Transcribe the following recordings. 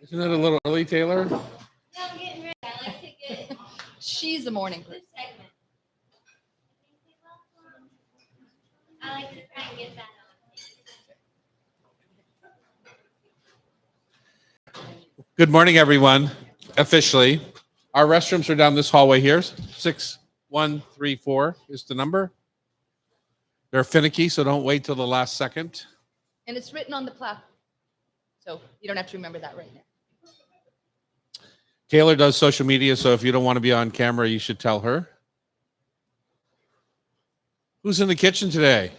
Isn't it a little early, Taylor? No, I'm getting ready. I like to get She's a morning this person. segment. I like to try and get that on. Good morning, everyone. Officially, our restrooms are down this hallway here. 6134 is the number. They're finicky, so don't wait till the last second. And it's written on the plaque. So you don't have to remember that right now. Taylor does social media, so if you don't want to be on camera, you should tell her. Who's in the kitchen today?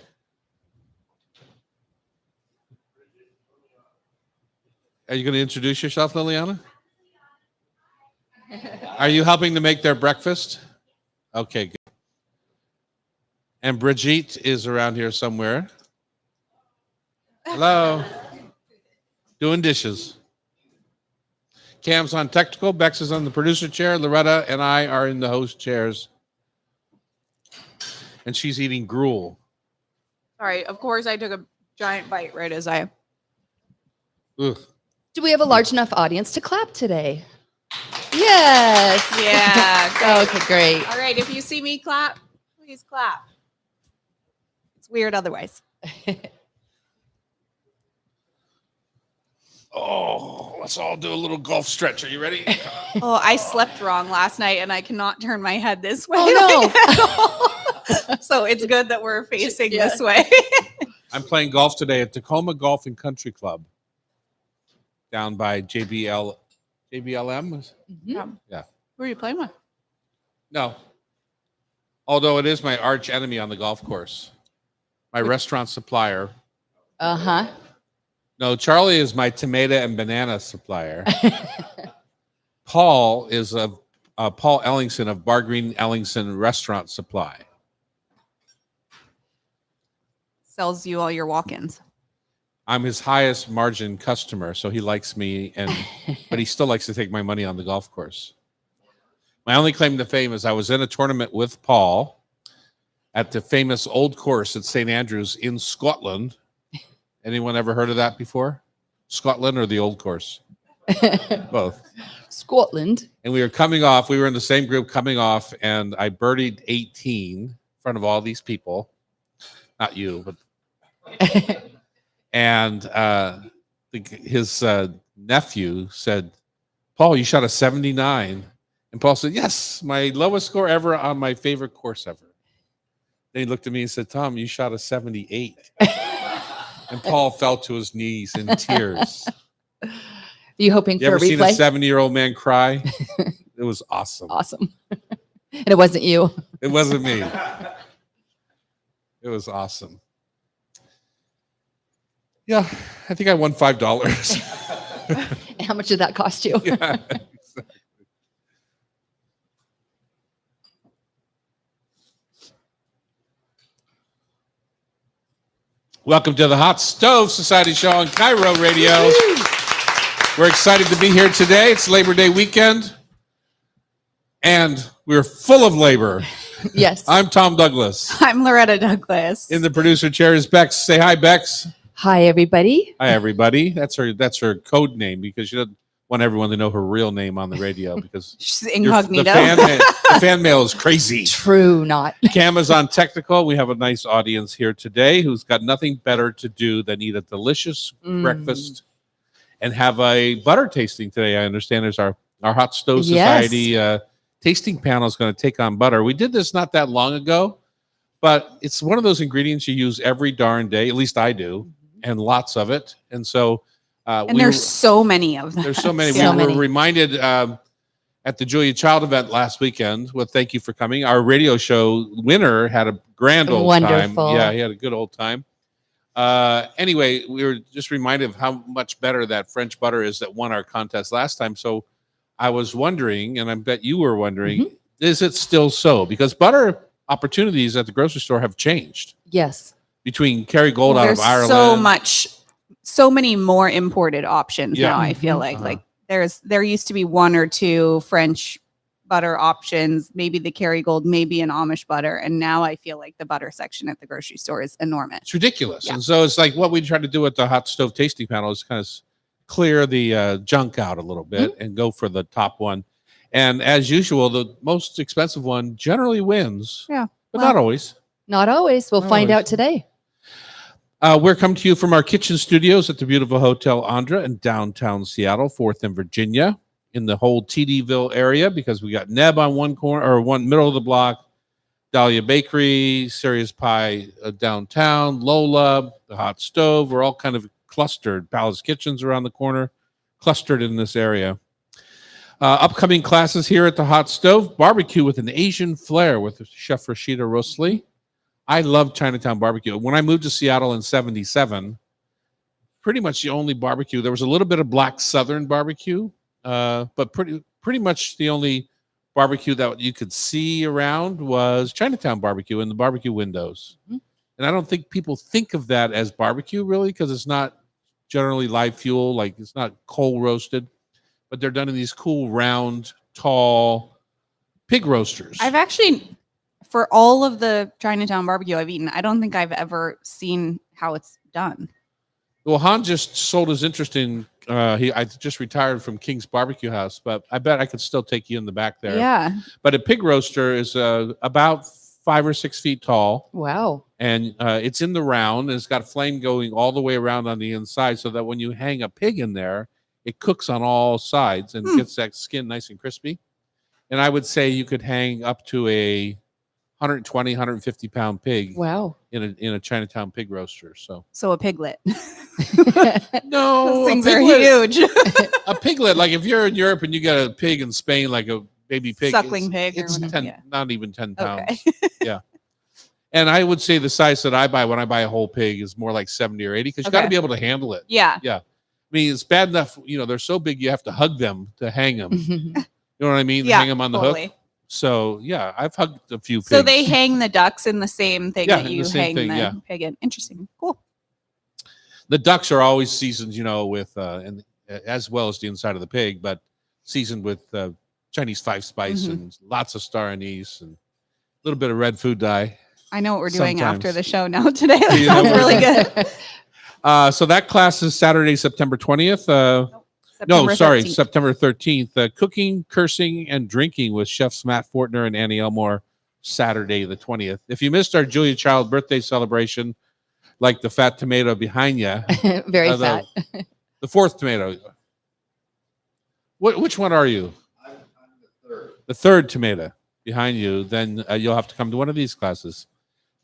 Are you going to introduce yourself, Liliana? Are you helping to make their breakfast? Okay, good. And Brigitte is around here somewhere. Hello. Doing dishes. Cam's on technical. Bex is on the producer chair. Loretta and I are in the host chairs. And she's eating gruel. Sorry, of course I took a giant bite right as I. Ugh. Do we have a large enough audience to clap today? Yes. Yeah. Okay, great. All right, if you see me clap, please clap. It's weird otherwise. Oh, let's all do a little golf stretch. Are you ready? Oh, I slept wrong last night and I cannot turn my head this way. Oh, So it's good that we're facing Yeah. this way. I'm playing golf today at Tacoma Golf and Country Club down by JBLM. Mhm. Who are you playing with? No. Although it is my arch enemy on the golf course, my restaurant supplier. Uh-huh. No, Charlie is my tomato and banana supplier. Paul is Paul Ellingson of Bar Green Ellingson Restaurant Supply. Sells you all your walk-ins. I'm his highest margin customer, so he likes me, but he still likes to take my money on the golf course. My only claim to fame is I was in a tournament with Paul at the famous old course at St. Andrews in Scotland. Anyone ever heard of that before? Scotland or the old course? Both. Scotland. And we were coming off. We were in the same group coming off, and I birdied 18 in front of all these people. Not you, but and his nephew said, "Paul, you shot a 79." And Paul said, "Yes, my lowest score ever on my favorite course ever." Then he looked at me and said, "Tom, you shot a 78." And Paul fell to his knees in tears. Are you hoping You for ever a seen a replay? 70-year-old man cry? It was awesome. Awesome. And it wasn't you. It wasn't me. It was awesome. Yeah, I think I won $5. And how much did that cost you? Yeah. Welcome to the Hot Stove Society Show on Cairo Radio. We're excited to be here today. It's Labor Day weekend, and we're full of labor. Yes. I'm Tom Douglas. I'm Loretta Douglas. In the producer chair is Bex. Say hi, Bex. Hi, everybody. Hi, everybody. That's her code name because she doesn't want everyone to know her real name on the radio because She's the incognito. fan mail is crazy. True, not. Cam is on technical. We have a nice audience here today who's got nothing better to do than eat a delicious breakfast and have a butter tasting today. I understand there's our Hot Stove Yes. Society tasting panel is going to take on butter. We did this not that long ago, but it's one of those ingredients you use every darn day. At least I do, and lots of it. And so and there's so many of them. there's so many. So we many. were reminded at the Julia Child event last weekend. Well, thank you for coming. Our radio show winner had a grand old time. Wonderful. Yeah, he had a good old time. Anyway, we were just reminded of how much better that French butter is that won our contest last time. So I was wondering, and I bet you were wondering, is it still so? Because butter opportunities at the grocery store have changed Yes. between Kerrygold out There's of Ireland. so many more imported options Yeah. now. I feel Uh-huh. like there used to be one or two French butter options, maybe the Kerrygold, maybe an Amish butter, and now I feel like the butter section at the grocery store is enormous. It's ridiculous. Yeah. And so it's like what we try to do at the Hot Stove Tasting Panel is kind of clear the junk out a little bit and go for the top one. And as usual, the most expensive one generally wins. Yeah. But Well, not always. Not always. We'll Not find always. out today. We're coming to you from our kitchen studios at the beautiful Hotel Andra in downtown Seattle, 4th and Virginia, in the whole TDville area, because we got Neb on one corner or one middle of the block, Dahlia Bakery, Serious Pie downtown, Lola, the Hot Stove. We're all kind of clustered. Palace Kitchens around the corner, clustered in this area. Upcoming classes here at the Hot Stove: barbecue with an Asian flair with Chef Rashida Rosli. I love Chinatown barbecue. When I moved to Seattle in '77, pretty much the only barbecue. There was a little bit of Black Southern barbecue, but pretty much the only barbecue that you could see around was Chinatown barbecue in the barbecue windows. Mhm. And I don't think people think of that as barbecue really, because it's not generally live fuel, like it's not coal roasted, but they're done in these cool, round, tall pig roasters. I've actually, for all of the Chinatown barbecue I've eaten, I don't think I've ever seen how it's done. Well, Han just sold his interest in. I just retired from King's Barbecue House, but I bet I could still take you in the back there. Yeah. But a pig roaster is about 5 or 6 feet tall, Wow. and it's in the round, and it's got a flame going all the way around on the inside, so that when you hang a pig in there, it cooks on all sides and gets that skin nice and crispy. And I would say you could hang up to a 120, 150 pound pig Wow. in a Chinatown pig roaster. So So a piglet. no, Those a things are piglet- huge. a piglet, like if you're in Europe and you got a pig in Spain, like a baby pig, Suckling it's- pig or it's whatever, 10, yeah. not even 10 pounds. Okay. And I would say the size that I buy when I buy a whole pig is more like 70 or 80, because you got to Okay. be able to handle it. Yeah. I mean, it's bad enough, they're so big you have to hug them to hang them. You know what I mean? Yeah. Hang them on the hook. Totally. So yeah, I've hugged a few pigs. So they hang the ducks in the same thing Yeah, that in the you same hang thing, the yeah. pig in. Interesting. Cool. The ducks are always seasoned, with and as well as the inside of the pig, but seasoned with Chinese 5 spice Mhm. and lots of star anise and a little bit of red food dye. I know what we're doing after Sometimes. the show now today. That You know sounds what- really good. So that class is Saturday, September 20th. September 13th. September 13th. Cooking, cursing, and drinking with chefs Matt Fortner and Annie Elmore, Saturday the 20th. If you missed our Julia Child birthday celebration, like the fat tomato behind you, Very the- fat. the fourth tomato. Which one are you? I'm the third. The third tomato behind you. Then you'll have to come to one of these classes.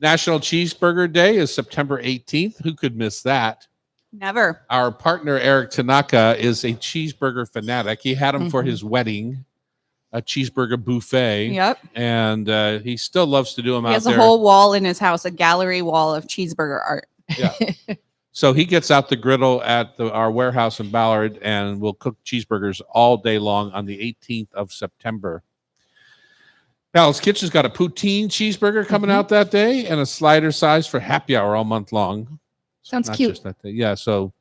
National Cheeseburger Day is September 18th. Who could miss that? Never. Our partner Eric Tanaka is a cheeseburger fanatic. He had him for Mhm. his wedding, a cheeseburger buffet, Yep. and he still loves to do them He out has a there. whole wall in his house, a gallery wall of cheeseburger art. So he gets out the griddle at our warehouse in Ballard, and will cook cheeseburgers all day long on the 18th of September. Palace Kitchen's got a poutine cheeseburger coming Mhm. out that day, and a slider size for happy hour all month long. Sounds Not cute. just that day. Yeah. So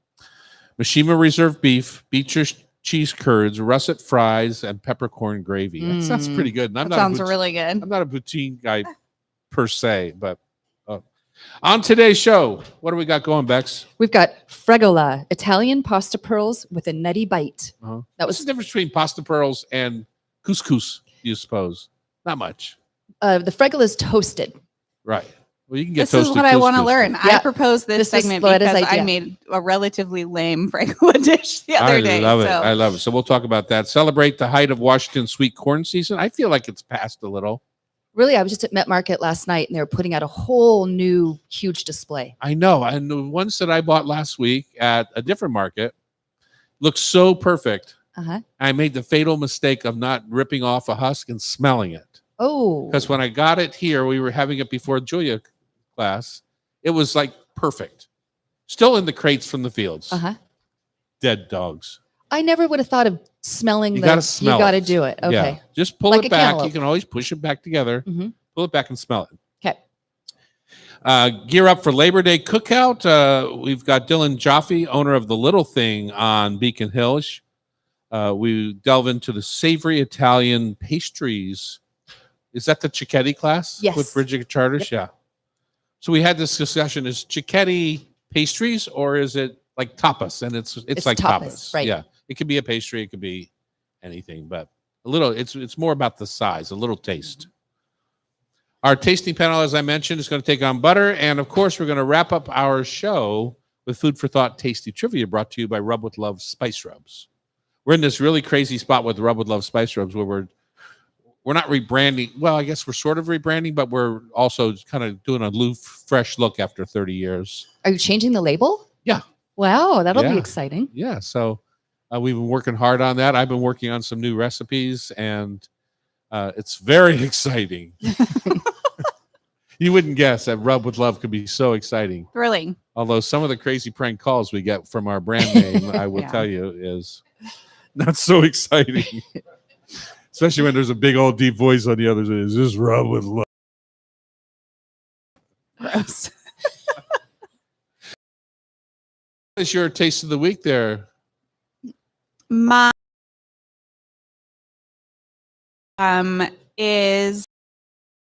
Mishima Reserve beef, Beecher's cheese curds, russet fries, and peppercorn gravy. That sounds Mm. pretty good. And That sounds really good. I'm not a poutine guy per se, but on today's show, what do we got going, Bex? We've got fregola, Italian pasta pearls with a nutty bite. Uh-huh. That What's the was difference between pasta pearls and couscous, you suppose? Not much. the fregola is toasted. Right. Well, you can get This is toasted what I want to couscous. learn. I Yeah. proposed this, This is segment Loretta's because I idea. made a relatively lame fregola dish the other day. I love it. so- I love it. So we'll talk about that. Celebrate the height of Washington sweet corn season. I feel like it's passed a little. Really, I was just at Met Market last night and they were putting out a whole new huge display. I know. And the ones that I bought last week at a different market look so perfect. Uh-huh. I made the fatal mistake of not ripping off a husk and smelling it. Oh. Because when I got it here, we were having it before Julia class. It was like perfect. Still in the crates from the fields. Uh-huh. Dead dogs. I never would have thought of smelling You the gotta smell you got to it. do it. Okay. Yeah. Just pull Like it a back. cantaloupe. You can always push it back together. Mhm. Pull it back and smell it. Okay. Gear up for Labor Day cookout. We've got Dylan Jaffe, owner of The Little Thing on Beacon Hill. We delve into the savory Italian pastries. Is that the Cicchetti class? Yes. With Bridget Charters? Yeah. So we had this discussion. Is Cicchetti pastries or is it like tapas, and it's It's like tapas, tapas. right. Yeah, it could be a pastry, it could be anything, but a little. It's more about the size, a little taste. Our tasting panel, as I mentioned, is going to take on butter, and of course, we're going to wrap up our show with food for thought, tasty trivia, brought to you by Rub with Love Spice Rubs. We're in this really crazy spot with Rub with Love Spice Rubs, where we're not rebranding. Well, I guess we're sort of rebranding, but we're also kind of doing a fresh look after 30 years. Are you changing the label? Yeah. Wow, that'll Yeah. be exciting. Yeah, so we've been working hard on that. I've been working on some new recipes, and it's very exciting. You wouldn't guess that Rub with Love could be so exciting. Thrilling. Although some of the crazy prank calls we get from our brand name, I will Yeah. tell you, is not so exciting. Especially when there's a big old deep voice on the other side. Is this Rub with Love? Gross. What's your taste of the week there? My is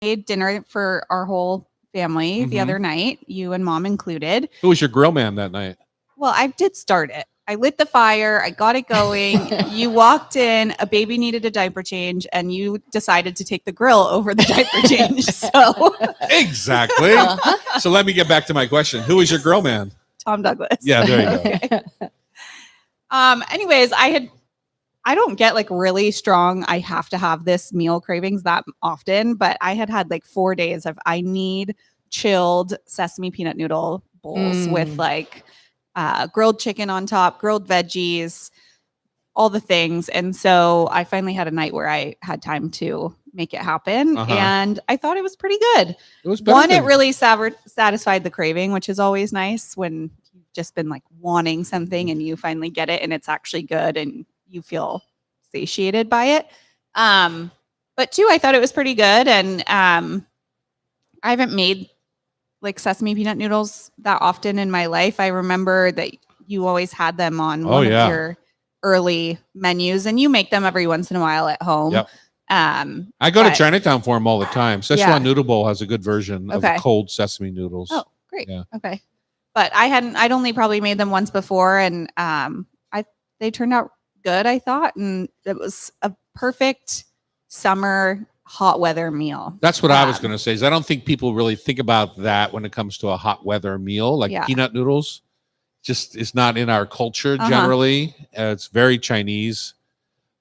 made dinner for our whole family the Mhm. other night, you and mom included. Who was your grill man that night? Well, I did start it. I lit the fire, I got it going. You walked in, a baby needed a diaper change, and you decided to take the grill over the diaper change. So, Exactly. Uh-huh. So let me get back to my question. Who was your grill man? Tom Douglas. Yeah, there you go. Anyways, I don't get like really strong, I have to have this meal cravings that often, but I had like 4 days of I need chilled sesame peanut noodle bowls with Mm. like grilled chicken on top, grilled veggies, all the things. And so I finally had a night where I had time to make it happen. Uh-huh. And I thought it was pretty good. It was better One, it than- really satisfied the craving, which is always nice when you've just been like wanting something and you finally get it and it's actually good and you feel satiated by it. But two, I thought it was pretty good. And I haven't made like sesame peanut noodles that often in my life. I remember that you always had them on one yeah. of your early menus, and you make them every once in a while at home. Yep. I I go to Chinatown for them all the time. Szechuan Yeah. Noodle Bowl has a good version of the Okay. cold sesame noodles. Oh, great. Yeah. Okay. But I'd only probably made them once before, and they turned out good, I thought, and it was a perfect summer hot weather meal. That's what I was Um, going to say. Is I don't think people really think about that when it comes to a hot weather meal, like Yeah. peanut noodles. Just it's not in our culture Uh-huh. generally. It's very Chinese,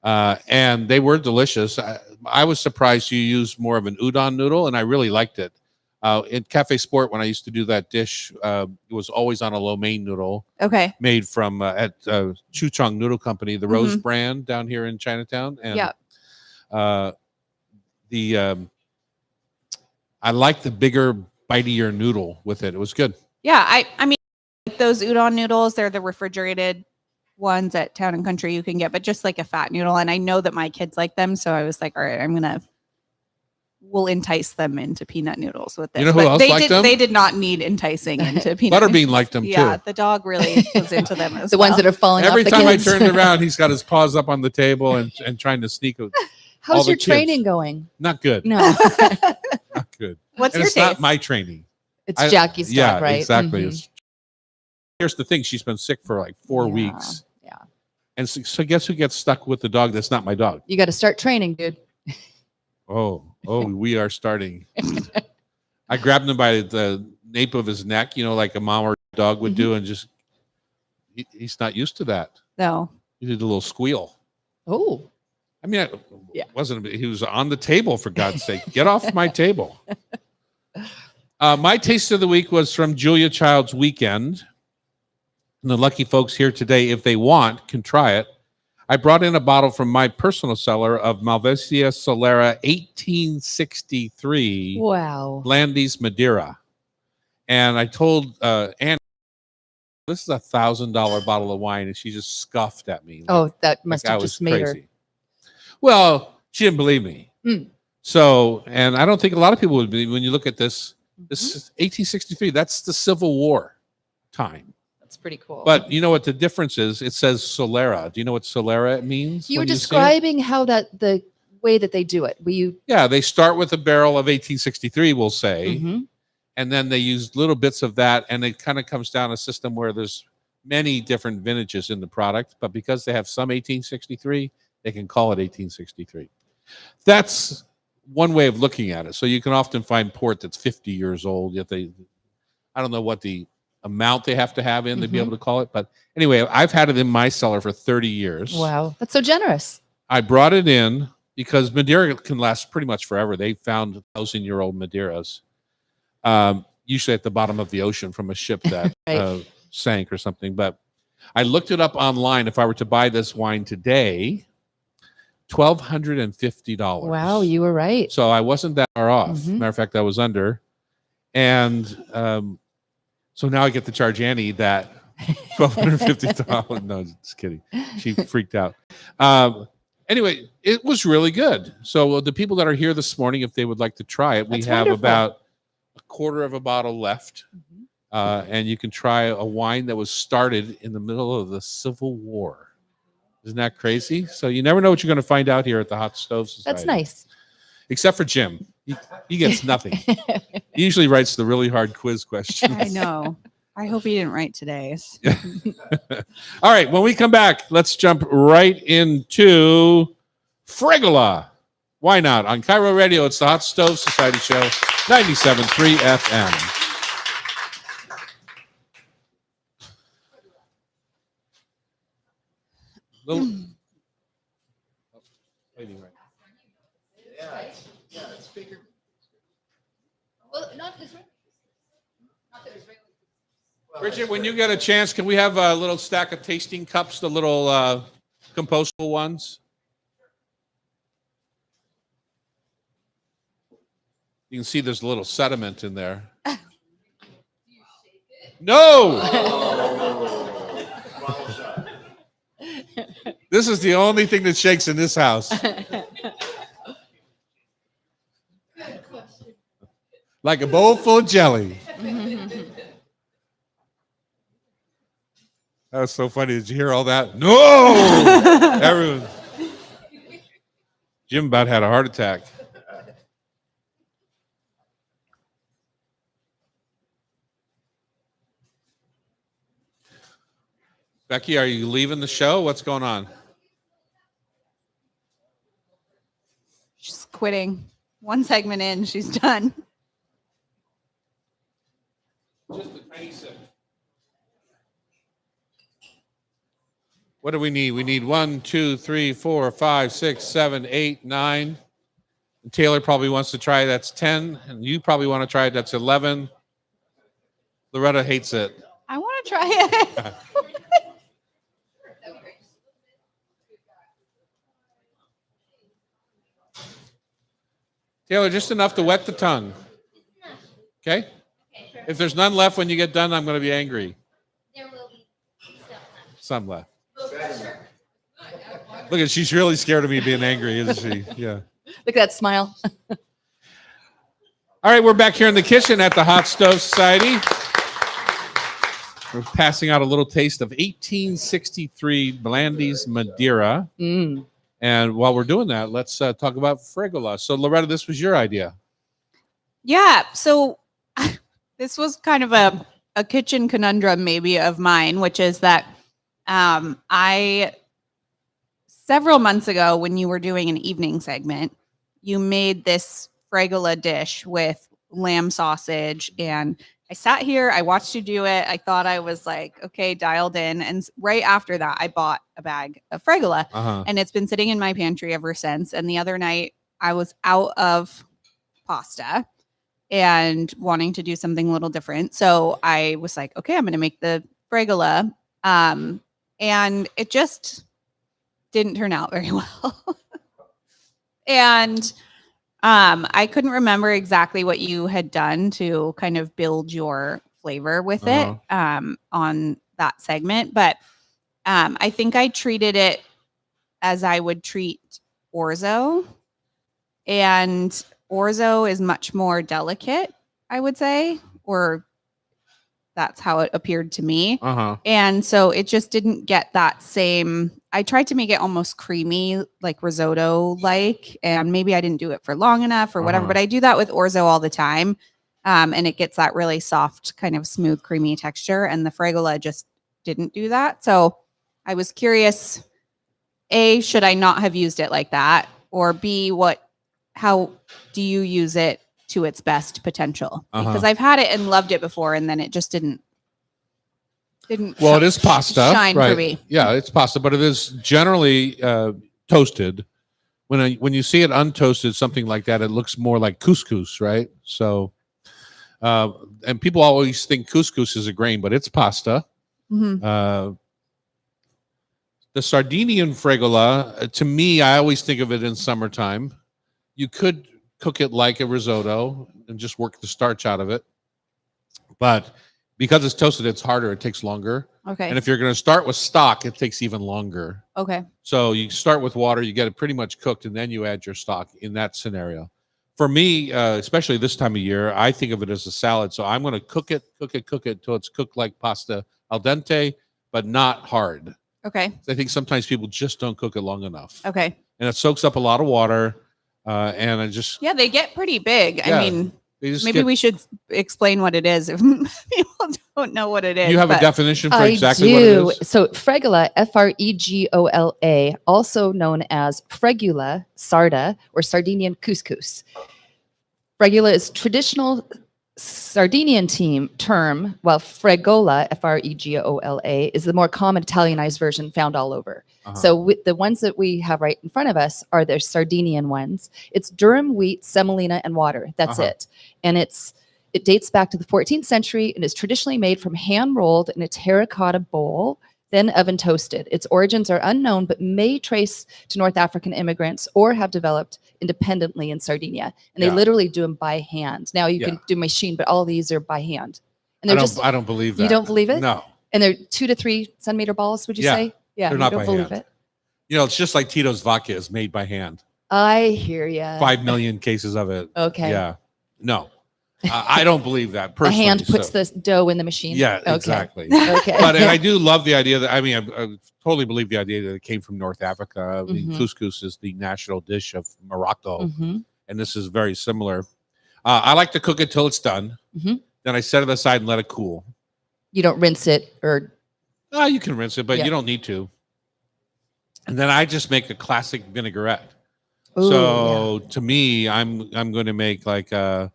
and they were delicious. I was surprised you used more of an udon noodle, and I really liked it. In Cafe Sport, when I used to do that dish, it was always on a lo mein noodle Okay. made from at Chuchong Noodle Company, the Rose Mhm. brand down here in Chinatown. And Yeah. I like the bigger, bitier noodle with it. It was good. Yeah, I mean like those udon noodles, they're the refrigerated ones at Town and Country you can get, but just like a fat noodle. And I know that my kids like them, so I was like, all right, we'll entice them into peanut noodles with this. You know who But else they liked did, them? They did not need enticing into peanut. Butterbean liked them Yeah, too. the dog really was into them as The ones that are falling Every off the time kids. I turned around, he's got his paws up on the table and trying to sneak. All How's the your kids. training going? Not good. No, Not good. What's And your it's not taste? my training. it's I- Jackie's dog, Yeah, right? exactly. Mhm. It's- Here's the thing: she's been sick for like 4 Yeah, weeks. yeah. And so guess who gets stuck with the dog? That's not my dog. You got to start training, dude. Oh, we are starting. I grabbed him by the nape of his neck, like a mom or dog would do, and just he's not used to that. No. He did a little squeal. Oh, I mean, Yeah. he was on the table, for God's sake. Get off my table. My taste of the week was from Julia Child's Weekend. And the lucky folks here today, if they want, can try it. I brought in a bottle from my personal cellar of Malvasia Solera 1863 wow. Blandy's Madeira. And I told Anne, this is a $1,000 bottle of wine. And she just scoffed at me. Oh, that must like I have was just made her. crazy. Well, she didn't believe me. Mm. So, and I don't think a lot of people would believe when you look at this. This Mhm. is 1863. That's the Civil War time. That's pretty cool. But you know what the difference is? It says Solera. Do you know what Solera means? you were when see it? describing how the way that they do it. Will you? Yeah, they start with a barrel of 1863, we'll say, Mhm. and then they use little bits of that, and it kind of comes down a system where there's many different vintages in the product, but because they have some 1863, they can call it 1863. That's one way of looking at it. So you can often find port that's 50 years old, yet I don't know what the amount they have to have in to be able to call it. But anyway, I've had it in my cellar for 30 years. Wow. That's so generous. I brought it in because Madeira can last pretty much forever. They found 1,000-year-old Madeiras, usually at the bottom of the ocean from a ship that Right. sank or something. But I looked it up online. If I were to buy this wine today, $1,250. Wow, you were right. So I wasn't that far off. Mhm. Matter of fact, I was under. And so now I get to charge Annie that $1,250. No, just kidding. She freaked out. Anyway, it was really good. So the people that are here this morning, if they would like to try it, we That's have wonderful. about a quarter of a bottle left. Mhm. And you can try a wine that was started in the middle of the Civil War. Isn't that crazy? So you never know what you're going to find out here at the Hot Stove Society. That's nice. Except for Jim. He gets nothing. He usually writes the really hard quiz questions. I know. I hope he didn't write today's. All right, when we come back, let's jump right into Fregola. Why not? On Cairo Radio, it's the Hot Stove Society Show, 97.3 FM. Little, waiting right. Well, not this one. Bridget, when you get a chance, can we have a little stack of tasting cups, the little compostable ones? You can see there's a little sediment in there. No! This is the only thing that shakes in this house. Like a bowl full of jelly. That was so funny. Did you hear all that? No! Everyone. Jim about had a heart attack. Becky, are you leaving the show? What's going on? She's quitting. One segment in, she's done. Just a tiny sip. What do we need? We need 1, 2, 3, 4, 5, 6, 7, 8, 9. And Taylor probably wants to try. That's 10. And you probably want to try. That's 11. Loretta hates it. I want to try it. Taylor, just enough to wet the tongue. Okay? If there's none left when you get done, I'm going to be angry. There will be stuff left. Some left. Look at, she's really scared of me being angry, isn't she? Yeah. Look at that smile. All right, we're back here in the kitchen at the Hot Stove Society. We're passing out a little taste of 1863 Blandy's Madeira. Mm. And while we're doing that, let's talk about Fregola. So, Loretta, this was your idea. Yeah. So this was kind of a kitchen conundrum maybe of mine, which is that I several months ago when you were doing an evening segment, you made this Fregola dish with lamb sausage, and I sat here, I watched you do it. I thought I was like, okay, dialed in. And right after that, I bought a bag of Fregola, and it's been sitting in my pantry ever since. And the other night I was out of pasta and wanting to do something a little different. So I was like, okay, I'm going to make the Fregola. And it just didn't turn out very well. And I couldn't remember exactly what you had done to kind of build your flavor with it on that segment. But I think I treated it as I would treat orzo. And orzo is much more delicate, I would say, or that's how it appeared to me. And so it just didn't get that same. I tried to make it almost creamy, like risotto like, and maybe I didn't do it for long enough or whatever, but I do that with orzo all the time. And it gets that really soft, kind of smooth, creamy texture. And the Fregola just didn't do that. So I was curious, A, should I not have used it like that? Or B, how do you use it to its best potential? Because I've had it and loved it before, and then it just didn't Well, it is pasta, shine right? for me. Yeah, it's pasta, but it is generally toasted. When you see it untoasted, something like that, it looks more like couscous, right? So, and people always think couscous is a grain, but it's pasta. Mhm. The Sardinian fregola, to me, I always think of it in summertime. You could cook it like a risotto and just work the starch out of it, but because it's toasted, it's harder. It takes longer. Okay. And if you're going to start with stock, it takes even longer. Okay. So you start with water, you get it pretty much cooked, and then you add your stock in that scenario. For me, especially this time of year, I think of it as a salad. So I'm going to cook it till it's cooked like pasta al dente, but not hard. Okay. I think sometimes people just don't cook it long enough. Okay. And it soaks up a lot of water. And I just, Yeah, they get pretty big. Yeah, I mean, they just maybe we should explain what it is if people don't know what it is. You have a but- definition for I exactly do. what it is? So fregola, Fregola, also known as fregula sarda or Sardinian couscous. Fregola is traditional Sardinian term, while fregola, Fregola, is the more common Italianized version found all over. Uh-huh. So the ones that we have right in front of us are the Sardinian ones. It's durum, wheat, semolina, and water. That's Uh-huh. it. And it dates back to the 14th century and is traditionally made from hand rolled in a terracotta bowl, then oven toasted. Its origins are unknown, but may trace to North African immigrants or have developed independently in Sardinia. And they Yeah. literally do them by hand. Now you Yeah. can do machine, but all these are by hand. And I they're don't, I don't believe that. you don't believe it? No. And they're 2 to 3 centimeter balls, would you Yeah. say? Yeah, They're you not don't by believe hand. it. You know, it's just like Tito's vodka is made by hand. I hear you. 5 million cases of it. Okay. Yeah. No. I don't believe that A personally. hand puts so- the dough in the machine. Yeah, Okay. exactly. Okay. But and I do love the idea that I totally believe the idea that it came from North Africa. I mean, Mhm. couscous is the national dish of Morocco, Mhm. and this is very similar. I like to cook it till it's done. Mhm. Then I set it aside and let it cool. You don't rinse it or You can rinse it, but Yeah. you don't need to. And then I just make a classic vinaigrette. Ooh, So to me, I'm going to make like a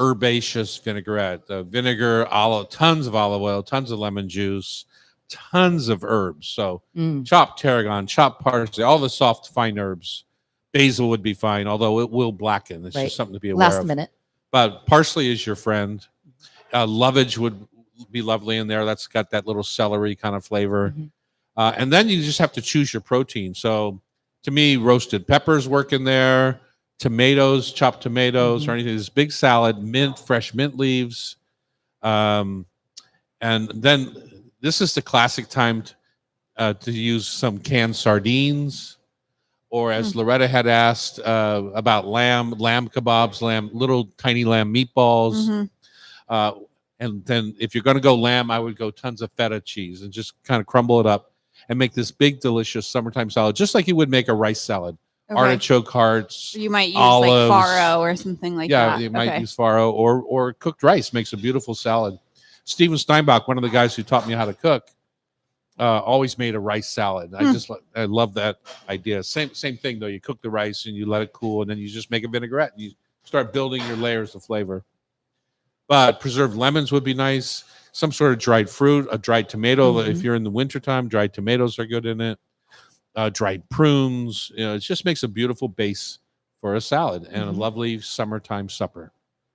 herbaceous vinaigrette. Vinegar, tons of olive oil, tons of lemon juice, tons of herbs. So Mm. chopped tarragon, chopped parsley, all the soft fine herbs. Basil would be fine, although it will blacken. It's Right. just something to be aware Last of. minute. But parsley is your friend. Lovage would be lovely in there. That's got that little celery kind of flavor. Mhm. And then you just have to choose your protein. So to me, roasted peppers work in there, tomatoes, chopped tomatoes, Mhm. or anything. This big salad, fresh mint leaves. And then this is the classic time to use some canned sardines. Or as Loretta had asked about lamb kebabs, little tiny lamb meatballs. Mhm. And then if you're going to go lamb, I would go tons of feta cheese and just kind of crumble it up and make this big, delicious summertime salad, just like you would make a rice salad. Okay. Artichoke hearts. You might use olives. like farro or something like Yeah, that. you might Okay. use farro or cooked rice makes a beautiful salad. Steven Steinbach, one of the guys who taught me how to cook, always made a rice salad. I love that idea. Same thing though. You cook the rice and you let it cool, and then you just make a vinaigrette and you start building your layers of flavor. But preserved lemons would be nice. Some sort of dried fruit, a dried tomato. Mhm. If you're in the wintertime, dried tomatoes are good in it. Dried prunes. It just makes a beautiful base for a salad and a Mhm. lovely summertime supper.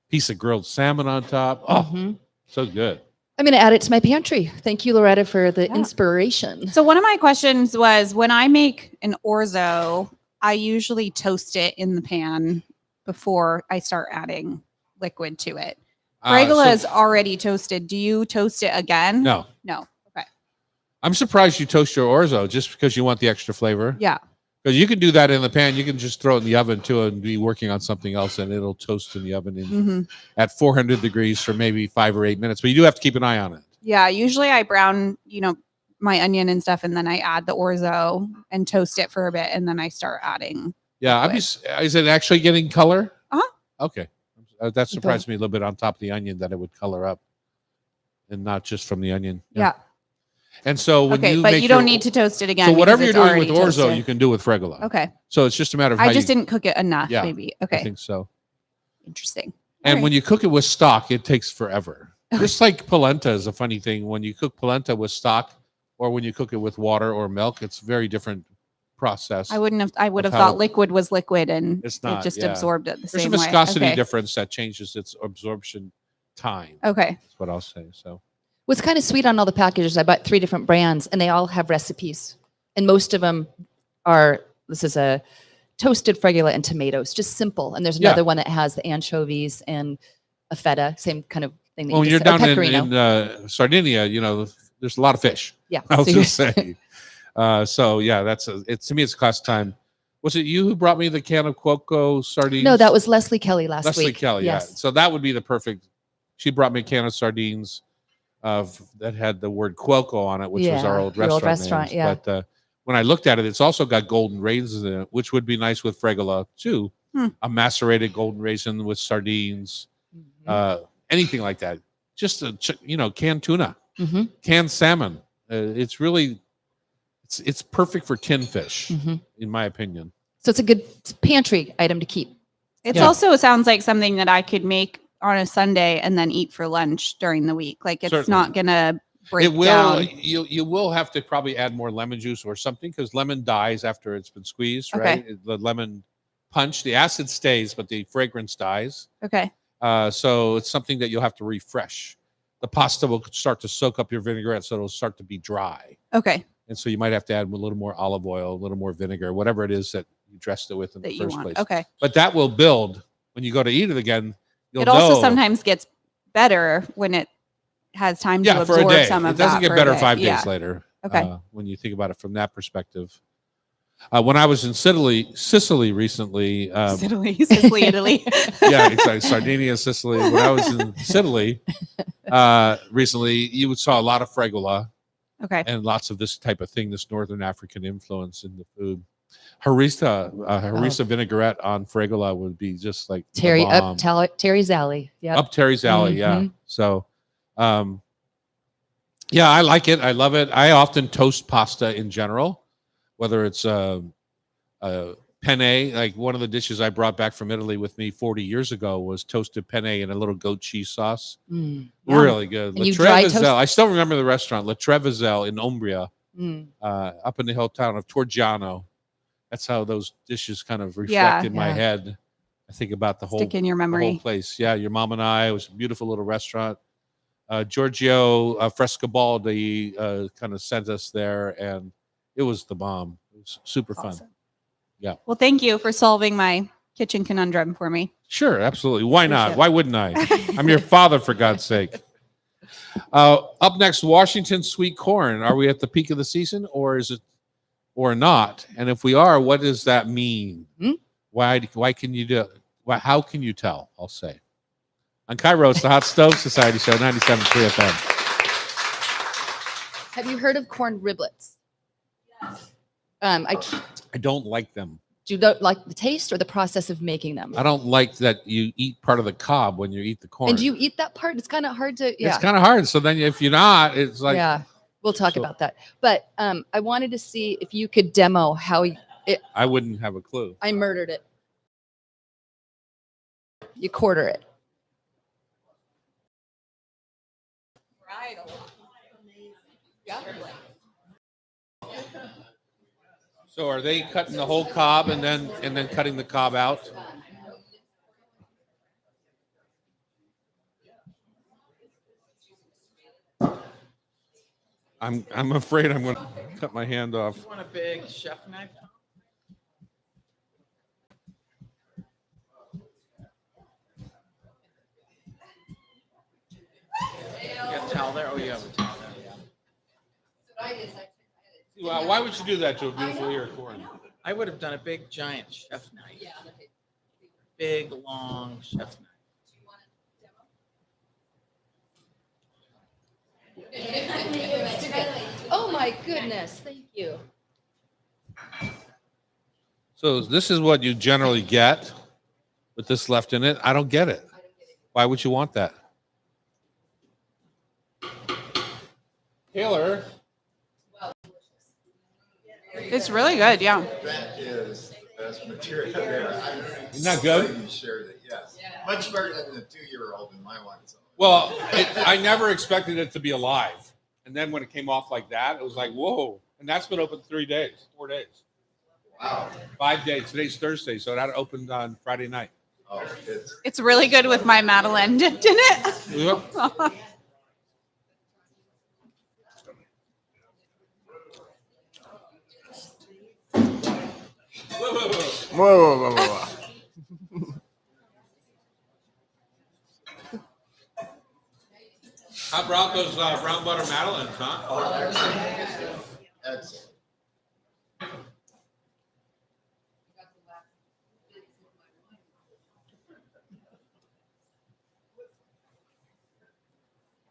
Piece of grilled salmon on top. Oh, Mhm. so good. I'm going to add it to my pantry. Thank you, Loretta, for the Yeah. inspiration. So one of my questions was when I make an orzo, I usually toast it in the pan before I start adding liquid to it. Fregola So- is already toasted. Do you toast it again? No. No. Okay. I'm surprised you toast your orzo just because you want the extra flavor. Yeah. Because you can do that in the pan. You can just throw it in the oven too and be working on something else, and it'll toast in the oven hmm at 400 degrees for maybe 5 or 8 minutes. But you do have to keep an eye on it. Yeah. Usually I brown, my onion and stuff, and then I add the orzo and toast it for a bit, and then I start adding. Yeah, is it actually getting color? Uh-huh. Okay, that surprised me a little bit on top of the onion that it would color up, and not just from the onion. Yeah. And so when Okay, you but make you don't your- need to toast it again. So whatever you're because it's doing with already orzo, toasted. you can do with fregola. Okay. So it's just a matter of how I just you, didn't cook it enough, Yeah, maybe. I Okay. think so. Interesting. And All when right. you cook it with stock, it takes forever. Okay. Just like polenta is a funny thing. When you cook polenta with stock, or when you cook it with water or milk, it's a very different process. I would of have how thought it- liquid was liquid and It's it not, just yeah. absorbed it the There's a same way. viscosity Okay. difference that changes its absorption time. Okay. That's what I'll say. So What's kind of sweet on all the packages, I bought 3 different brands and they all have recipes. And most of them are, this is a toasted fregula and tomatoes, just simple. And there's Yeah. another one that has the anchovies and a feta, same kind of thing. That when you you're just said, down or in, pecorino. in Sardinia, there's a lot of fish. Yeah. I'll so you- just say. So yeah, it's to me, it's cost time. Was it you who brought me the can of Cuoco sardines? no, that was Leslie Kelly last Leslie week. Kelly. Yes. Yeah. So that would be the perfect. She brought me a can of sardines that had the word Cuoco on it, which was our Yeah, old your old restaurant. restaurant, names. yeah. But when I looked at it, it's also got golden raisins in it, which would be nice with fregola too. A macerated golden raisin with sardines, Mhm. anything like that. Just canned tuna, Mhm. canned salmon. It's really, it's perfect for tin fish, Mhm. in my opinion. So it's a good pantry item to keep. It Yeah. also sounds like something that I could make on a Sunday and then eat for lunch during the week. Like it's Certainly. not gonna break It will. down. You will have to probably add more lemon juice or something because lemon dies after it's been squeezed, Okay. right? The lemon punch, the acid stays, but the fragrance dies. Okay. So it's something that you'll have to refresh. The pasta will start to soak up your vinaigrette, so it'll start to be dry. Okay. And so you might have to add a little more olive oil, a little more vinegar, whatever it is that you dressed it with in That the you first want. place. Okay. But that will build when you go to eat it again. You'll It also know. sometimes gets better when it has time to Yeah, for a absorb day. some It of that. doesn't get for a better day. 5 Yeah. days later. Okay. When you think about it from that perspective. When I was in Sicily recently, Sicily, Italy. yeah, exactly, Sardinia, Sicily. When I was in Sicily recently, you saw a lot of fregola Okay. and lots of this type of thing, this Northern African influence in the food. Harissa vinaigrette on fregola would be just like the Terry bomb. Terry's Alley. Yeah. Up Terry's Alley, yeah. Mhm. So, yeah, I like it. I love it. I often toast pasta in general, whether it's penne. Like one of the dishes I brought back from Italy with me 40 years ago was toasted penne in a little goat cheese sauce. Yum. Really good. And you dry toast- I still remember the restaurant, La Trevizel in Umbria, Mm. up in the hill town of Torgiano. That's how those dishes kind of reflect Yeah. in my Yeah. head. I think about the whole Stick in your the whole memory. place. Yeah, your mom and I. It was a beautiful little restaurant. Giorgio Frescobaldi kind of sent us there, and it was the bomb. It was super fun. Awesome. Yeah. Well, thank you for solving my kitchen conundrum for me. Sure, absolutely. Why not? Appreciate it. Why wouldn't I? I'm your father, for God's sake. Up next, Washington sweet corn. Are we at the peak of the season, or is it, or not? And if we are, what does that mean? Hmm? Why can you do? How can you tell? I'll say. On Kairos, the Hot Stove Society Show, 97.3 FM. Have you heard of corn riblets? I don't like them. do you not like the taste or the process of making them. I don't like that you eat part of the cob when you eat the corn. And do you eat that part? It's kind of hard to. Yeah. It's kind of hard. So then if you're not, it's like, yeah. We'll talk So- about that. But I wanted to see if you could demo how I wouldn't have a clue. I murdered it. You quarter it. So are they cutting the whole cob and then cutting the cob out? I'm afraid I'm going to cut my hand off. Want a big chef knife? You got a towel there? Oh, you have a towel there. Well, why would you do that to a beautiful ear of corn? I would have done a big giant chef knife. Big long chef knife. Oh my goodness. Thank you. So this is what you generally get with this left in it. I don't get it. Why would you want that? Taylor, It's really good. Yeah. That is the best material there. Isn't that good? You shared it, yes. Much better than the 2-year-old in my one. So. Well, I never expected it to be alive. And then when it came off like that, it was like, whoa. And that's been open 4 days. Wow. 5 days. Today's Thursday, so that opened on Friday night. Oh, It's really good with my Madeleine dipped in it. Yep. whoa. How brought those brown butter madeleines, huh? Oh, excellent.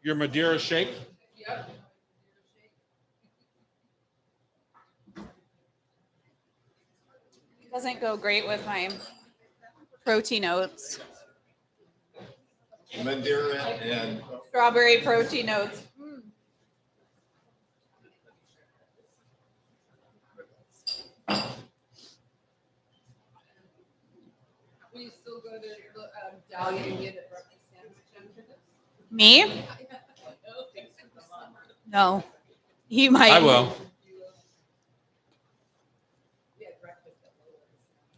Your Madeira shake? Doesn't go great with my protein oats. Madeira and Strawberry protein oats. Will you still go to Dahlia and get a breakfast sandwich? Me? No. He might. I will.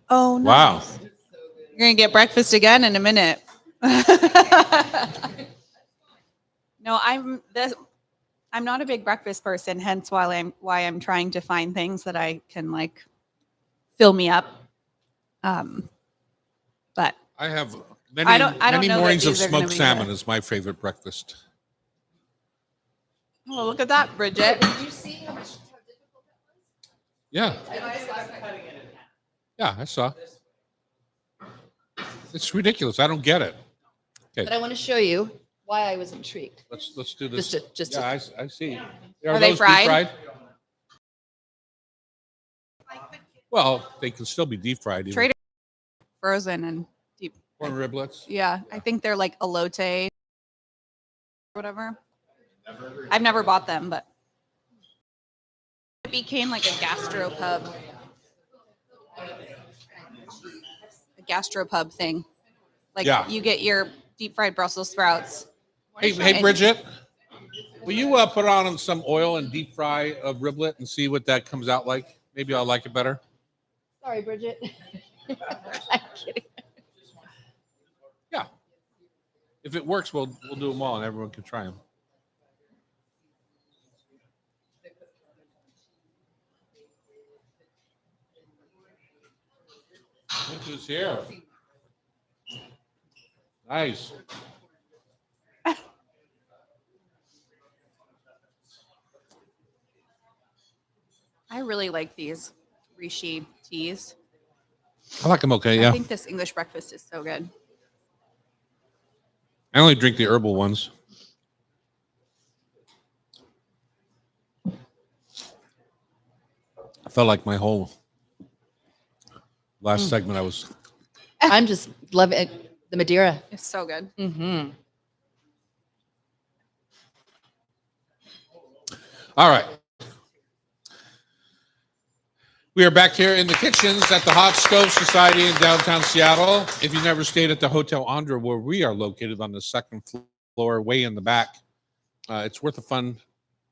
Oh, no. Wow. You're going to get breakfast again in a minute. No, I'm not a big breakfast person, hence why I'm trying to find things that I can like fill me up. But I have I don't many know that mornings of these are gonna smoked be salmon the- is my favorite breakfast. oh, look at that, Bridget. Did you see how difficult that was? Yeah, And I was like, yeah, I saw. It's ridiculous. I don't get it. But I want to show you why I was intrigued. Let's do this. Just to- yeah, I see. Are they those fried? Well, they can still be deep fried. even. Trader frozen and deep. Corn riblets. Yeah, I think they're like elote or whatever. never heard. I've never bought them, but it became like a gastropub. A gastropub thing. Like Yeah. you get your deep fried Brussels sprouts. Hey, Bridget, will you put on some oil and deep fry a riblet and see what that comes out like? Maybe I'll like it better. Sorry, Bridget. I'm kidding. Yeah. If it works, we'll do them all and everyone can try them. Look who's here. Nice. I really like these Rishi teas. I like them okay, I yeah. think this English breakfast is so good. I only drink the herbal ones. I felt like my whole last segment I was I'm just loving it. The Madeira. It's so good. Mm-hmm. all right. We are back here in the kitchens at the Hot Stove Society in downtown Seattle. If you never stayed at the Hotel Andra, where we are located on the second floor, way in the back, it's worth a fun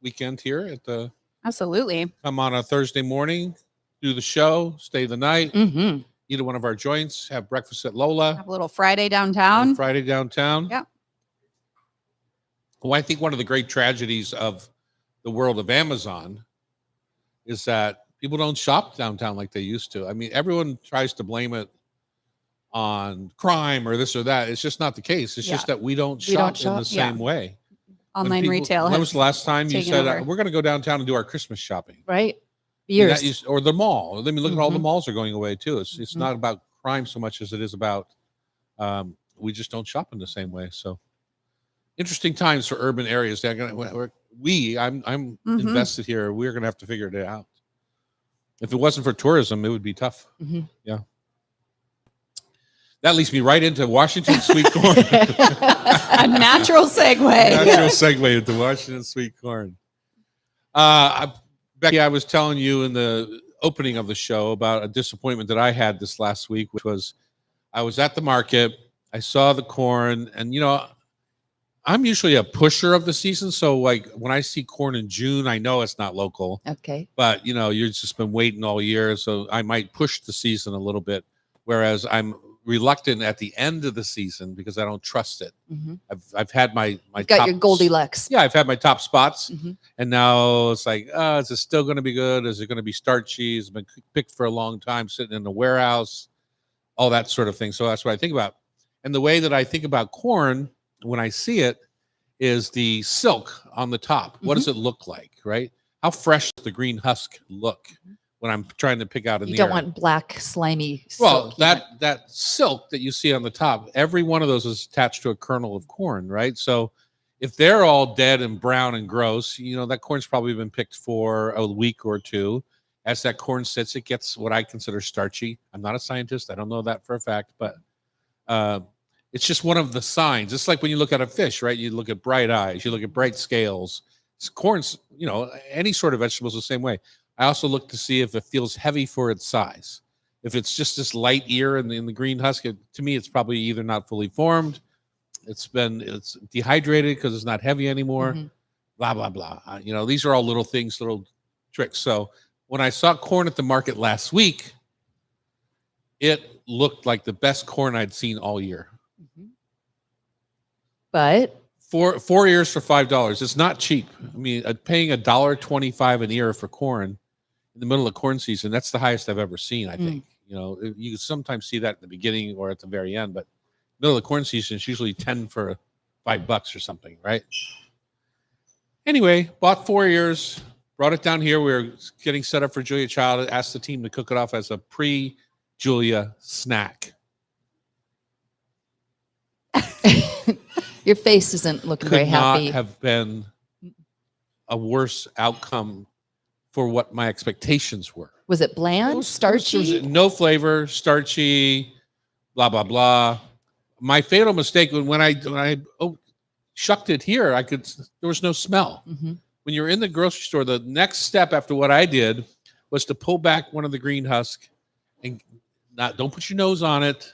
weekend here at the. Absolutely. Come on a Thursday morning, do the show, stay the night, Mm-hmm. eat at one of our joints, have breakfast at Lola. Have a little Friday downtown. Friday downtown. Yep. Well, I think one of the great tragedies of the world of Amazon is that people don't shop downtown like they used to. I mean, everyone tries to blame it on crime or this or that. It's just not the case. It's just that we don't We don't shop in the shop, yeah. same way. When Online people- retail When was has the last time you taken said, over. we're going to go downtown and do our Christmas shopping? Right? I mean, that Years. used- or the mall. I mean, look at all the Mhm. malls are going away too. It's Mhm. not about crime so much as it is about we just don't shop in the same way. So interesting times for urban areas. They're gonna, I'm Mhm. invested here. We're going to have to figure it out. If it wasn't for tourism, it would be tough. Mhm. Yeah. That leads me right into Washington sweet corn. a natural segue. Natural segue into Washington sweet corn. Becky, I was telling you in the opening of the show about a disappointment that I had this last week, which was I was at the market, I saw the corn, and I'm usually a pusher of the season. So like when I see corn in June, I know it's not local, Okay. but you've just been waiting all year. So I might push the season a little bit. Whereas I'm reluctant at the end of the season because I don't trust it. Mm-hmm. I've had my You've got top, your Goldilocks. Yeah, I've had my top spots, Mhm. and now it's like, is it still going to be good? Is it going to be starchy? It's been picked for a long time, sitting in the warehouse, all that sort of thing. So that's what I think about. And the way that I think about corn when I see it is the silk on the top. What does it look like, right? How fresh does the green husk look when I'm trying to pick out an You ear? don't want black, slimy Well, silk. You want- that silk that you see on the top, every one of those is attached to a kernel of corn, right? So if they're all dead and brown and gross, that corn's probably been picked for a week or two. As that corn sits, it gets what I consider starchy. I'm not a scientist. I don't know that for a fact, but it's just one of the signs. It's like when you look at a fish, right? You look at bright eyes, you look at bright scales. Corn's, any sort of vegetable is the same way. I also look to see if it feels heavy for its size. If it's just this light ear in the green husk, to me, it's probably either not fully formed, it's dehydrated because it's not heavy anymore, Mhm. blah, blah, blah. These are all little things, little tricks. So when I saw corn at the market last week, it looked like the best corn I'd seen all year. But 4 ears for $5. It's not cheap. I mean, paying $1.25 an ear for corn in the middle of corn season, that's the highest I've ever seen, I think. You sometimes see that at the beginning or at the very end, but middle of corn season is usually 10 for $5 or something, right? Anyway, bought 4 ears, brought it down here. We were getting set up for Julia Child. Asked the team to cook it off as a pre-Julia snack. your face isn't looking very Could not happy. have been a worse outcome for what my expectations were. Was it bland, There was starchy? no flavor, starchy, blah blah blah. My fatal mistake when I shucked it here, there was no smell. Mhm. When you're in the grocery store, the next step after what I did was to pull back one of the green husk and don't put your nose on it.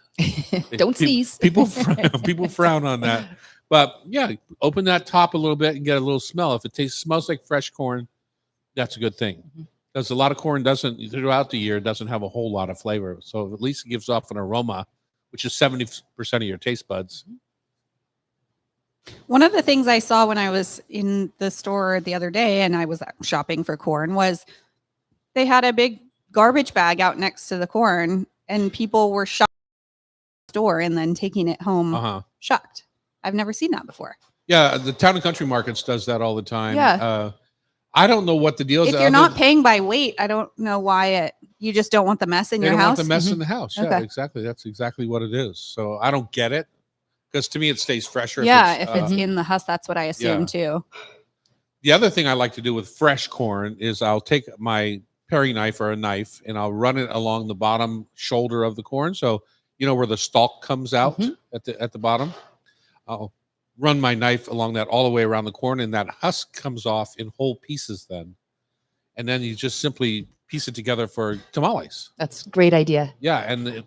Don't sneeze. People frown on that. But yeah, open that top a little bit and get a little smell. If it smells like fresh corn, that's a good thing. Because a lot of corn throughout the year doesn't have a whole lot of flavor. So at least it gives off an aroma, which is 70% of your taste buds. One of the things I saw when I was in the store the other day and I was shopping for corn was they had a big garbage bag out next to the corn and people were shucking the store and then taking it home shucked. I've never seen that before. Yeah, the Town and Country Markets does that all the time. Yeah. I don't know what the deal is. If you're not paying by weight, I don't know why you just don't want the mess in They your don't house. want the mess in the house. Yeah, Okay. exactly. That's exactly what it is. So I don't get it because to me it stays fresher. Yeah, if it's in the husk, that's what I assume yeah. too. The other thing I like to do with fresh corn is I'll take my paring knife or a knife and I'll run it along the bottom shoulder of the corn. So where the stalk comes out at the bottom. I'll run my knife along that all the way around the corn, and that husk comes off in whole pieces then. And then you just simply piece it together for tamales. That's a great idea. Yeah, and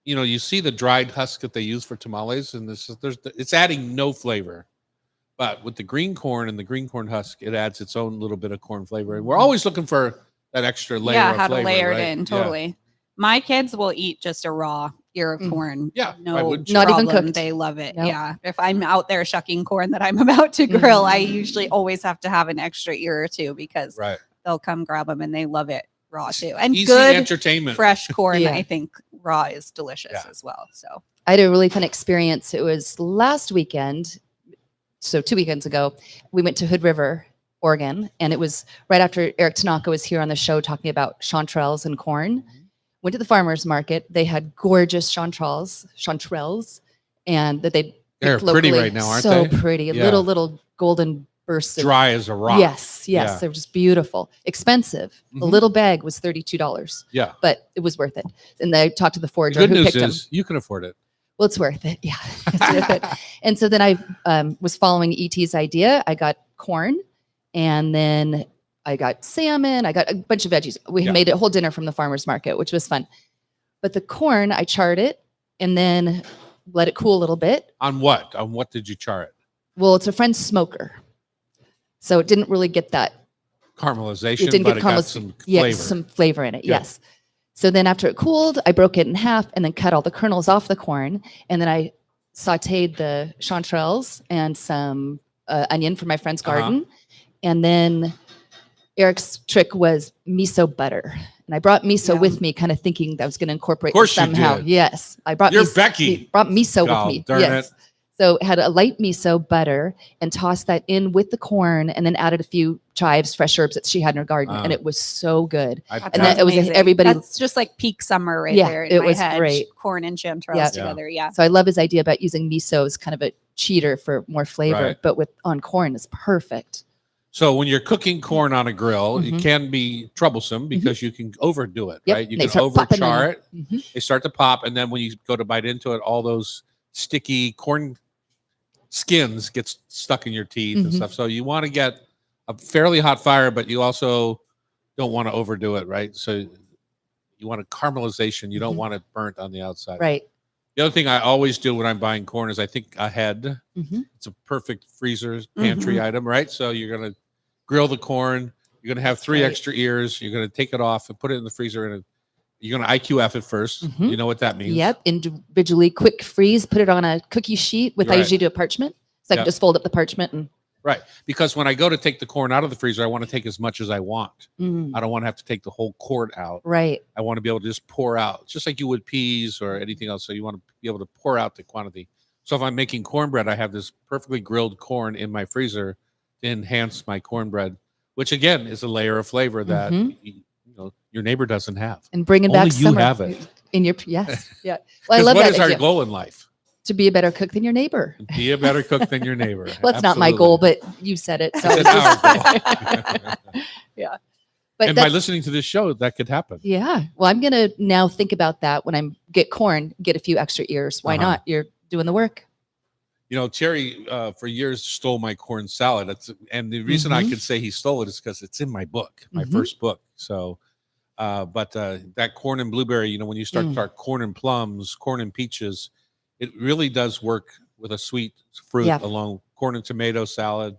you see the dried husk that they use for tamales, and it's adding no flavor. But with the green corn and the green corn husk, it adds its own little bit of corn flavor. And we're always looking for that extra layer. Yeah, of how flavor, to layer right? it in. Yeah. Totally. My kids will eat just a raw ear of corn. Yeah, No, I would. Not even problem. cooked. They love it. Nope. Yeah. If I'm out there shucking corn that I'm about to grill, I usually always have to have an extra ear or two because Right. they'll come grab them and they love it raw too. And Easy good entertainment. fresh corn, Yeah. I think raw is delicious Yeah. as well. So I had a really fun experience. It was last weekend. So 2 weekends ago, we went to Hood River, Oregon, and it was right after Eric Tanaka was here on the show talking about chanterelles and corn. Went to the farmer's market. They had gorgeous chanterelles, and that they They're picked pretty locally. right now, aren't so they? pretty. Yeah. Little golden bursts. Dry as a rock. Yes, Yeah. they're just beautiful. Expensive. A Mhm. little bag was $32, Yeah. but it was worth it. And I talked to the The forager good who news picked them. is you can afford it. Well, it's worth it. Yeah, it's worth it. And so then I was following ET's idea. I got corn, and then I got salmon. I got a bunch of veggies. We Yeah. made a whole dinner from the farmer's market, which was fun. But the corn, I charred it and then let it cool a little bit. On what? On what did you char it? Well, it's a French smoker. So it didn't really get that. Caramelization, It didn't but get it got caramel. some Yeah, flavor. some flavor in it. Good. Yes. So then after it cooled, I broke it in half and then cut all the kernels off the corn. And then I sauteed the chanterelles and some onion from my friend's Uh-huh. garden. And then Eric's trick was miso butter. And I brought miso Yeah. with me, kind of thinking that I was going to incorporate Of course it you somehow. did. Yes. I brought You're miso, Becky. brought miso Oh, with me. darn Yes. it. So had a light miso butter and tossed that in with the corn and then added a few chives, fresh herbs that she had in her garden. And Ah. it was so good. I- That And that- sounds it was amazing. everybody- That's just like peak summer right Yeah, there. In it my was head. great. Corn and chanterelles Yeah. together. Yeah. So I love his idea about using miso as kind of a cheater for more flavor, Right. but with on corn is perfect. So when you're cooking corn on a grill, it Mhm. can be troublesome because you can overdo it, Yep, right? You they can start popping overchar in. it. Mhm. They start to pop, and then when you go to bite into it, all those sticky corn skins get stuck in your teeth and Mhm. stuff. So you want to get a fairly hot fire, but you also don't want to overdo it, right? So you want a caramelization. You don't Mhm. want it burnt on the outside. Right. The other thing I always do when I'm buying corn is I think ahead. Mhm. It's a perfect freezer pantry item, right? So you're going to grill the corn. You're going to have three right. extra ears. You're going to take it off and put it in the freezer. And you're going to IQF it 1st. Mhm. You know what that means? Yep. Individually quick freeze, put it on a cookie sheet with, I Right. usually do a parchment. So I Yeah. can just fold up the parchment and Right. Because when I go to take the corn out of the freezer, I want to take as much as I want. mm, I don't want to have to take the whole quart out. right. I want to be able to just pour out, just like you would peas or anything else. So you want to be able to pour out the quantity. So if I'm making cornbread, I have this perfectly grilled corn in my freezer to enhance my cornbread, which again is a layer of flavor that Mhm. you know your neighbor doesn't have. And bringing Only back you summer have it. in your yes. Yeah. Well, I Because love what that is our idea. goal in life? To be a better cook than your neighbor. Be a better cook than your neighbor. Well, it's not my goal, but you said it. So It's it's just- our goal. but And by that- listening to this show, that could happen. yeah. Well, I'm gonna now think about that when I get corn, get a few extra ears. Why Uh-huh. not? You're doing the work. You know, Terry for years stole my corn salad. And the reason I Mhm. could say he stole it is because it's in my book, my Mhm. first book. So, but that corn and blueberry, you know, when you start corn and plums, corn and peaches, it really does work with a sweet fruit Yeah. along corn and tomato salad.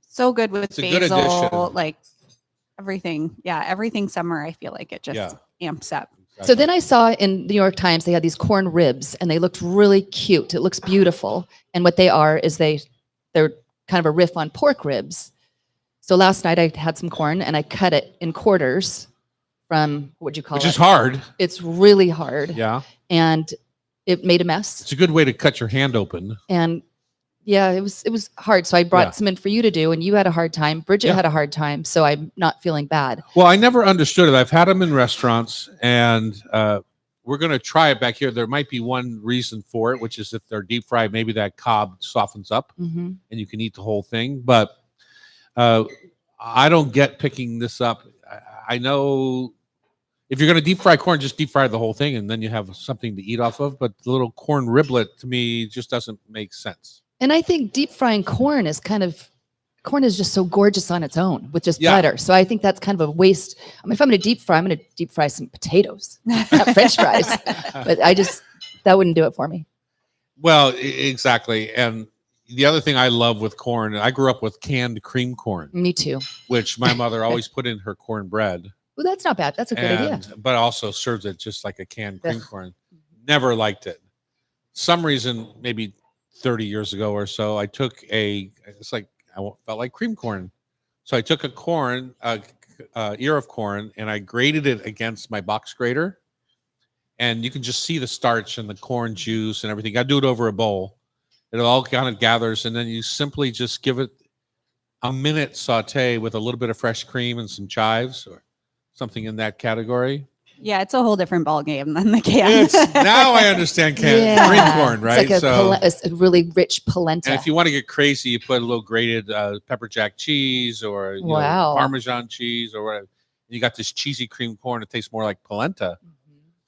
So good with It's a good basil, addition. like everything. Yeah, everything summer. I feel like it just Yeah. amps up. So then I saw in the New York Times they had these corn ribs and they looked really cute. It looks beautiful. And what they are is they're kind of a riff on pork ribs. So last night I had some corn and I cut it in quarters from what'd you call which it? is hard. It's really hard. Yeah. And it made a mess. It's a good way to cut your hand open. And yeah, it was hard. So I brought Yeah. some in for you to do, and you had a hard time. Bridget Yeah. had a hard time, so I'm not feeling bad. Well, I never understood it. I've had them in restaurants, and we're going to try it back here. There might be one reason for it, which is if they're deep fried, maybe that cob softens up Mm-hmm. and you can eat the whole thing. But I don't get picking this up. I know if you're going to deep fry corn, just deep fry the whole thing, and then you have something to eat off of. But the little corn riblet to me just doesn't make sense. And I think deep frying corn is just so gorgeous on its own with just Yeah. butter. So I think that's kind of a waste. I mean, if I'm going to deep fry, I'm going to deep fry some potatoes, not French fries. But that wouldn't do it for me. Well, exactly. And the other thing I love with corn, I grew up with canned cream corn, Me too. which my mother always put in her cornbread. Well, that's not bad. That's a good idea. But also serves it just like a canned cream Ugh. corn. Never liked it. Some reason, maybe 30 years ago or so, I took felt like cream corn. So I took a ear of corn, and I grated it against my box grater. And you can just see the starch and the corn juice and everything. I do it over a bowl. It all kind of gathers, and then you simply just give it a minute saute with a little bit of fresh cream and some chives or something in that category. Yeah, it's a whole different ball game than the can. Now I understand cream corn, right? It's like a really rich polenta. And if you want to get crazy, you put a little grated pepper jack cheese or you know, Wow. Parmesan cheese or whatever. You got this cheesy cream corn. It tastes more like polenta,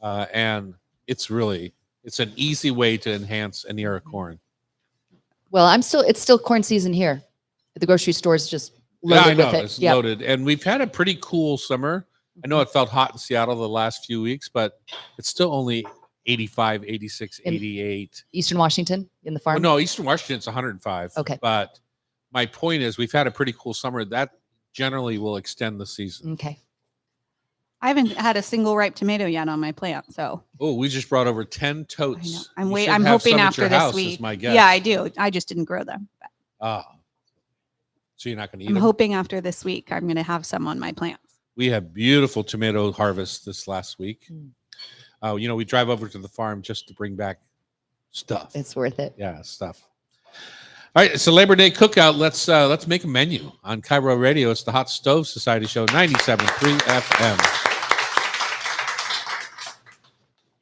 and it's an easy way to enhance an ear of corn. Well, it's still corn season here. The grocery stores just Yeah, I loaded know with it. it's Yep. loaded, and we've had a pretty cool summer. I know it felt hot in Seattle the last few weeks, but it's still only 85, 86, In- 88. Eastern Washington in the Well, farm. no, Eastern Washington, it's 105. Okay. But my point is, we've had a pretty cool summer. That generally will extend the season. Okay. I haven't had a single ripe tomato yet on my plant, so Oh, we just brought over 10 I know. totes. I'm You wait. should I'm have hoping some at after your this house, is week. my guess. Yeah, I do. I just didn't grow them. Ah. So you're not going to eat I'm them? hoping after this week I'm going to have some on my plants. We had beautiful tomato harvest this last week. Mm. We drive over to the farm just to bring back stuff. It's worth it. Yeah, stuff. All right, it's a Labor Day cookout. Let's make a menu on Cairo Radio. It's the Hot Stove Society Show, 97.3 FM.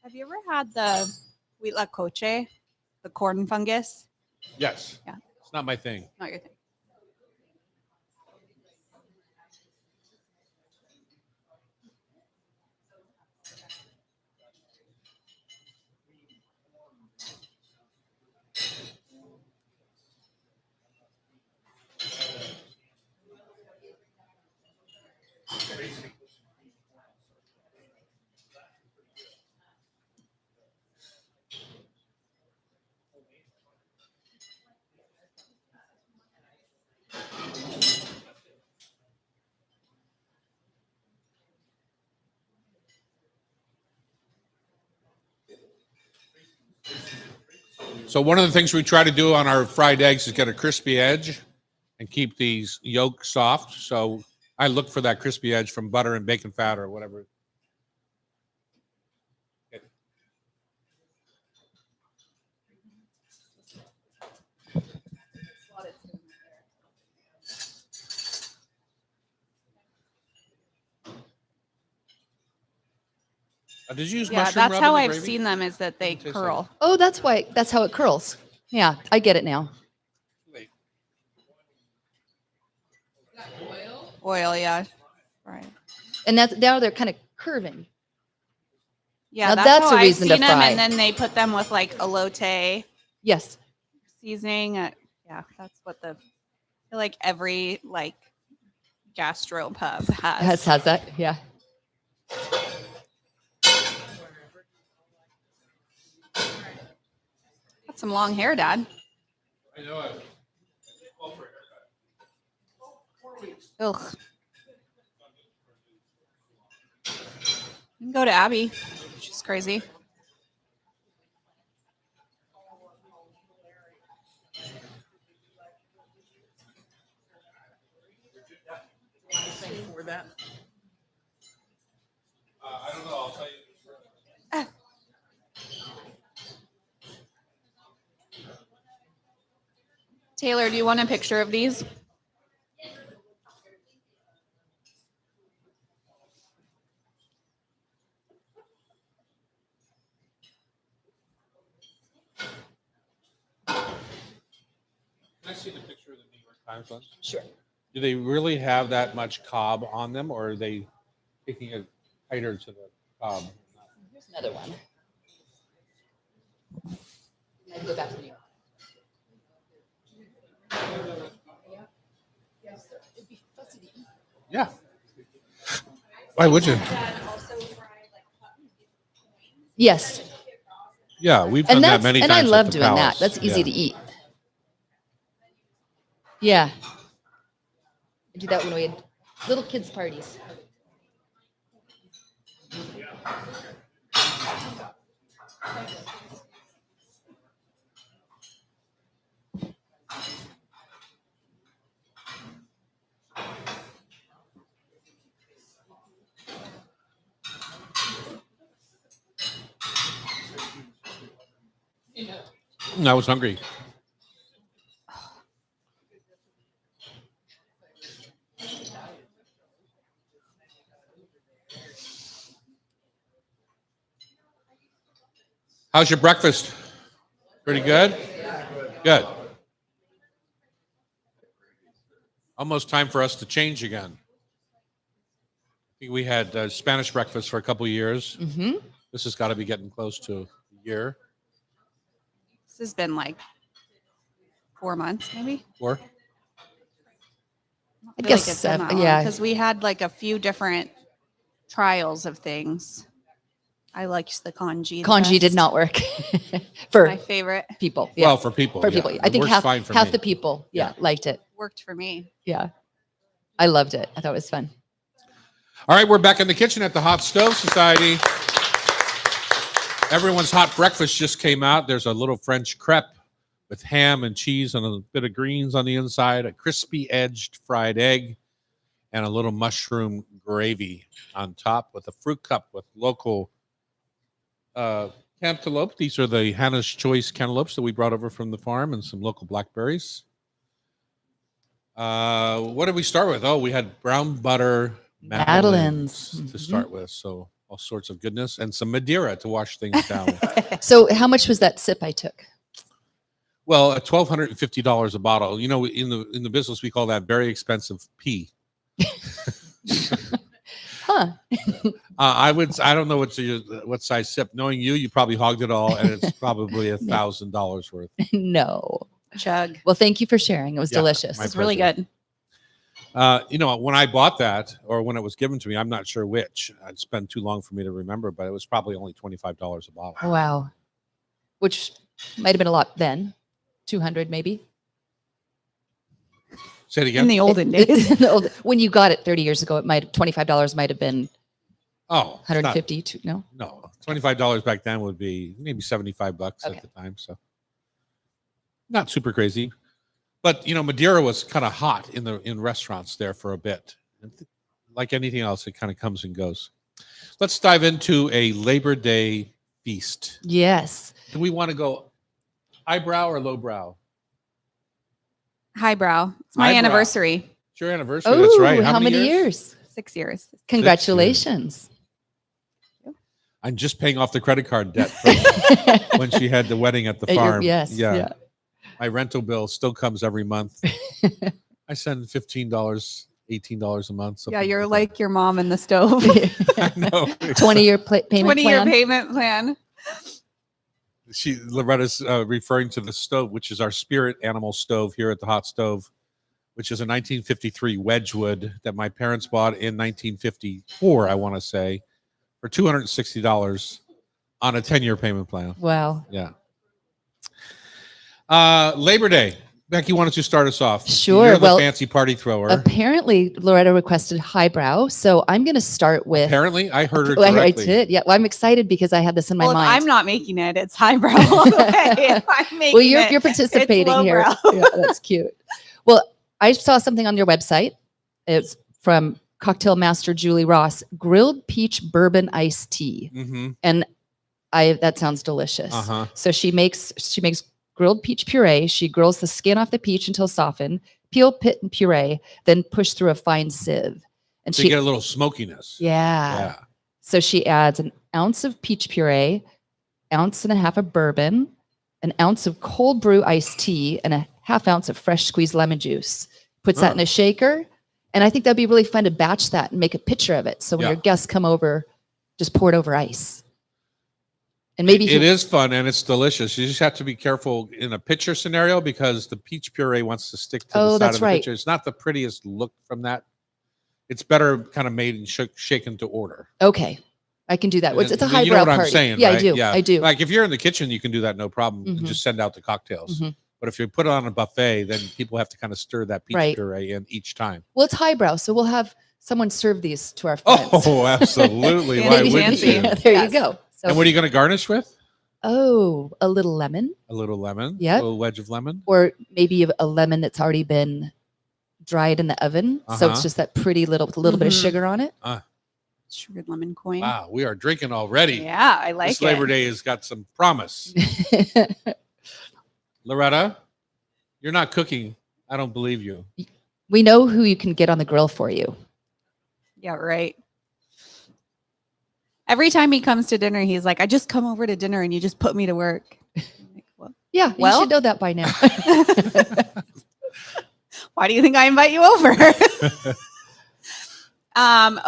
Have you ever had the huitlacoche, the corn fungus? Yes. Yeah. It's not my thing. Not your thing. So one of the things we try to do on our fried eggs is get a crispy edge and keep these yolks soft. So I look for that crispy edge from butter and bacon fat or whatever. Did you use Yeah, mushroom that's rub how in the I've gravy? seen them is that they Tastes like- curl. Oh, that's how it curls. Yeah, I get it now. Wait. Oil, yeah. Right. And now they're kind of curving. Yeah, Now that's that's how a I've reason to seen them, fry. and then they put them with like elote Yes. seasoning. Yeah, that's what I feel like every like gastro pub has. Has that. Yeah. Got some long hair, Dad. I know it. Ugh. You can go to Abby. She's crazy. For that. I don't know. I'll tell you. Taylor, do you want a picture of these? Can I see the picture of the New York Times ones? Sure. Do they really have that much cob on them, or are they taking it tighter to the cob? Here's another one. I go back to New York. Yeah. Why would you? Yes. Yeah, we've done And that that's many and times. I at love the doing that. Palace. That's easy Yeah. to eat. Yeah. I do that when we had little kids parties. I was hungry. How's your breakfast? Pretty good? Good. Almost time for us to change again. I think we had Spanish breakfast for a couple years. Mm-hmm. This has got to be getting close to a year. This has been like 4 months, maybe. Or I guess yeah. because we had like a few different trials of things. I liked the congee. the Congee did best. not work for My favorite. people. Yeah. Well, for people. for yeah. people. I It think works half fine for half me. the people, liked it. Worked for me. Yeah. I loved it. I thought it was fun. All right, we're back in the kitchen at the Hot Stove Society. Everyone's hot breakfast just came out. There's a little French crepe with ham and cheese and a bit of greens on the inside, a crispy edged fried egg, and a little mushroom gravy on top with a fruit cup with local cantaloupe. These are the Hannah's Choice cantaloupes that we brought over from the farm, and some local blackberries. What did we start with? Oh, we had brown butter Madeleines. to start with. So all sorts of goodness and some Madeira to wash things down with. So how much was that sip I took? Well, at $1,250 a bottle. You know, in the business we call that very expensive pee. Huh. I don't know what size sip. Knowing you probably hogged it all, and it's probably $1,000 worth. No. Chug. Well, thank you for sharing. It was Yeah, delicious. my It's really pleasure. good. You know, when I bought that, or when it was given to me, I'm not sure which. It's been too long for me to remember, but it was probably only $25 a bottle. Wow. Which might have been a lot then. 200 maybe. Say it In again. the olden days. When you got it 30 years ago, it might $25 might have been Oh, it's not- 150 to, no? No, $25 back then would be maybe $75 Okay. at the time. So not super crazy, but you know, Madeira was kind of hot in restaurants there for a bit. And like anything else, it kind of comes and goes. Let's dive into a Labor Day feast. Yes. Do we want to go highbrow or lowbrow? Highbrow. It's my Highbrow. anniversary. It's your anniversary. That's right. How many years? 6 years. Congratulations. I'm just paying off the credit card debt from when she had the wedding at the At your- farm. yes. Yeah. Yeah. My rental bill still comes every month. I send $15, $18 a month. Yeah, something you're that. like your mom in the stove. I know. 20-year payment 20-year plan. payment plan. Loretta's referring to the stove, which is our spirit animal stove here at the Hot Stove, which is a 1953 Wedgwood that my parents bought in 1954, I want to say, for $260 on a 10-year payment plan. Wow. Yeah. Labor Day. Becky, why don't you start us off? Sure. You're the Well, fancy party thrower. Apparently, Loretta requested highbrow, so I'm going to start with. Apparently, I heard her Oh, I correctly. did. Yeah. Well, I'm excited because I had this in my Well, if mind. I'm not making it, it's highbrow all the way. If I'm making Well, you're it, participating here. lowbrow. Yeah, that's cute. Well, I saw something on your website. It's from Cocktail Master Julie Ross, grilled peach bourbon iced tea, Mm-hmm. and that sounds delicious. Uh-huh. So she makes grilled peach puree. She grills the skin off the peach until softened, peel, pit, and puree, then push through a fine sieve. And So she, you get a little smokiness. yeah. So she adds an ounce of peach puree, ounce and a half of bourbon, an ounce of cold brew iced tea, and a half ounce of fresh squeezed lemon juice. Puts that in a shaker. And I think that'd be really fun to batch that and make a picture of it. So when Yeah. your guests come over, just pour it over ice. And maybe It is fun and it's delicious. You just have to be careful in a pitcher scenario because the peach puree wants to stick to the Oh, side that's of the right. pitcher. It's not the prettiest look from that. It's better kind of made and shaken to order. Okay. I can do that. It's a You highbrow know what I'm party. saying, Yeah, right? I do. Yeah. I do. Like if you're in the kitchen, you can do that no problem. Mhm. Just send out the cocktails. Mhm. But if you put it on a buffet, then people have to kind of stir that peach Right. puree in each time. Well, it's highbrow, so we'll have someone serve these to our friends. Oh, absolutely. Why Fancy, wouldn't fancy. you? there Yes. you go. So, And what are you going to garnish with? oh, a little lemon, A little lemon. Yep. A little wedge of lemon. or maybe a lemon that's already been dried in the oven, so Uh-huh. it's just that pretty little bit of Mhm. sugar on it. Sugared lemon coin. Wow, we are drinking already. Yeah, I like This it. Labor Day has got some promise. Loretta, you're not cooking. I don't believe you. We know who you can get on the grill for you. Yeah, right. Every time he comes to dinner, he's like, I just come over to dinner and you just put me to work. I'm like, well, Yeah, you Well- should know that by now. why do you think I invite you over?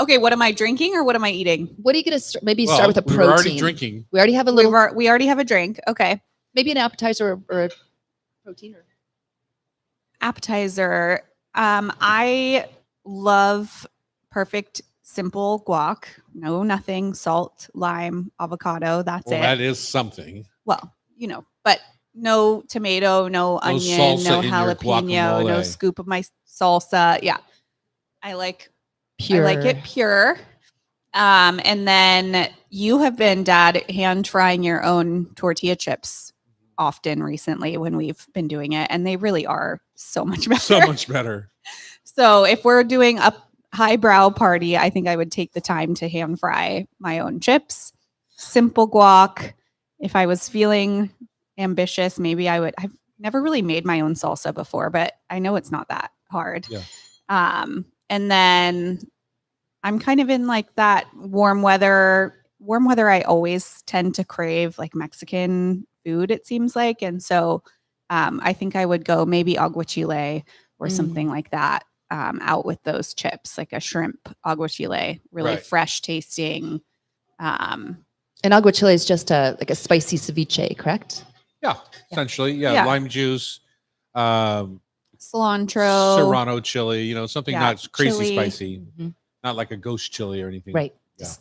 Okay, what am I drinking or what am I eating? What are you going to maybe Well, start with a we protein? were already drinking. We already have a little, We already have a drink. Okay. maybe an appetizer or a protein. Appetizer. I love perfect, simple guac. No, nothing, salt, lime, avocado. That's Well, it. that is something. Well, but no tomato, no onion, salsa no in your jalapeno, no guacamole. scoop of my salsa. Yeah. I like Pure. I like it pure. And then you have been, Dad, hand frying your own tortilla chips often recently when we've been doing it, and they really are so much better. So much better. So if we're doing a highbrow party, I think I would take the time to hand fry my own chips. Simple guac. If I was feeling ambitious, maybe I would. I've never really made my own salsa before, but I know it's not that hard. Yeah. And then I'm kind of in like that warm weather. Warm weather, I always tend to crave like Mexican food, it seems like. And so I think I would go maybe aguachile or something like that out with those chips, like a shrimp aguachile, really Right. fresh tasting. And aguachile is just like a spicy ceviche, correct? Yeah, essentially. Yeah, Yeah. lime juice, Cilantro. serrano chili, something Yeah, not crazy chili. spicy, Mhm. not like a ghost chili or anything. Right. Yeah. Just-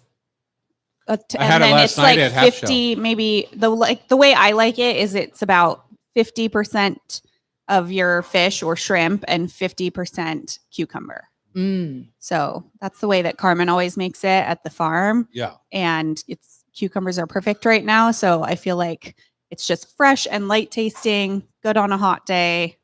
I had it last night at Half Shell. 50, maybe the way I like it is it's about 50% of your fish or shrimp and 50% cucumber. Mm. So that's the way that Carmen always makes it at the farm. Yeah. And cucumbers are perfect right now. So I feel like it's just fresh and light tasting, good on a hot day.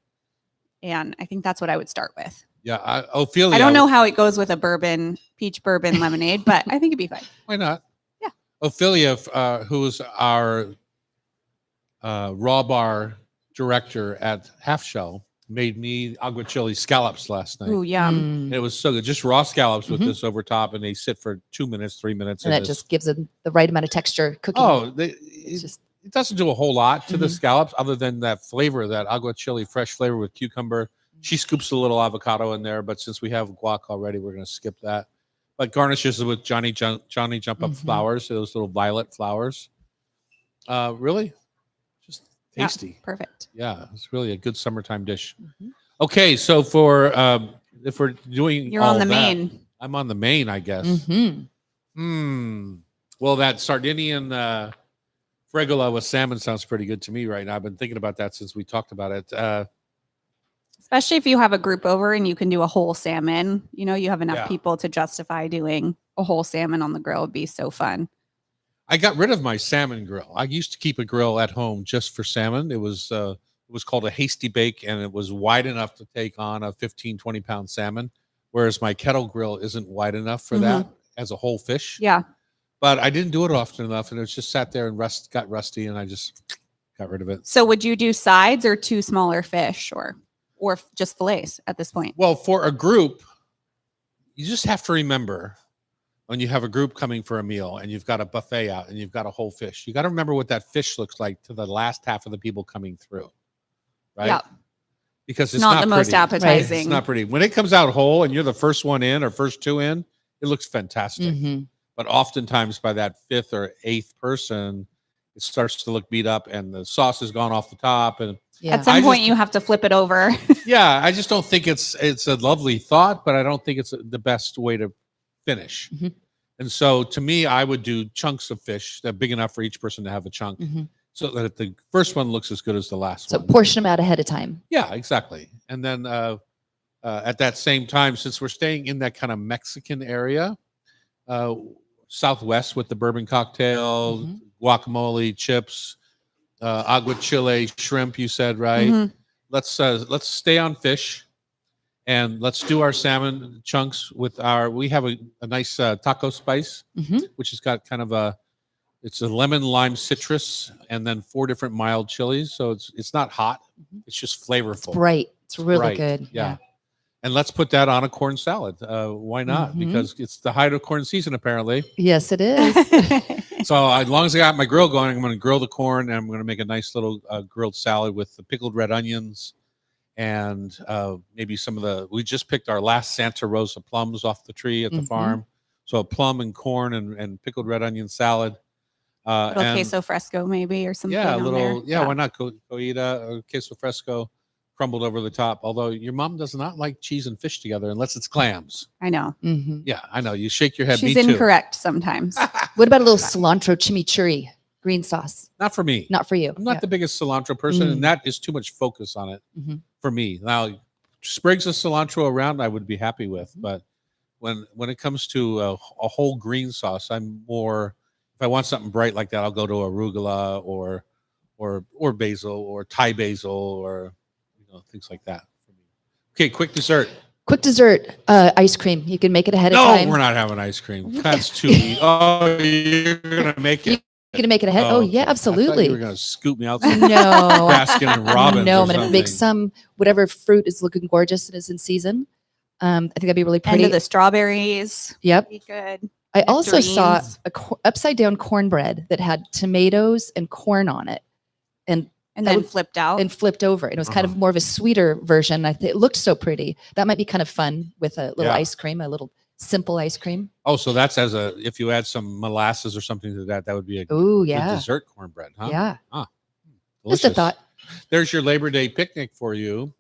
And I think that's what I would start with. Yeah. Ophelia. I don't know how it goes with a peach bourbon lemonade, but I think it'd be fine. Why not? Yeah. Ophelia, who's our raw bar director at Half Shell, made me aguachile scallops last night. Ooh, yum. And it was so good. Just raw scallops with Mhm. this over top, and they sit for 2 minutes, 3 minutes. And in that this. just gives it the right amount of texture cooking. Oh, It's just it doesn't do a whole lot to the Mhm. scallops other than that flavor, that aguachile fresh flavor with cucumber. She scoops a little avocado in there, but since we have guac already, we're going to skip that. But garnishes it with Johnny Jump Up Mhm. flowers, those little violet flowers. Really, just Yeah. tasty. Perfect. Yeah, it's really a good summertime dish. Mhm. Okay, so for if we're doing, You're all on the that, main. I'm on the main, I guess. Mhm. Well, that Sardinian fregola with salmon sounds pretty good to me right now. I've been thinking about that since we talked about it. Especially if you have a group over and you can do a whole salmon. You have enough Yeah. people to justify doing a whole salmon on the grill. Would be so fun. I got rid of my salmon grill. I used to keep a grill at home just for salmon. It was called a hasty bake, and it was wide enough to take on a 15, 20-pound salmon, whereas my kettle grill isn't wide enough for that as a whole fish. Yeah. But I didn't do it often enough, and it just sat there and got rusty, and I just got rid of it. So would you do sides or two smaller fish or just fillets at this point? Well, for a group, you just have to remember when you have a group coming for a meal and you've got a buffet out and you've got a whole fish, you got to remember what that fish looks like to the last half of the people coming through. Right? Yeah. Because it's Not the most pretty. appetizing. It's not pretty. When it comes out whole and you're the first one in or first two in, it looks fantastic. Mhm. But oftentimes by that fifth or eighth person, it starts to look beat up and the sauce has gone off the top. And Yeah. At some I point, just- you have to flip it over. yeah, I just don't think it's a lovely thought, but I don't think it's the best way to finish. Mhm. And so to me, I would do chunks of fish that are big enough for each person to have a chunk Mhm. so that the first one looks as good as the last So one. portion them out ahead of time. Yeah, exactly. And then at that same time, since we're staying in that kind of Mexican area, Southwest with the bourbon cocktail, Mhm. guacamole, chips, aguachile, shrimp, you said, right? Mhm. Let's stay on fish and let's do our salmon chunks with we have a nice taco spice, Mhm. which has got kind of it's a lemon, lime, citrus, and then 4 different mild chilies. So it's not hot. Mhm. It's just flavorful. Bright. It's really Bright, good. Yeah. And let's put that on a corn salad. Why not? Mhm. Because it's the height of corn season, apparently. Yes, it is. So as long as I got my grill going, I'm going to grill the corn and I'm going to make a nice little grilled salad with the pickled red onions and maybe we just picked our last Santa Rosa plums off the tree at the Mhm. farm. So a plum and corn and pickled red onion salad. Little And queso fresco maybe or something. yeah, a on little, there. why not? Coita or queso fresco, crumbled over the top. Although your mom does not like cheese and fish together unless it's clams. I know. Mhm. Yeah, I know. You shake your head. She's Me too. incorrect sometimes. What about a little cilantro chimichurri green sauce? Not for me. Not for you. I'm not Yeah. the biggest cilantro person, Mm. and that is too much focus on it Mhm. for me. Now, sprigs of cilantro around, I would be happy with, but when it comes to a whole green sauce, I'm more. If I want something bright like that, I'll go to arugula or basil or Thai basil or things like that. Okay, quick dessert. Quick dessert, ice cream. You can make it ahead of No, time. we're not having ice cream. That's too easy. Oh, you're gonna make it. You can make it ahead. Oh, yeah, okay. I thought you were absolutely. gonna scoop me out some No. Baskin and Robbins. No, or I'm going to make something. some, whatever fruit is looking gorgeous and is in season. I think that'd be really End pretty. of the strawberries. Yep. Be good. I also saw nectarines. a upside down cornbread that had tomatoes and corn on it and And That then would- flipped out. and flipped over. And it was kind Uh-huh. of more of a sweeter version. It looked so pretty. That might be kind of fun with a little Yeah. ice cream, a little simple ice cream. Oh, so that's if you add some molasses or something to that, that would be a Oh, good yeah. dessert cornbread, huh? Yeah. Delicious. Just a thought. There's your Labor Day picnic for you.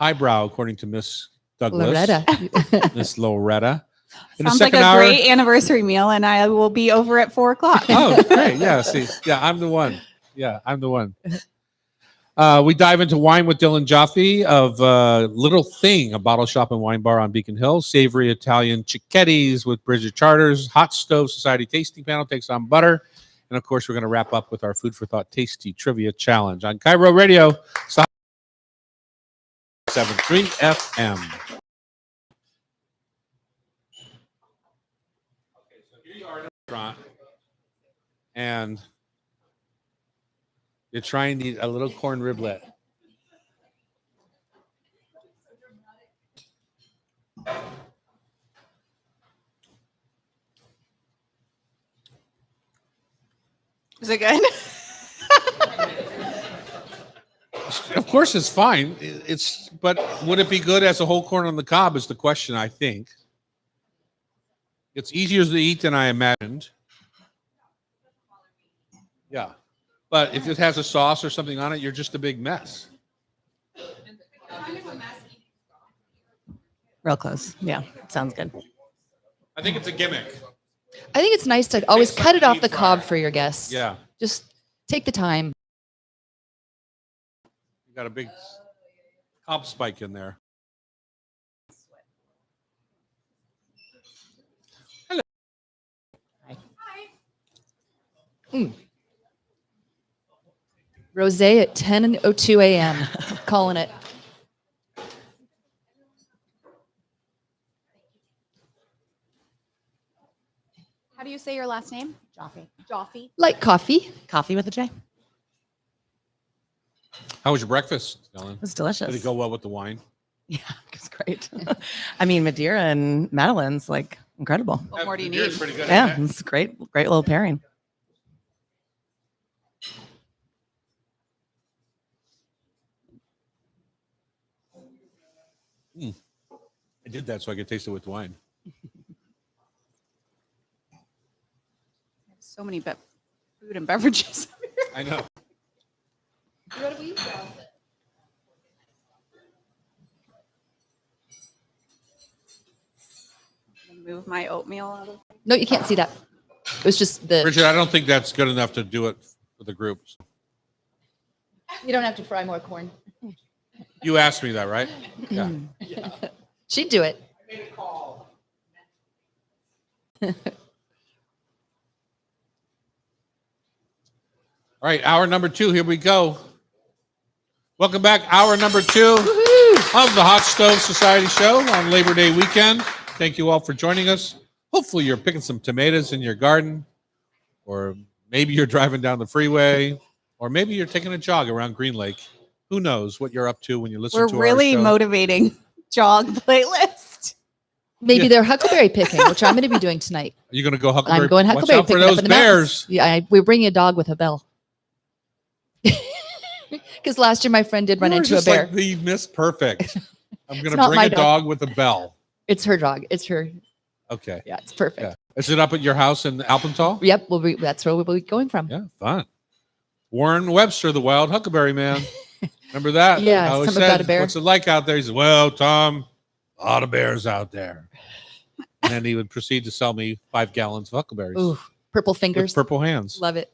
Highbrow, according to Miss Douglas. Loretta. Miss Loretta. In the Sounds like second a hour. great anniversary meal, and I will be over at 4:00. Oh, great. Yeah. See, yeah, I'm the one. Yeah, I'm the one. We dive into wine with Dylan Jaffe of Little Thing, a bottle shop and wine bar on Beacon Hill. Savory Italian Cicchettis with Bridget Charters. Hot Stove Society tasting panel takes on butter. And of course, we're going to wrap up with our Food for Thought Tasty Trivia Challenge on Cairo Radio, 73 FM. Okay, so here you are in a restaurant, and you're trying to eat a little corn riblet. Is it good? Of course, it's fine. But would it be good as a whole corn on the cob? Is the question. I think it's easier to eat than I imagined. Yeah, but if it has a sauce or something on it, you're just a big mess. Real close. Yeah. Sounds good. I think it's a gimmick. I think it's nice to always Tastes cut like it off deep the cob fryer. for your guests. Yeah, Just take the time. you got a big cob spike in there. Rosé at 10:02 a.m. Calling it. How do you say your last name? Coffee. Joffe. Light coffee. Coffee with a J. It How was your breakfast, Dylan? was delicious. Did it go well with the wine? Yeah, it's great. I mean, Madeira and Madeline's like incredible. What more do you Beer's need? pretty good, Yeah, isn't it? it's great. Great little pairing. I did that so I could taste it with wine. So many food and beverages. I know. Move my oatmeal out of. No, you can't see that. It was just the. Richard, I don't think that's good enough to do it for the group. You don't have to fry more corn. You asked me that, right? Yeah. She'd do it. All right, hour number 2. Here we go. Welcome back. Hour number 2 of the Hot Stove Society Show on Labor Day weekend. Thank you all for joining us. Hopefully, you're picking some tomatoes in your garden, or maybe you're driving down the freeway, or maybe you're taking a jog around Green Lake. Who knows what you're up to when you listen We're to really our show. motivating jog playlist. Maybe Yeah. they're huckleberry picking, which I'm going to be doing tonight. Are you going to go huckleberry? I'm going Watch huckleberry out for picking up those in the mountains. bears. Yeah, we're bringing a dog with a bell. Because last year my friend did run You are into a just bear. like the Miss Perfect. I'm going to not bring my a dog. dog with a bell. It's her dog. It's her. Okay. Yeah, it's perfect. Yeah. Is it up at your house in Alpental? Yep, that's where we'll be going from. Yeah, fun. Warren Webster, the wild huckleberry man. Remember that? Yeah, I always something about said, a bear. what's it like out there? He said, well, Tom, a lot of bears out there. And then he would proceed to sell me 5 gallons of huckleberries Ooh, purple with fingers. purple hands. Love it.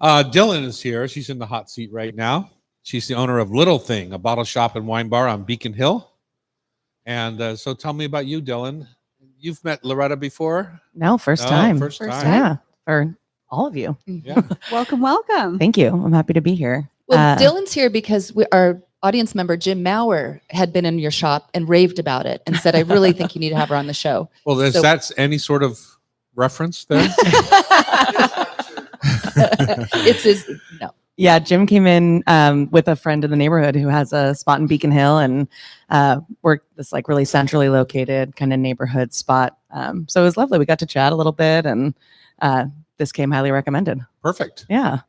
Dylan is here. She's in the hot seat right now. She's the owner of Little Thing, a bottle shop and wine bar on Beacon Hill. And so tell me about you, Dylan. You've met Loretta before? No, first No, time. First First time. time. Yeah, for all of you. Yeah. Welcome, welcome. Thank you. I'm happy to be here. Well, Dylan's here because our audience member, Jim Maurer, had been in your shop and raved about it and said, I really think you need to have her on the show. Well, is So- that any sort of reference there? It's his, no. Yeah, Jim came in with a friend in the neighborhood who has a spot in Beacon Hill, and we're this like really centrally located kind of neighborhood spot. So it was lovely. We got to chat a little bit, and this came highly recommended. Perfect. Yeah.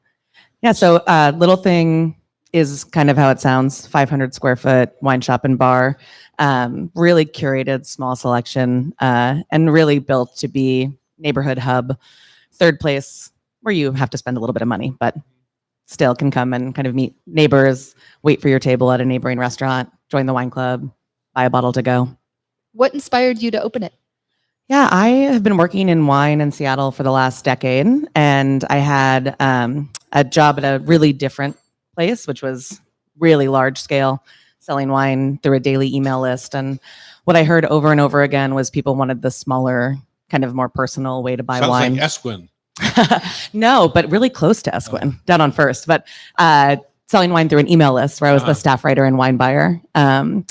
Yeah. So Little Thing is kind of how it sounds, 500 square foot wine shop and bar, really curated, small selection, and really built to be neighborhood hub, third place where you have to spend a little bit of money, but still can come and kind of meet neighbors, wait for your table at a neighboring restaurant, join the wine club, buy a bottle to go. What inspired you to open it? Yeah, I have been working in wine in Seattle for the last decade, and I had a job at a really different place, which was really large scale, selling wine through a daily email list. And what I heard over and over again was people wanted the smaller, kind of more personal way to buy Sounds wine. like Esquin. No, but really close to Esquin, down on First, but selling wine through an email list where I was the staff writer and wine buyer. And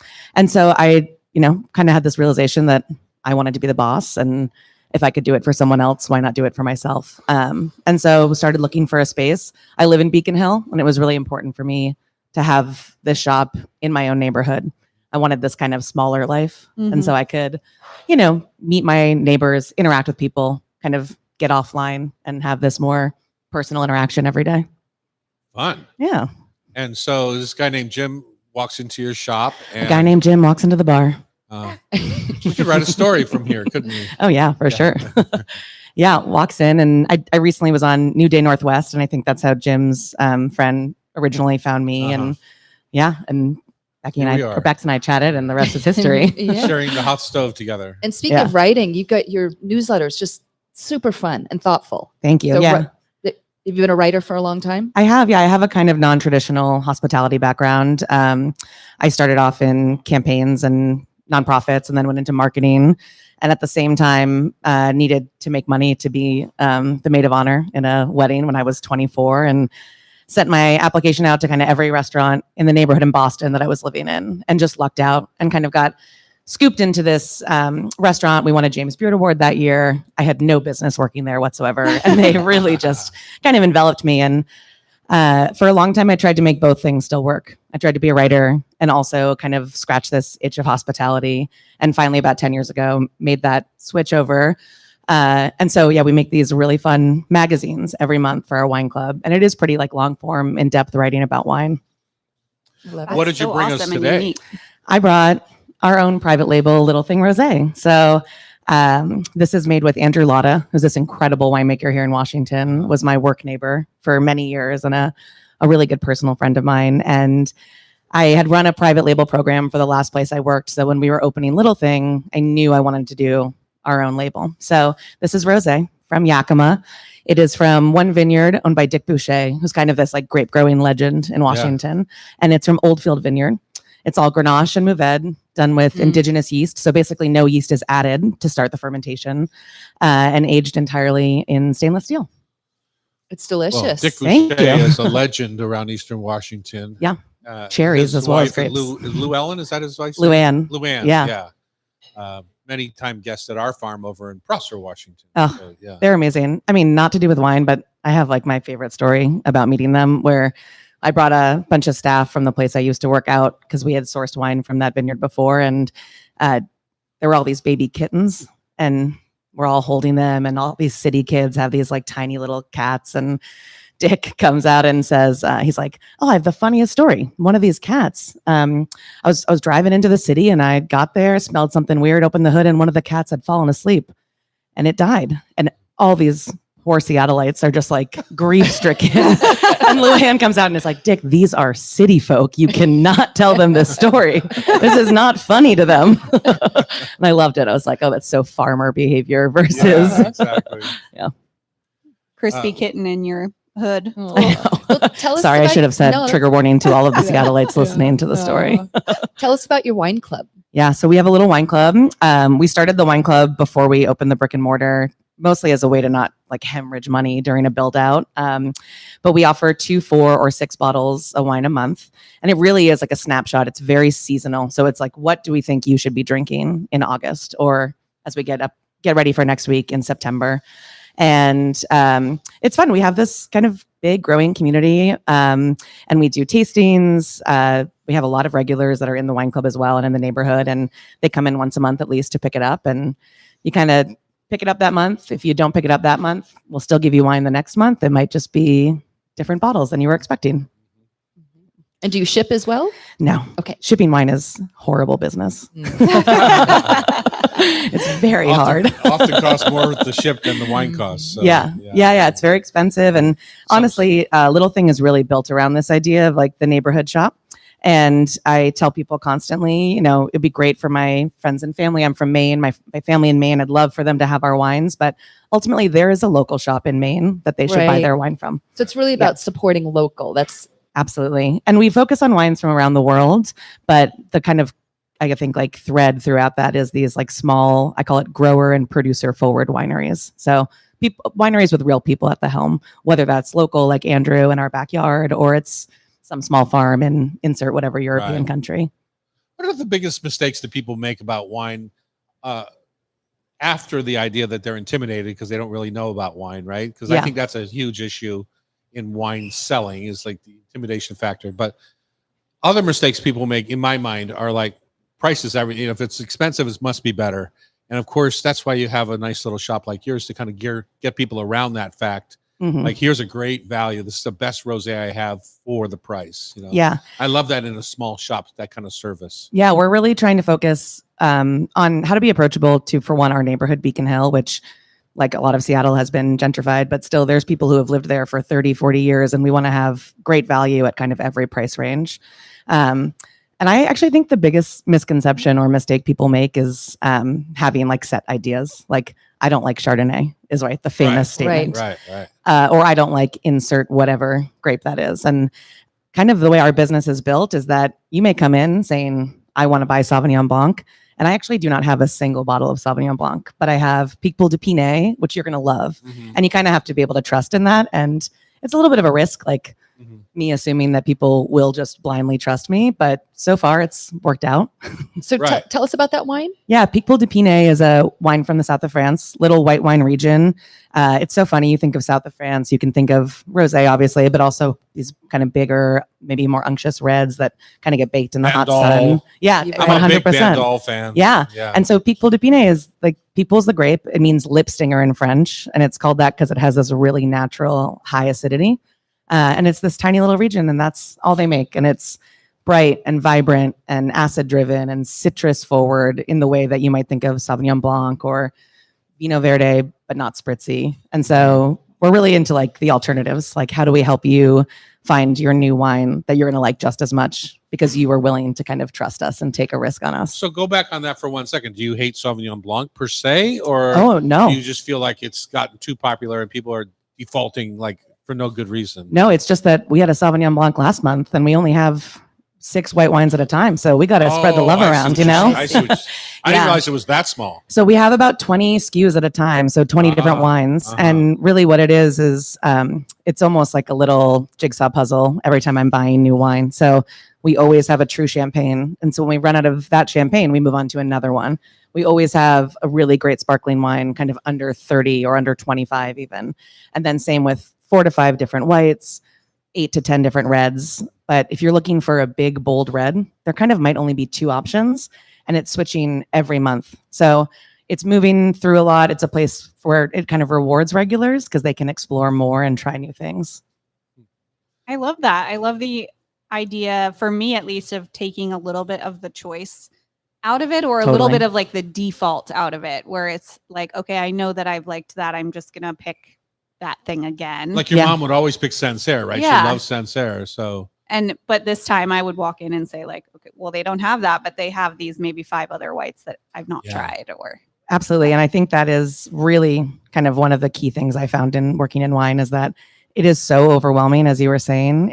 so I, kind of had this realization that I wanted to be the boss, and if I could do it for someone else, why not do it for myself? And so started looking for a space. I live in Beacon Hill, and it was really important for me to have this shop in my own neighborhood. I wanted this kind of smaller life. And so I could, meet my neighbors, interact with people, kind of get offline and have this more personal interaction every day. Fun. Yeah. And so this guy named Jim walks into your shop. And, A guy named Jim walks into the bar. we could write a story from here, couldn't we? Oh yeah, for sure. Yeah, walks in, and I recently was on New Day Northwest, and I think that's how Jim's friend originally found me. And and Becky and Here we I, are. or Bex and I chatted, and the rest is history. Yeah. Sharing the hot stove together. And speaking Yeah. of writing, you've got your newsletters just super fun and thoughtful. Thank you. So Yeah. have you been a writer for a long time? I have, I have a kind of non-traditional hospitality background. I started off in campaigns and nonprofits, and then went into marketing. And at the same time, needed to make money to be the maid of honor in a wedding when I was 24, and sent my application out to kind of every restaurant in the neighborhood in Boston that I was living in, and just lucked out and kind of got scooped into this restaurant. We won a James Beard Award that year. I had no business working there whatsoever, and they really just kind of enveloped me. And for a long time, I tried to make both things still work. I tried to be a writer and also kind of scratch this itch of hospitality. And finally, about 10 years ago, made that switch over. And so, we make these really fun magazines every month for our wine club. And it is pretty like long form, in-depth writing about wine. Love What it. did you bring us and today? unique. I brought our own private label Little Thing Rosé. So this is made with Andrew Lotta, who's this incredible winemaker here in Washington, was my work neighbor for many years and a really good personal friend of mine. And I had run a private label program for the last place I worked. So when we were opening Little Thing, I knew I wanted to do our own label. So this is Rosé from Yakima. It is from one vineyard owned by Dick Boucher, who's kind of this like grape growing legend in Washington. And it's from Oldfield Vineyard. It's all Grenache and Mourvèdre done with indigenous yeast. So basically no yeast is added to start the fermentation, and aged entirely in stainless steel. It's Well, delicious. Dick Thank Boucher you. is a legend around Eastern Washington. Yeah. Uh, Cherries his as well as wife, grapes. Lou Ellen, is that his wife? Luann. Luann, Yeah. Many time guest at our farm over in Prosser, Washington. Oh. So, yeah. They're amazing. I mean, not to do with wine, but I have like my favorite story about meeting them where I brought a bunch of staff from the place I used to work out because we had sourced wine from that vineyard before. And there were all these baby kittens, and we're all holding them. And all these city kids have these like tiny little cats. And Dick comes out and says, he's like, "Oh, I have the funniest story. One of these cats, I was driving into the city, and I got there, smelled something weird, opened the hood, and one of the cats had fallen asleep and it died." And all these poor Seattleites are just like grief stricken. And Luann comes out and is like, Dick, these are city folk. You cannot tell them this story. This is not funny to them. And I loved it. I was like, oh, that's so farmer behavior versus. Yeah, exactly. Crispy kitten in your hood. I know. Well, tell us Sorry, I about- should have said no, trigger warning to all of the Seattleites listening to the story. Tell us about your wine club. Yeah, so we have a little wine club. We started the wine club before we opened the brick and mortar, mostly as a way to not like hemorrhage money during a build out. But we offer 2, 4, or 6 bottles of wine a month. And it really is like a snapshot. It's very seasonal. So it's like, what do we think you should be drinking in August or as we get ready for next week in September? And it's fun. We have this kind of big growing community and we do tastings. We have a lot of regulars that are in the wine club as well and in the neighborhood. And they come in once a month at least to pick it up. And you kind of pick it up that month. If you don't pick it up that month, we'll still give you wine the next month. It might just be different bottles than you were expecting. And do you ship as well? No. Okay. Shipping wine is horrible business. It's very Often- hard. Often costs more to ship than the wine costs. So, Yeah. It's very expensive. And honestly, Little Thing is really built around this idea of like the neighborhood shop. And I tell people constantly, you know, it'd be great for my friends and family. I'm from Maine, my family in Maine. I'd love for them to have our wines, but ultimately there is a local shop in Maine that they should buy Right. their wine from. So it's really about supporting local. That's Absolutely. And we focus on wines from around the world, but the kind of, I think, like thread throughout that is these like small, I call it grower and producer forward wineries. So wineries with real people at the helm, whether that's local like Andrew in our backyard or it's some small farm in insert whatever European Right. country. What are the biggest mistakes that people make about wine after the idea that they're intimidated because they don't really know about wine, right? Because I Yeah. think that's a huge issue in wine selling is like the intimidation factor. But other mistakes people make, in my mind, are like prices. Everything. If it's expensive, it must be better. And of course, that's why you have a nice little shop like yours to kind of get people around that fact. Mhm. Like, here's a great value. This is the best rosé I have for the price. You know, Yeah. I love that in a small shop, that kind of service. Yeah, we're really trying to focus on how to be approachable to, for one, our neighborhood, Beacon Hill, which like a lot of Seattle has been gentrified, but still there's people who have lived there for 30, 40 years, and we want to have great value at kind of every price range. And I actually think the biggest misconception or mistake people make is having like set ideas. Like, I don't like Chardonnay is right, the famous Right. statement. Right. Or I don't like insert whatever grape that is. And kind of the way our business is built is that you may come in saying, I want to buy Sauvignon Blanc. And I actually do not have a single bottle of Sauvignon Blanc, but I have Picpoul de Pinet, which you're going to love. Mhm. And you kind of have to be able to trust in that. And it's a little bit of a risk, like Mhm. me assuming that people will just blindly trust me. But so far it's worked out. so. Right. Tell us about that wine. Yeah, Picpoul de Pinet is a wine from the south of France, little white wine region. It's so funny. You think of south of France, you can think of rosé, obviously, but also these kind of bigger, maybe more unctuous reds that kind of get baked in the hot Bandol. sun. Yeah, I'm I'm a big 100%. Bandol fan. Yeah. Yeah. And so Picpoul de Pinet is like Picpoul's the grape. It means lip stinger in French. And it's called that because it has this really natural high acidity. And it's this tiny little region, and that's all they make. And it's bright and vibrant and acid driven and citrus forward in the way that you might think of Sauvignon Blanc or Vino Verde, but not spritzy. And so we're really into like the alternatives. Like, how do we help you find your new wine that you're going to like just as much because you were willing to kind of trust us and take a risk on us? So go back on that for 1 second. Do you hate Sauvignon Blanc per se, or Oh, no. do you just feel like it's gotten too popular and people are defaulting like for no good reason? No, it's just that we had a Sauvignon Blanc last month and we only have 6 white wines at a time. So we got to spread the love Oh, I see around, what you you're know? saying. I see what you're- I didn't Yeah. realize it was that small. So we have about 20 SKUs at a time. So 20 different Ah, wines. uh-huh. And really what it is it's almost like a little jigsaw puzzle every time I'm buying new wine. So we always have a true champagne. And so when we run out of that champagne, we move on to another one. We always have a really great sparkling wine, kind of under 30 or under 25 even. And then same with 4 to 5 different whites, 8 to 10 different reds. But if you're looking for a big, bold red, there kind of might only be 2 options, and it's switching every month. So it's moving through a lot. It's a place where it kind of rewards regulars because they can explore more and try new things. I love that. I love the idea, for me at least, of taking a little bit of the choice out of it, or a little Totally. bit of like the default out of it, where it's like, okay, I know that I've liked that. I'm just going to pick that thing again. Like your Yeah. mom would always pick Sancerre, right? Yeah. She loves Sancerre. So But this time I would walk in and say like, okay, well, they don't have that, but they have these maybe 5 other whites that I've not Yeah. tried or. Absolutely. And I think that is really kind of one of the key things I found in working in wine is that it is so overwhelming, as you were saying.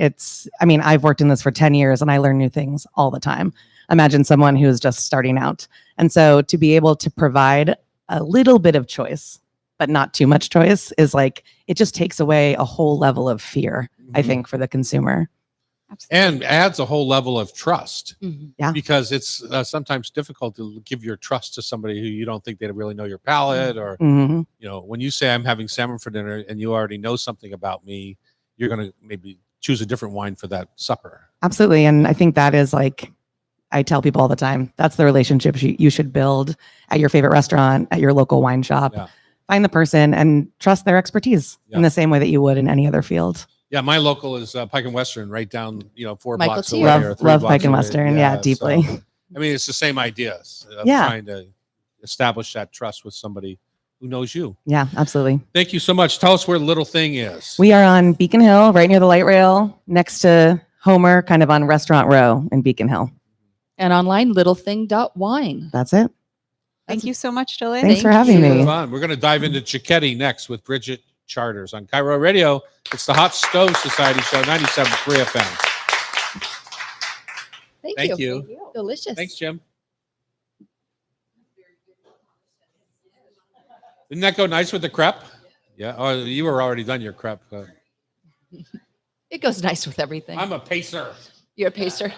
I mean, I've worked in this for 10 years and I learn new things all the time. Imagine someone who is just starting out. And so to be able to provide a little bit of choice, but not too much choice, is like, it just takes away a whole level of fear, I Mhm. think, for the consumer. and adds a whole level of trust Yeah. because it's sometimes difficult to give your trust to somebody who you don't think they really know your palate or hmm you know, when you say I'm having salmon for dinner and you already know something about me, you're going to maybe choose a different wine for that supper. Absolutely. And I think that is like, I tell people all the time, that's the relationships you should build at your favorite restaurant, at your local wine shop. Yeah. Find the person and trust their expertise Yeah. in the same way that you would in any other field. Yeah, my local is Pike and Western, right down, 4 Michael blocks T. away. Love, or 3 love blocks Pike and away. Western. Yeah, deeply. so, I mean, it's the same ideas of Yeah. trying to establish that trust with somebody who knows you. Yeah, absolutely. Thank you so much. Tell us where Little Thing is. We are on Beacon Hill, right near the light rail, next to Homer, kind of on Restaurant Row in Beacon Hill. And online, littlething.wine. That's it. Thank you so much, Jillian. Thanks for Thank having you. me. Fun. We're going to dive into Cicchetti next with Bridget Charters on Cairo Radio. It's the Hot Stove Society Show, 97.3 FM. Thank you. Delicious. Thanks, Jim. Didn't that go nice with the crepe? Yeah. Oh, you were already done your crepe. It goes nice with everything. I'm a pacer, You're a pacer.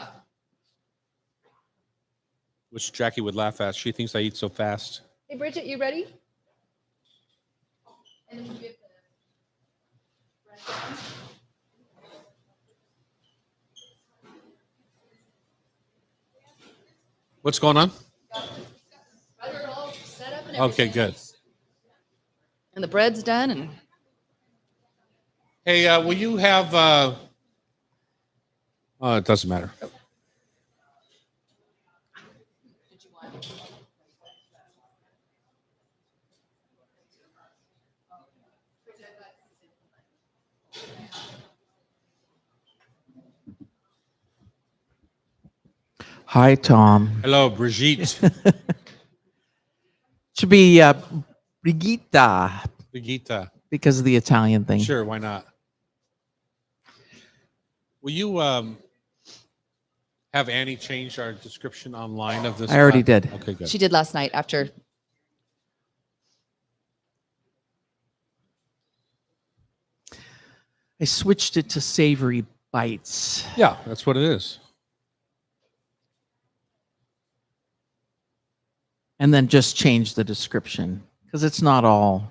which Jackie would laugh at. She thinks I eat so fast. Hey, Bridget, you ready? What's going on? Butter all set up and Okay, everything. good. And the bread's done. And Hey, will you have? It doesn't matter. Hi, Tom. Hello, Brigitte. Should be Brigitta Brigitte. because of the Italian thing. Sure, why not? Will you have Annie change our description online of this? I already class? did. Okay, good. she did last night after. I switched it to savory bites. Yeah, that's what it is. And then just change the description because it's not all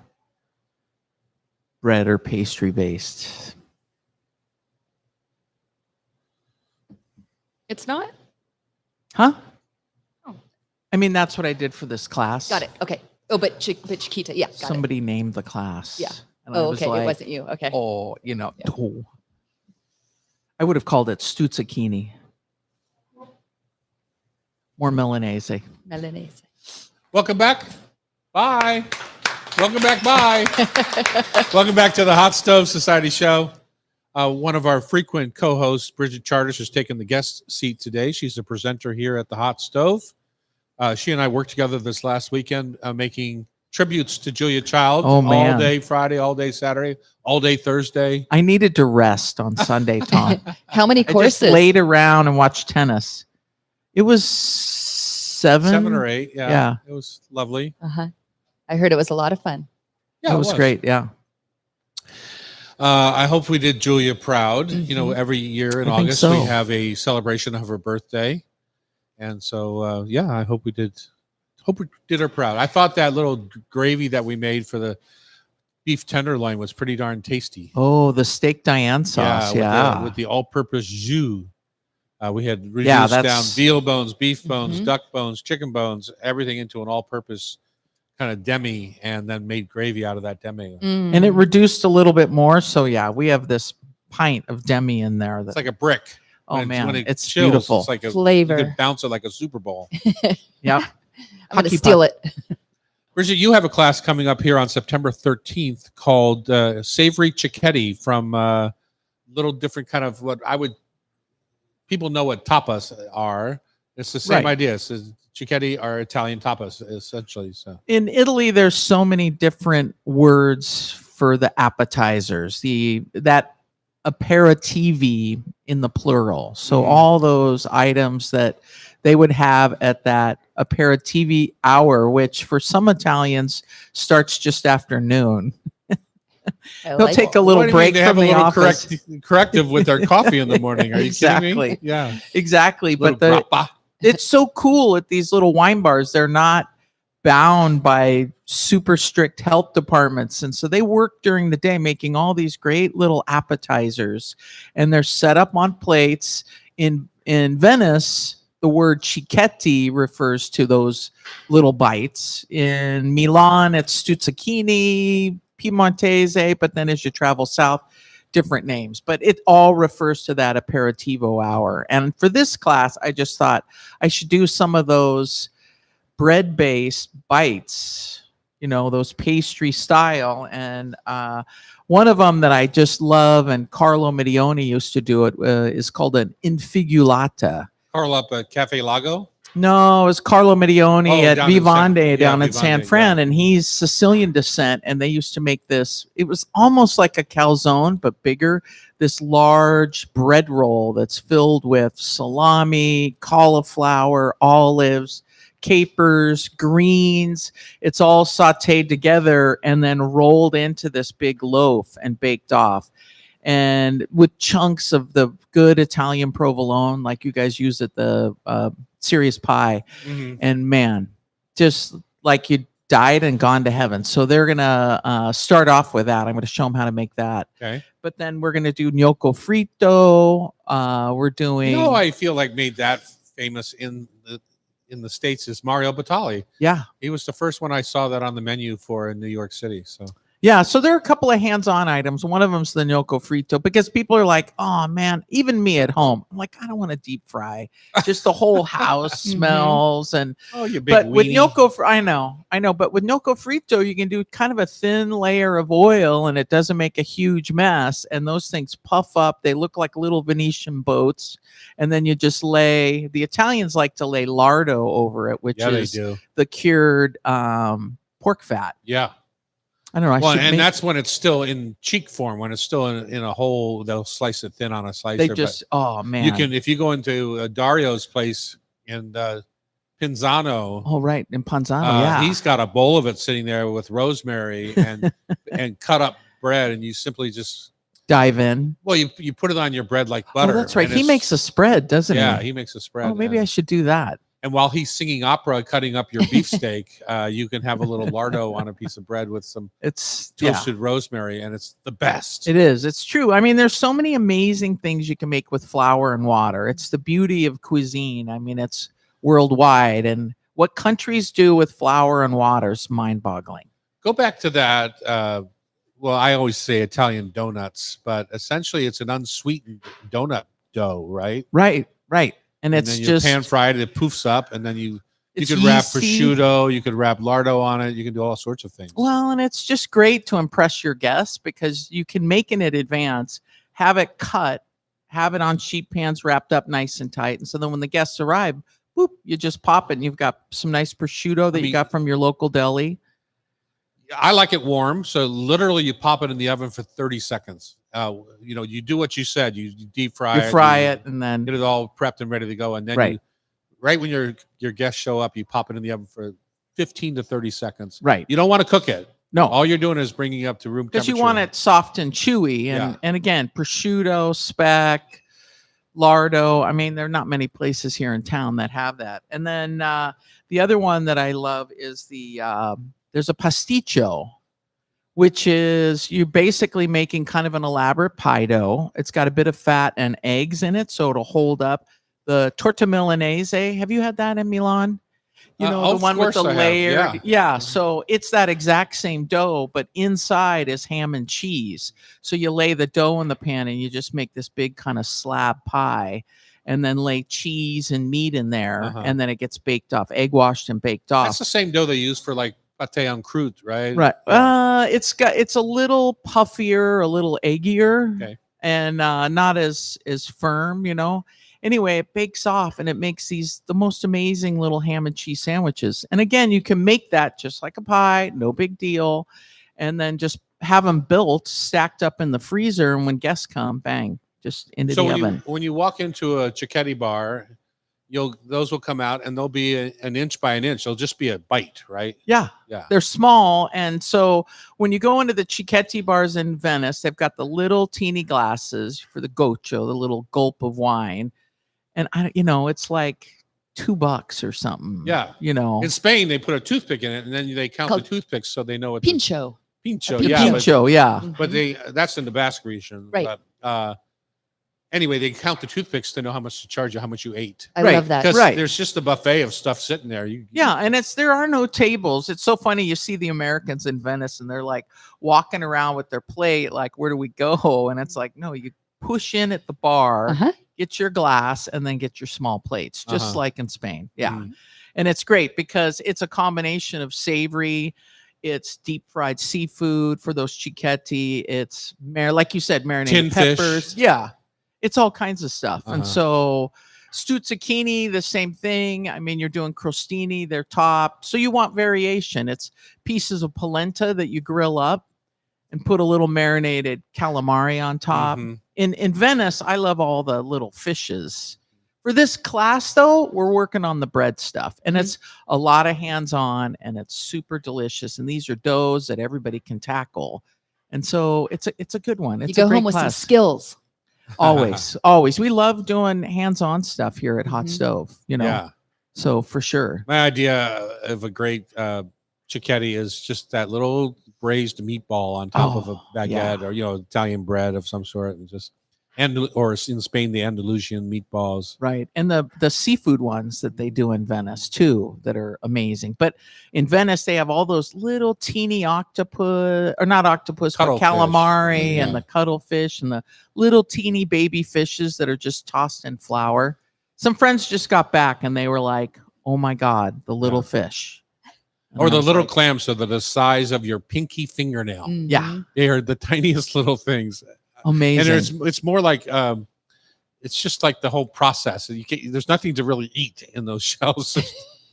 bread or pastry based. It's not? Huh? Oh. I mean, that's what I did for this class. Got it. Okay. Oh, but Chiquita. Yeah. Got Somebody named the class. Yeah. And it. I Oh, was okay. like, It wasn't you. Okay. oh, Yeah. oh. I would have called it Stuzzacchini. More Milanese. Milanese. Welcome back. Bye. Welcome back. Bye. Welcome back to the Hot Stove Society Show. One of our frequent co-hosts, Bridget Charters, has taken the guest seat today. She's a presenter here at the Hot Stove. She and I worked together this last weekend making tributes to Julia Child. Oh, man. All day Friday, all day Saturday, all day Thursday. I needed to rest on Sunday, Tom. How many I just courses? laid around and watched tennis. It was 7 or 8. Yeah. Yeah. It was lovely. Uh-huh. I heard it was a lot of fun. Yeah, it was great. Yeah. I hope we did Julia proud. You know, Mhm. every year in I think August so. we have a celebration of her birthday, and so yeah, I hope we did. Hope we did her proud. I thought that little gravy that we made for the beef tenderloin was pretty darn tasty. Oh, the steak Diane sauce. Yeah. with the all-purpose jus. We had reduced Yeah, down that's- veal bones, beef bones, Mhm. duck bones, chicken bones, everything into an all-purpose kind of demi, and then made gravy out of that demi. And it reduced a little bit more. So, yeah, we have this pint of demi in there. That, It's like a brick. oh, When man. when it It's chills, beautiful. It's like a Flavor. You could bounce it like a Super Bowl. Yep. I'm going to Hockey steal puck. it. Bridget, you have a class coming up here on September 13th called Savory Cicchetti from little different kind of what I would, people know what tapas are. It's the same Right. idea. It's Cicchetti are Italian tapas, essentially. So In Italy, there's so many different words for the appetizers. That aperitivi in the plural. So Mhm. all those items that they would have at that aperitivi hour, which for some Italians starts just after noon. I They'll like take it. a little What do you mean? break They from have a the little office. corrective with their coffee in the morning. Are you kidding me? Exactly. Yeah. Exactly. Little But grappa. it's so cool at these little wine bars. They're not bound by super strict health departments. And so they work during the day making all these great little appetizers, and they're set up on plates. In Venice, the word cicchetti refers to those little bites. In Milan, it's stuzzichini, piemontese, but then as you travel south, different names, but it all refers to that aperitivo hour. And for this class, I just thought I should do some of those bread-based bites, those pastry style. And one of them that I just love, and Carlo Medioni used to do it, is called an infigulata. Carl up at Cafe Lago. No, it was Carlo Medioni Oh, at down in San- Vivande yeah, down in San Vivande, Fran, yeah. and he's Sicilian descent, and they used to make this. It was almost like a calzone, but bigger. This large bread roll that's filled with salami, cauliflower, olives, capers, greens. It's all sautéed together and then rolled into this big loaf and baked off. And with chunks of the good Italian provolone, like you guys use at the Serious Pie. Mhm. And man, just like you died and gone to heaven. So they're going to start off with that. I'm going to show them how to make that. Okay. But then we're going to do gnocco frito. We're doing, You know, I feel like made that famous in the States is Mario Batali. yeah. He was the first one I saw that on the menu for in New York City. So Yeah, so there are a couple of hands-on items. One of them's the gnocco frito, because people are like, "Oh man," even me at home, I'm like, "I don't want to deep fry." Just the whole house smells, and oh, you big but with weenie. gnocco, I know, but with gnocco frito, you can do kind of a thin layer of oil, and it doesn't make a huge mess. And those things puff up; they look like little Venetian boats. And then you just lay. The Italians like to lay lardo over it, which Yeah, they is do. the cured pork fat. Yeah. I don't know. Well, and that's when it's still in cheek form. When it's still in a whole, they'll slice it thin on a slicer. they but just. Oh man, you can, if you go into Dario's place in Pinzano. Oh, right. In Panzano, yeah. He's got a bowl of it sitting there with rosemary and and cut up bread, and you simply just Dive in. you put it on your bread like butter. Oh, that's right. and He it's- makes a spread, doesn't yeah, he? he makes a spread. Oh, maybe I and, should do that. and while he's singing opera, cutting up your beefsteak, you can have a little lardo on a piece of bread with some It's toasted rosemary, and it's the best. It is. It's true. I mean, there's so many amazing things you can make with flour and water. It's the beauty of cuisine. I mean, it's worldwide, and what countries do with flour and water is mind-boggling. Go back to that. Well, I always say Italian donuts, but essentially it's an unsweetened donut dough, right? Right, right. And it's then you just pan fried, it poofs up, and then you it's could wrap yeasty. prosciutto, you could wrap lardo on it, you can do all sorts of things. Well, and it's just great to impress your guests, because you can make it in advance, have it cut, have it on sheet pans wrapped up nice and tight. And so then when the guests arrive, boop, you just pop it, and you've got some nice prosciutto that you mean- got from your local deli. I like it warm, so literally you pop it in the oven for 30 seconds. You do what you said, you deep fry You it, fry it, and then get it all prepped and ready to go, and then Right. right when your guests show up, you pop it in the oven for 15 to 30 seconds. right. You don't want to cook it. No, All you're doing is bringing it up to room because temperature. you want it soft and chewy, and Yeah. and again, prosciutto, speck, lardo. I mean, there are not many places here in town that have that. And then the other one that I love is there's a pasticcio, which is you're basically making kind of an elaborate pie dough. It's got a bit of fat and eggs in it, so it'll hold up. The torta milanese, have you had that in Milan? You know, the of one with the course I have, layered. yeah. So it's that exact same dough, but inside is ham and cheese. So you lay the dough in the pan, and you just make this big kind of slab pie, and then lay cheese and meat in there, Uh-huh. and then it gets baked off, egg washed and baked off. That's the same dough they use for like pate en croûte, right? Right. Yeah. It's a little puffier, a little eggier, Okay. and not as firm, you know. Anyway, it bakes off and it makes the most amazing little ham and cheese sandwiches. And again, you can make that just like a pie, no big deal, and then just have them built, stacked up in the freezer, and when guests come, bang, just into So the when oven. you walk into a Cicchetti bar, those will come out and they'll be an inch by an inch. They'll just be a bite, right? Yeah. Yeah. They're small. And so when you go into the Cicchetti bars in Venice, they've got the little teeny glasses for the goccio, the little gulp of wine. And it's like $2 or something. Yeah. In Spain, they put a toothpick in it and then they count the Called toothpicks so they know it's Pincho. pincho. Pincho. Yeah, Pincho, yeah. but that's in the Basque region. Right. But anyway, they count the toothpicks to know how much to charge you, how much you ate. I Right, love that. Because Right. there's just a buffet of stuff sitting there. Yeah, and there are no tables. It's so funny. You see the Americans in Venice and they're like walking around with their plate, like, where do we go? And it's like, no, you push in at the bar, Uh-huh. get your glass, and then get your small plates, just Uh-huh. like in Spain. Yeah. Mhm. And it's great because it's a combination of savory, it's deep fried seafood for those cicchetti, it's like you said, marinated Tin fish. peppers. Yeah. It's all kinds of stuff. And Uh-huh. so stuzzichini, the same thing. I mean, you're doing crostini, they're topped. So you want variation. It's pieces of polenta that you grill up and put a little marinated calamari on top. Mhm. In Venice, I love all the little fishes. For this class, though, we're working on the bread stuff, and it's a lot of hands-on, and it's super delicious. And these are doughs that everybody can tackle, and so it's a good one. It's You go a great home with some class. skills. Always. We love doing hands-on stuff here at Hot Mhm. Stove. Yeah. So for sure. My idea of a great cicchetti is just that little braised meatball on top of a Oh, baguette yeah. or Italian bread of some sort, or in Spain the Andalusian meatballs. Right. And the seafood ones that they do in Venice too that are amazing. But in Venice they have all those little teeny octopus, or not octopus, but Cuttlefish. calamari Yeah. and the cuttlefish and the little teeny baby fishes that are just tossed in flour. Some friends just got back and they were like, "Oh my God, the little fish." And Or I the was little like, clams so they're the size of your pinky fingernail. Yeah. Mhm. They are the tiniest little things. amazing. And it's more like it's just like the whole process. There's nothing to really eat in those shells.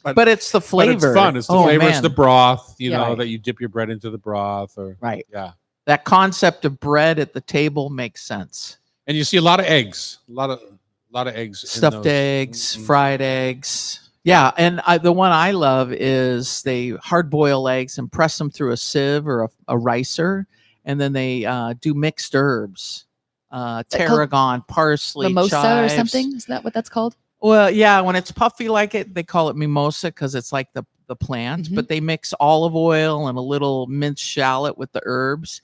but it's the But flavor. it's fun. It's the Oh, flavor. It's man. the broth, Yeah. Right. that you dip your bread into the broth or Right. yeah. That concept of bread at the table makes sense. And you see a lot of eggs. A lot of eggs. in Stuffed those. eggs, Mhm. fried eggs. Yeah, and the one I love is they hard boil eggs and press them through a sieve or a ricer, and then they do mixed herbs, called tarragon, parsley, Mimosa or chives. something? Is that what that's called? Well, yeah, when it's puffy like it, they call it mimosa because it's like the plant. Mhm. But they mix olive oil and a little minced shallot with the herbs,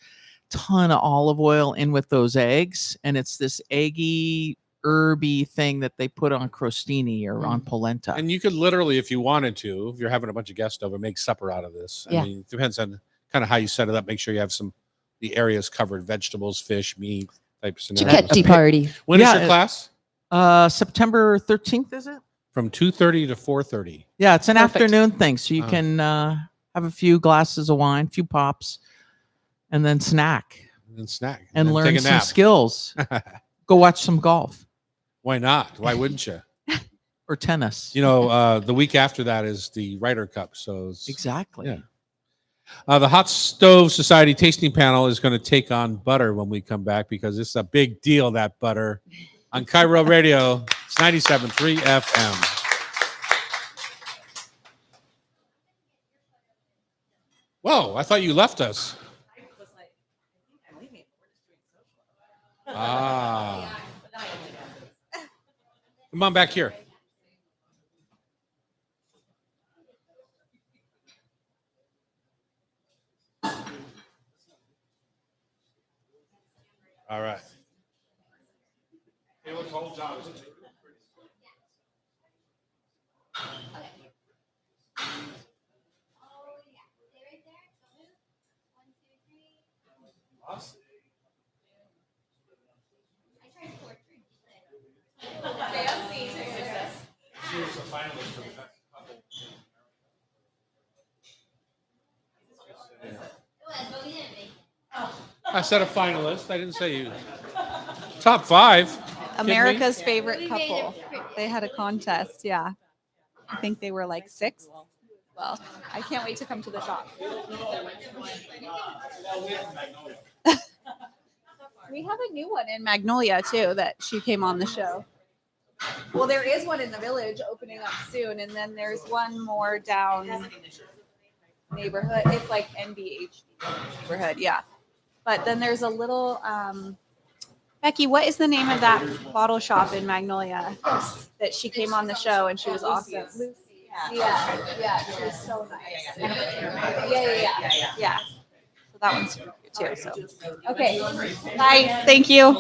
ton of olive oil in with those eggs, and it's this eggy, herby thing that they put on crostini or on polenta. And you could literally, if you wanted to, if you're having a bunch of guests over, make supper out of this. Yeah. I mean, it depends on kind of how you set it up. Make sure you have the areas covered: vegetables, fish, meat type scenario. Cicchetti party. When is Yeah, your class? September 13th, is it? From 2:30 to 4:30. Yeah, it's an Perfect. afternoon thing, so you Uh-huh. can have a few glasses of wine, few pops, and then snack And then snack and then learn take a some nap. skills. Go watch some golf Why not? Why wouldn't you? or tennis. The week after that is the Ryder Cup. So it's, Exactly. Yeah. The Hot Stove Society tasting panel is going to take on butter when we come back because it's a big deal, that butter. On Cairo Radio, it's 97.3 FM. Whoa, I thought you left us. Ah. Come on back here. All right. Hey, let's hold down. I said a finalist. I didn't say you. Top 5. America's favorite We made it couple. pretty. They had a contest. Yeah. I think they were like 6th. Well, I can't wait to come to the shop. We have a new one in Magnolia too that she came on the show. Well, there is one in the village opening up soon, and then there's one more down neighborhood. It's like NBH neighborhood, yeah. But then there's a little Becky, what is the name of that bottle shop in Magnolia that she came on the show and she was awesome? Lucy. Yeah, she was so nice. Yeah. So that one's super cute too. So okay, bye. Thank you.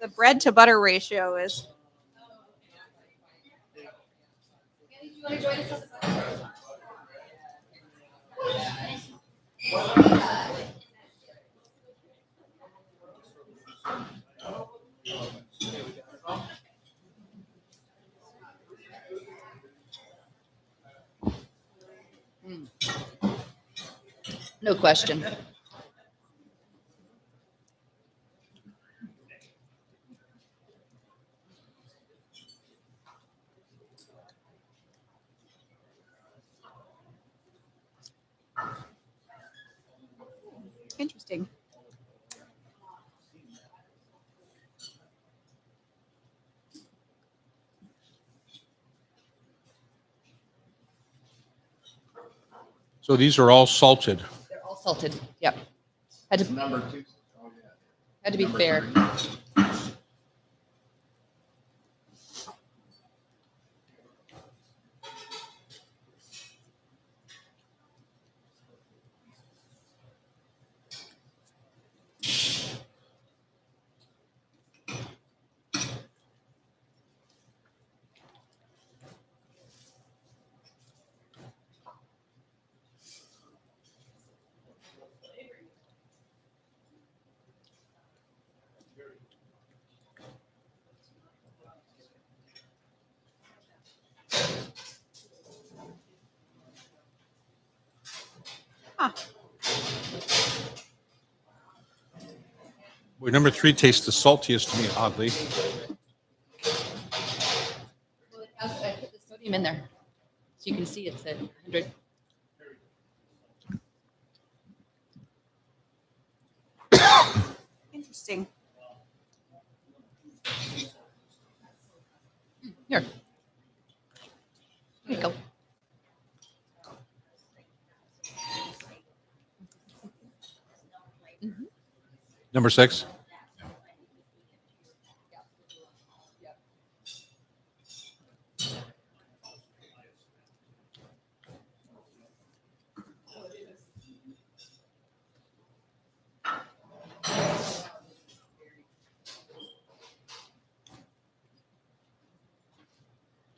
The bread to butter ratio is. Do you want to join us on the phone? No question. Interesting. So these are all salted. They're all salted. Yep. Had to, Number 2. Oh, yeah. had to be fair. Well, number 3 tastes the saltiest to me, oddly. I put the sodium in there. So you can see it's at 100. Interesting. Here. There you go. Number 6.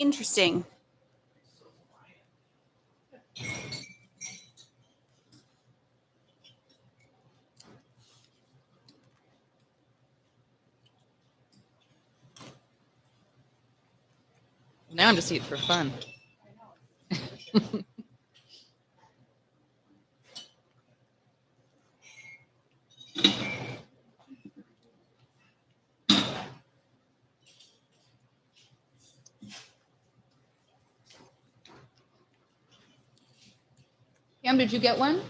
Interesting. Now I'm just eating for fun. Cam, did you get one?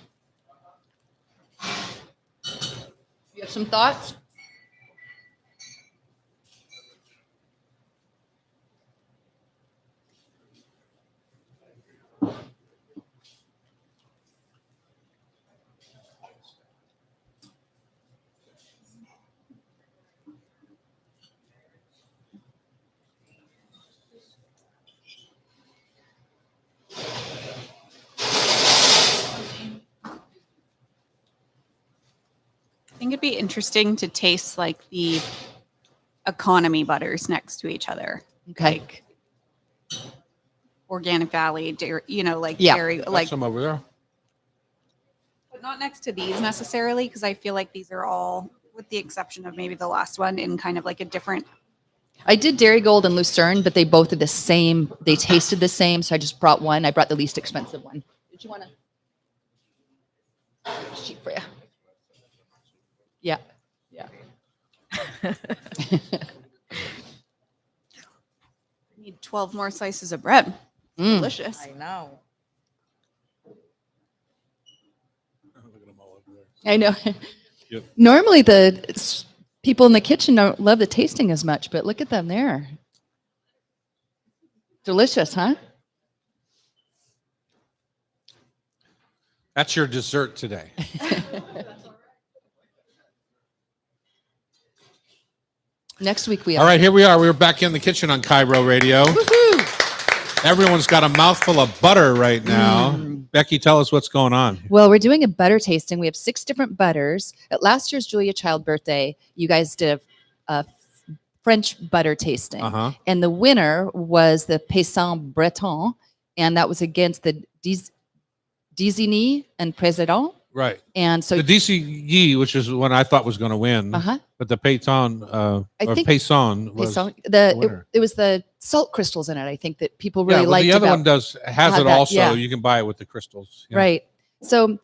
You have some thoughts? I think it'd be interesting to taste like the economy butters next to each other. Okay. Like Organic Valley, dairy, like Yeah. dairy, Got like, some over there. but not next to these necessarily, because I feel like these are all, with the exception of maybe the last one, in kind of like a different I did Dairy Gold and Lucerne, but they both are the same. They tasted the same, so I just brought one. I brought the least expensive one. Did you want to? Cheap for you. Yeah. Yeah. Need 12 more slices of bread. Mm. Delicious. know. I know. Yep. Normally, people in the kitchen don't love the tasting as much, but look at them there. Delicious, huh? That's your dessert today. Next week we All right, here we are. We're back in the kitchen on Cairo Radio. Woohoo! Everyone's got a mouthful of butter right now. Becky, tell us what's going on. Well, we're doing a butter tasting. We have 6 different butters. At last year's Julia Child birthday, you guys did a French butter tasting. Uh-huh. And the winner was the Paysan Breton, and that was against the Désigny and Président. Right. And so, The DCE, which is one I thought was going to win, uh-huh. but the Payton, I or think- Paysan was Paysan, the winner. it was the salt crystals in it, I think, that people Yeah, really well, liked the other about. one has had it that, also. yeah. You can buy it with the crystals. Yeah. Right. So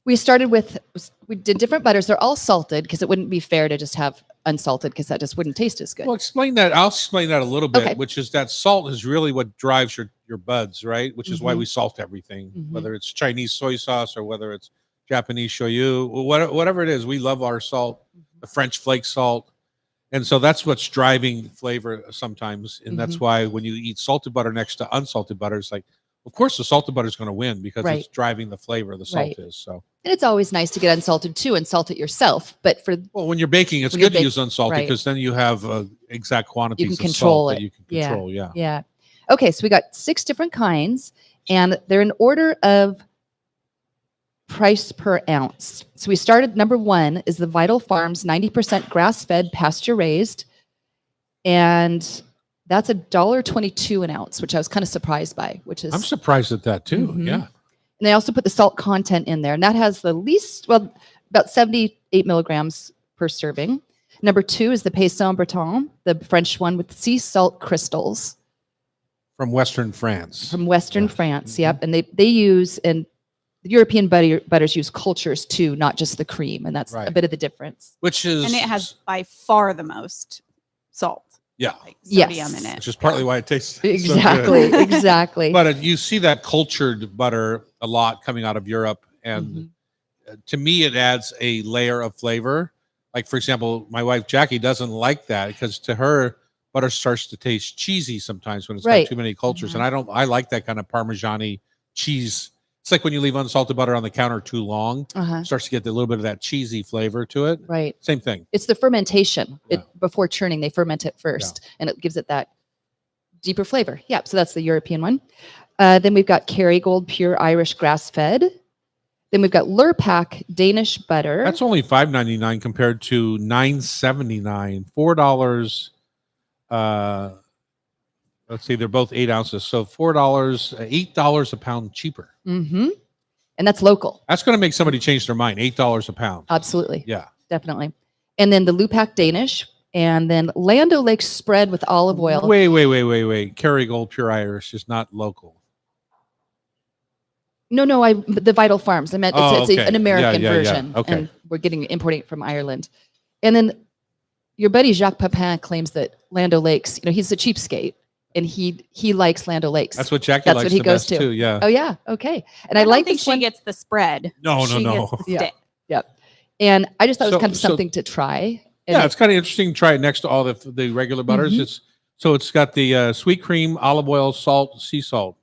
we did different butters. They're all salted because it wouldn't be fair to just have unsalted because that just wouldn't taste as good. Well, explain that. I'll explain that a little bit, Okay. which is that salt is really what drives your buds, right? Which is why Mhm. we salt everything, Mhm. whether it's Chinese soy sauce or whether it's Japanese shoyu, whatever it is. We love our salt, the French flake salt. And so that's what's driving flavor sometimes. And that's why when you eat salted butter next to unsalted butter, it's like, of course, the salted butter is going to win because Right. it's driving the flavor. The salt Right. is. So, And it's always nice to get unsalted too and salt it yourself. But for well, when you're baking, it's When you're good to bak- use unsalted right. because then you have exact quantities can of control salt that it. you can Yeah. control. Yeah. yeah. Okay, so we got 6 different kinds, and they're in order of price per ounce. So we started number 1 is the Vital Farms 90% grass-fed, pasture-raised, and that's $1.22 an ounce, which I was kind of surprised by. Which is I'm surprised at that too. Mhm. Yeah. And they also put the salt content in there, and that has the least, well, about 78 milligrams per serving. Number 2 is the Paysan Breton, the French one with sea salt crystals From Western France. from Western Yeah. Mm-hmm. France. Yep, and they use, and the European butters use cultures too, not just the cream, and that's a Right. bit of the difference. Which is And it has by far the most salt. yeah, Like Yes. sodium in it. which is partly why it tastes so good. Exactly, exactly. But you see that cultured butter a lot coming out of Europe, and Mhm. to me, it adds a layer of flavor. Like for example, my wife Jackie doesn't like that because to her, butter starts to taste cheesy sometimes when it's Right. got too many cultures, and I don't. I like that kind of Parmesan-y cheese. It's like when you leave unsalted butter on the counter too long, Uh-huh. it starts to get a little bit of that cheesy flavor to it. Right. Same thing. It's the fermentation. Yeah. Before churning, they ferment it first, and it gives it that deeper flavor. Yeah, so that's the European one. Then we've got Kerrygold Pure Irish Grass Fed. Then we've got Lurpak Danish butter. That's only $5.99 compared to $9.79. $4. Let's see, they're both 8 ounces, so $4, $8 a pound cheaper. Mm-hmm. And that's local. That's going to make somebody change their mind. $8 a pound. Absolutely. Yeah. Definitely. And then the Lupak Danish, and then Land O'Lakes spread with olive oil. Wait. Kerrygold Pure Irish is not local. No, the Vital Farms. I meant it's okay. an American Yeah. version. Okay. And we're importing it from Ireland. And then your buddy Jacques Papin claims that Land O'Lakes, he's a cheapskate, and he likes Land O'Lakes. That's what Jackie That's likes what he the goes best to. too. Yeah. Oh yeah, okay. And I don't like think this she one. gets the spread. No. She gets the Yeah. stick. Yep. And I just thought it was So- kind of so- something to try. And Yeah, it's kind of interesting to try it next to all the regular butters. Mhm. It's got the sweet cream, olive oil, salt, sea salt.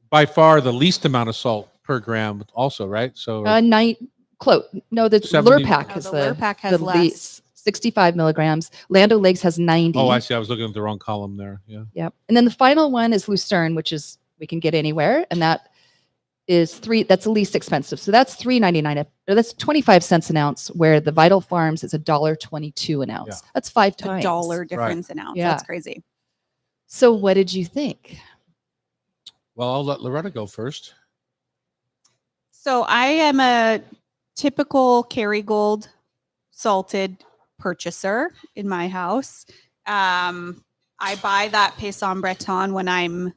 By far the least amount of salt per gram, also, right? So the 70 Lurpak No, is the the Lurpak has less. least, 65 milligrams. Land O'Lakes has 90. oh, I see. I was looking at the wrong column there. Yeah. Yep. And then the final one is Lucerne, which is we can get anywhere, and that is that's the least expensive. So that's $3.99. That's 25 cents an ounce, where the Vital Farms is $1.22 an ounce. Yeah. That's 5 A times. dollar difference an ounce. Yeah. That's crazy. So what did you think? Well, I'll let Loretta go first. So I am a typical Kerrygold salted purchaser in my house. I buy that Paysan Breton when I'm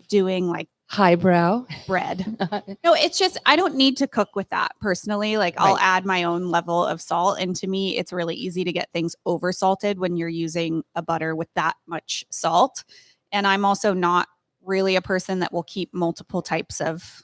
doing like Highbrow. bread. No, it's just I don't need to cook with that personally. Like I'll Right. add my own level of salt, and to me, it's really easy to get things over salted when you're using a butter with that much salt. And I'm also not really a person that will keep multiple types of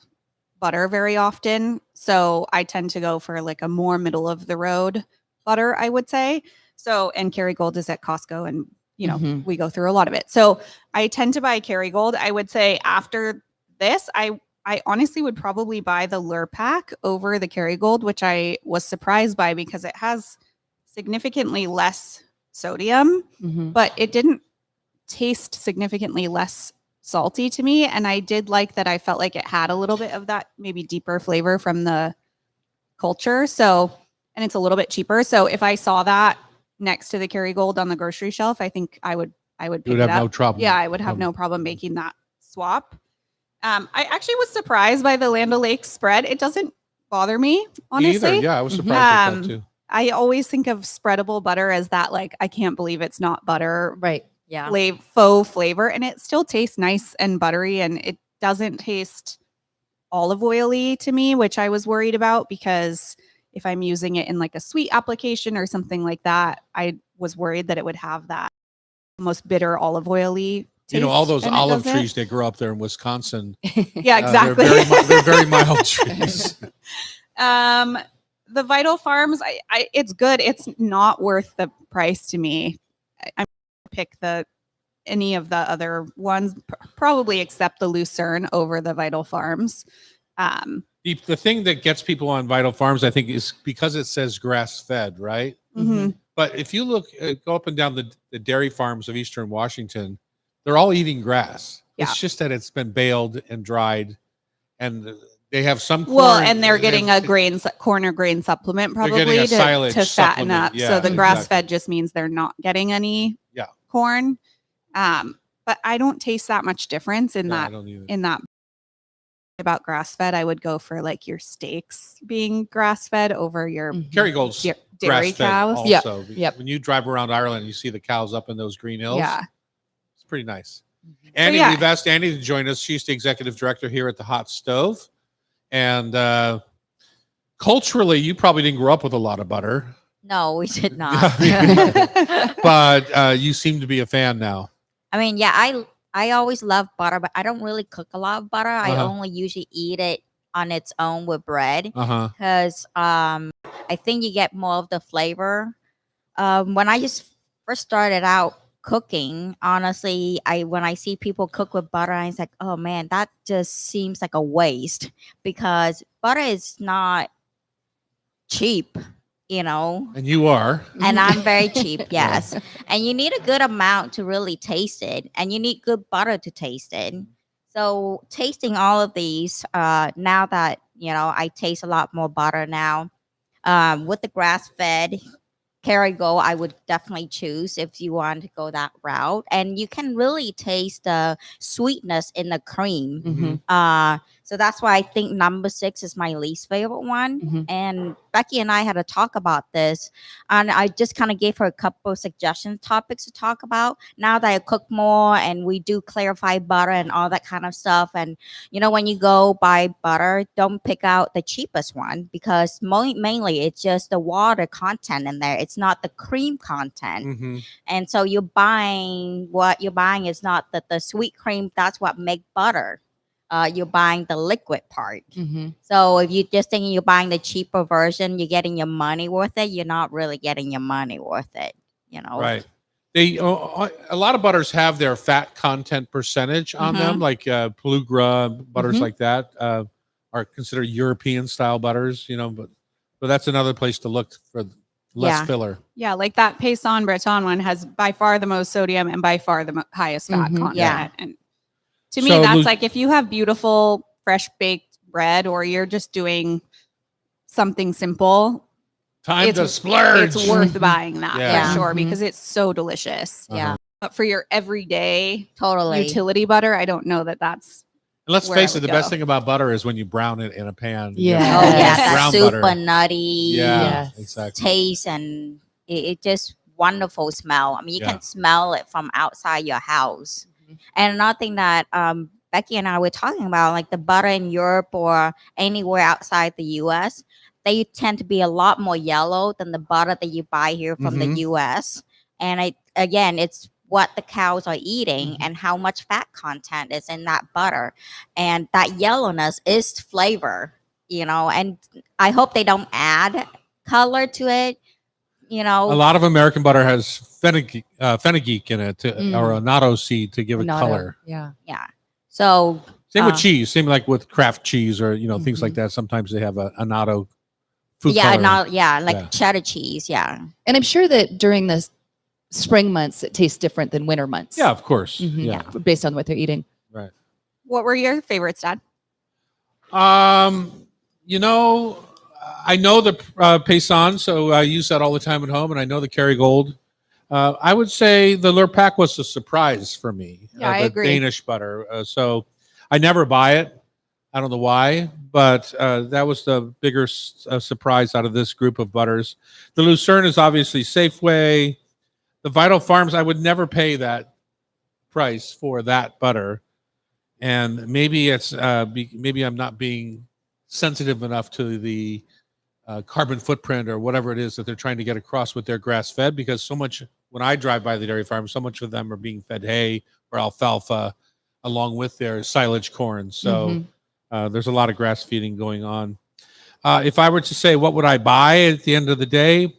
butter very often, so I tend to go for like a more middle of the road butter, I would say. So, and Kerrygold is at Costco, and you know Mhm. we go through a lot of it. So I tend to buy Kerrygold. I would say after this, I honestly would probably buy the Lurpak over the Kerrygold, which I was surprised by because it has significantly less sodium, Mhm. but it didn't taste significantly less salty to me. And I did like that I felt like it had a little bit of that maybe deeper flavor from the culture. So, and it's a little bit cheaper. So if I saw that next to the Kerrygold on the grocery shelf, I think I would You pick would it have up. no trouble. Yeah, I would have no problem making that swap. I actually was surprised by the Land O'Lakes spread. It doesn't bother me, Me honestly. either. Yeah, I was Mhm. surprised at Um, that too. I always think of spreadable butter as that, like, I can't believe it's not butter Right. Yeah. faux flavor. And it still tastes nice and buttery, and it doesn't taste olive oily to me, which I was worried about because if I'm using it in like a sweet application or something like that, I was worried that it would have that almost bitter olive oily taste. You know, all those and it olive doesn't. trees that grow up there in Wisconsin. Yeah, exactly. They're very mild trees. The Vital Farms, it's good. It's not worth the price to me. I'm pick any of the other ones, probably except the Lucerne over the Vital Farms. The thing that gets people on Vital Farms, I think, is because it says grass fed, right? Mhm. But if you look, go up and down the dairy farms of Eastern Washington, they're all eating grass. Yeah. It's just that it's been baled and dried, and they have some corn. Well, and they're they getting have- a corner grain supplement They're probably getting a to silage fatten supplement. up. Yeah, So the grass exactly. fed just means they're not getting any Yeah. corn. But I don't taste that much difference in Yeah, I that don't either. in that about grass fed. I would go for like your steaks being grass fed over your Mhm. Kerrygold's dairy grass fed cows. Yep, also. yep. When you drive around Ireland, you see the cows up in those green hills. Yeah. It's pretty nice. Annie, yeah. we've asked Annie to join us. She's the executive director here at the Hot Stove. And culturally, you probably didn't grow up with a lot of butter, No, we did not. but you seem to be a fan now. I mean, yeah, I always love butter, but I don't really cook a lot of butter. I Uh-huh. only usually eat it on its own with bread Uh huh. because I think you get more of the flavor. When I just first started out cooking, honestly, when I see people cook with butter, I was like, oh man, that just seems like a waste because butter is not cheap, you know. And you are. And I'm very cheap, yes. And you need a good amount to really taste it, and you need good butter to taste it. So tasting all of these, now that I taste a lot more butter now. With the grass fed Kerrygold, I would definitely choose if you want to go that route, and you can really taste the sweetness in the cream. Mhm. So that's why I think number 6 is my least favorite one. Mhm. And Becky and I had a talk about this, and I just kind of gave her a couple of suggestion topics to talk about. Now that I cook more and we do clarify butter and all that kind of stuff, and when you go buy butter, don't pick out the cheapest one because mainly it's just the water content in there. It's not the cream content. Mm-hmm. And so what you're buying is not the sweet cream. That's what make butter. You're buying the liquid part. Mhm. So if you're just thinking you're buying the cheaper version, you're getting your money worth it. You're not really getting your money worth it. Right. They a lot of butters have their fat content percentage on them, like Pelugra butters Mhm. like that are considered European style butters. But that's another place to look for less Yeah. filler. Yeah, like that Paysan Breton one has by far the most sodium and by far the highest fat Mhm. content. Yeah. And to me, So that's Lu- like if you have beautiful fresh baked bread or you're just doing something simple, Time to it's splurge. it's worth buying that Yeah. for sure Mhm. because it's so delicious. Uh-huh. Yeah, But for your everyday totally. utility butter, I don't know that that's And let's where I face it, would the best go. thing about butter is when you brown it in a pan. Yeah. Oh yeah, Yes. that Brown super butter. nutty Yeah, Yes. exactly. taste and It just wonderful smell. I mean, you Yeah. can smell it from outside your house. Mhm. And another thing that Becky and I were talking about, like the butter in Europe or anywhere outside the U.S., they tend to be a lot more yellow than the butter that you buy here from the Mhm. U.S. And again, it's what the cows are eating Mhm. and how much fat content is in that butter, and that yellowness is flavor. And I hope they don't add color to it. A lot of American butter has fenugreek in it, or Mm. annatto seed to give it Annatto, color. Yeah. Yeah. So Same with Uh, cheese. Same like with Kraft cheese or things like Mhm. that. Sometimes they have a annatto food yeah, color. not yeah, like Yeah. cheddar cheese. Yeah. And I'm sure that during the spring months, it tastes different than winter months. Yeah, of course. Mhm. Yeah. Based on what they're eating. Right. What were your favorites, Dad? You know, I know the Paysan, so I use that all the time at home, and I know the Kerrygold. I would say the Lurpak was a surprise for me. Yeah, I the agree. Danish butter. So I never buy it. I don't know why, but that was the bigger surprise out of this group of butters. The Lucerne is obviously Safeway. The Vital Farms, I would never pay that price for that butter. And maybe it's maybe I'm not being sensitive enough to the carbon footprint or whatever it is that they're trying to get across with their grass fed, because so much when I drive by the dairy farm, so much of them are being fed hay or alfalfa along with their silage corn. So there's a lot of grass feeding going on. If I were to say what would I buy at the end of the day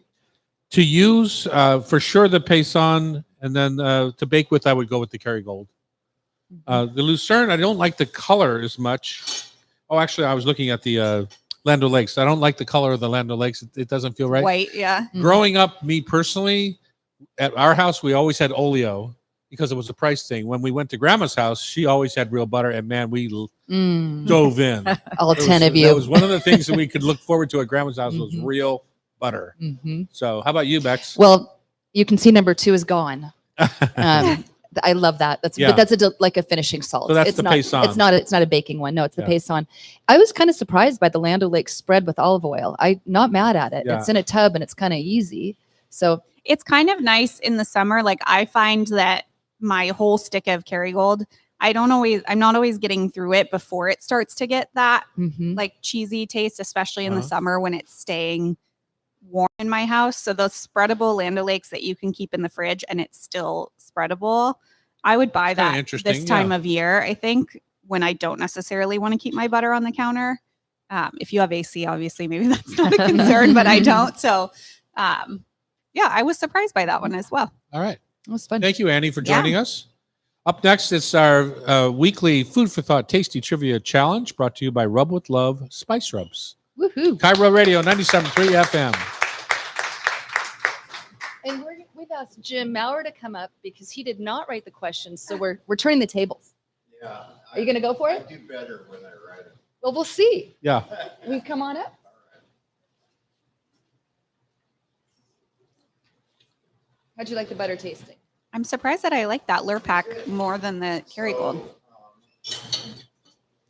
to use, for sure the Paysan, and then to bake with, I would go with the Kerrygold. The Lucerne, I don't like the color as much. Oh, actually, I was looking at the Land O'Lakes. I don't like the color of the Land O'Lakes. It doesn't feel right. White, yeah. Growing up, me personally, at our house, we always had Oleo because it was a price thing. When we went to Grandma's house, she always had real butter, and man, we dove in. All 10 of That you. was one of the things that we could look forward to at Grandma's house was Mhm. real butter. So, how about you, Bex? Well, you can see number 2 is gone. I love that. Yeah. But that's like a finishing salt. So that's it's the not, Paysan. It's not a baking one. No, it's the Yeah. Paysan. I was kind of surprised by the Land O'Lakes spread with olive oil. I'm not mad at it. Yeah. It's in a tub and it's kind of easy. So It's kind of nice in the summer. Like I find that my whole stick of Kerrygold, I'm not always getting through it before it starts to get that like cheesy taste, especially in the Uh-huh. summer when it's staying warm in my house. So those spreadable Land O'Lakes that you can keep in the fridge and it's still spreadable, I would buy Kinda that interesting, this time yeah. of year. I think when I don't necessarily want to keep my butter on the counter. If you have AC, obviously maybe that's not a concern, but I don't. So yeah, I was surprised by that one as well. All right. it was fun. Thank you, Annie, for Yeah. joining us. Up next, it's our weekly Food for Thought Tasty Trivia Challenge brought to you by Rub with Love Spice Rubs. Woohoo. Cairo Radio 97.3 FM. And we've asked Jim Maurer to come up because he did not write the questions. So we're turning the tables. Yeah. Are you going to go for I it? do better when I write it. Well, we'll see. Yeah. Will you come on up? How'd you like the butter tasting? I'm surprised that I like that Lurpak more than the Kerrygold.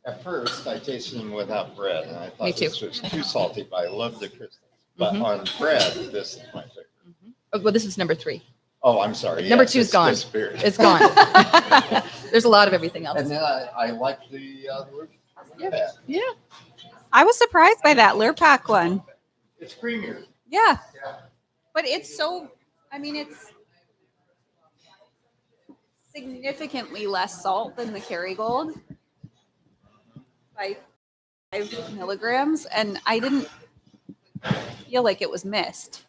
At first, I tasted them without bread, and I Me thought too. this was too salty, but I love the crispness. But Mhm. on bread, this is my favorite. Oh, well, this is number 3. Oh, I'm sorry. Number Yes, 2 is it's gone. disappeared. It's gone. There's a lot of everything else. And then I like the Yeah. Yeah. I was surprised by that Lurpak one. It's creamier. Yeah. Yeah. But it's so, I mean, it's significantly less salt than the Kerrygold by 5 milligrams. And I didn't feel like it was missed.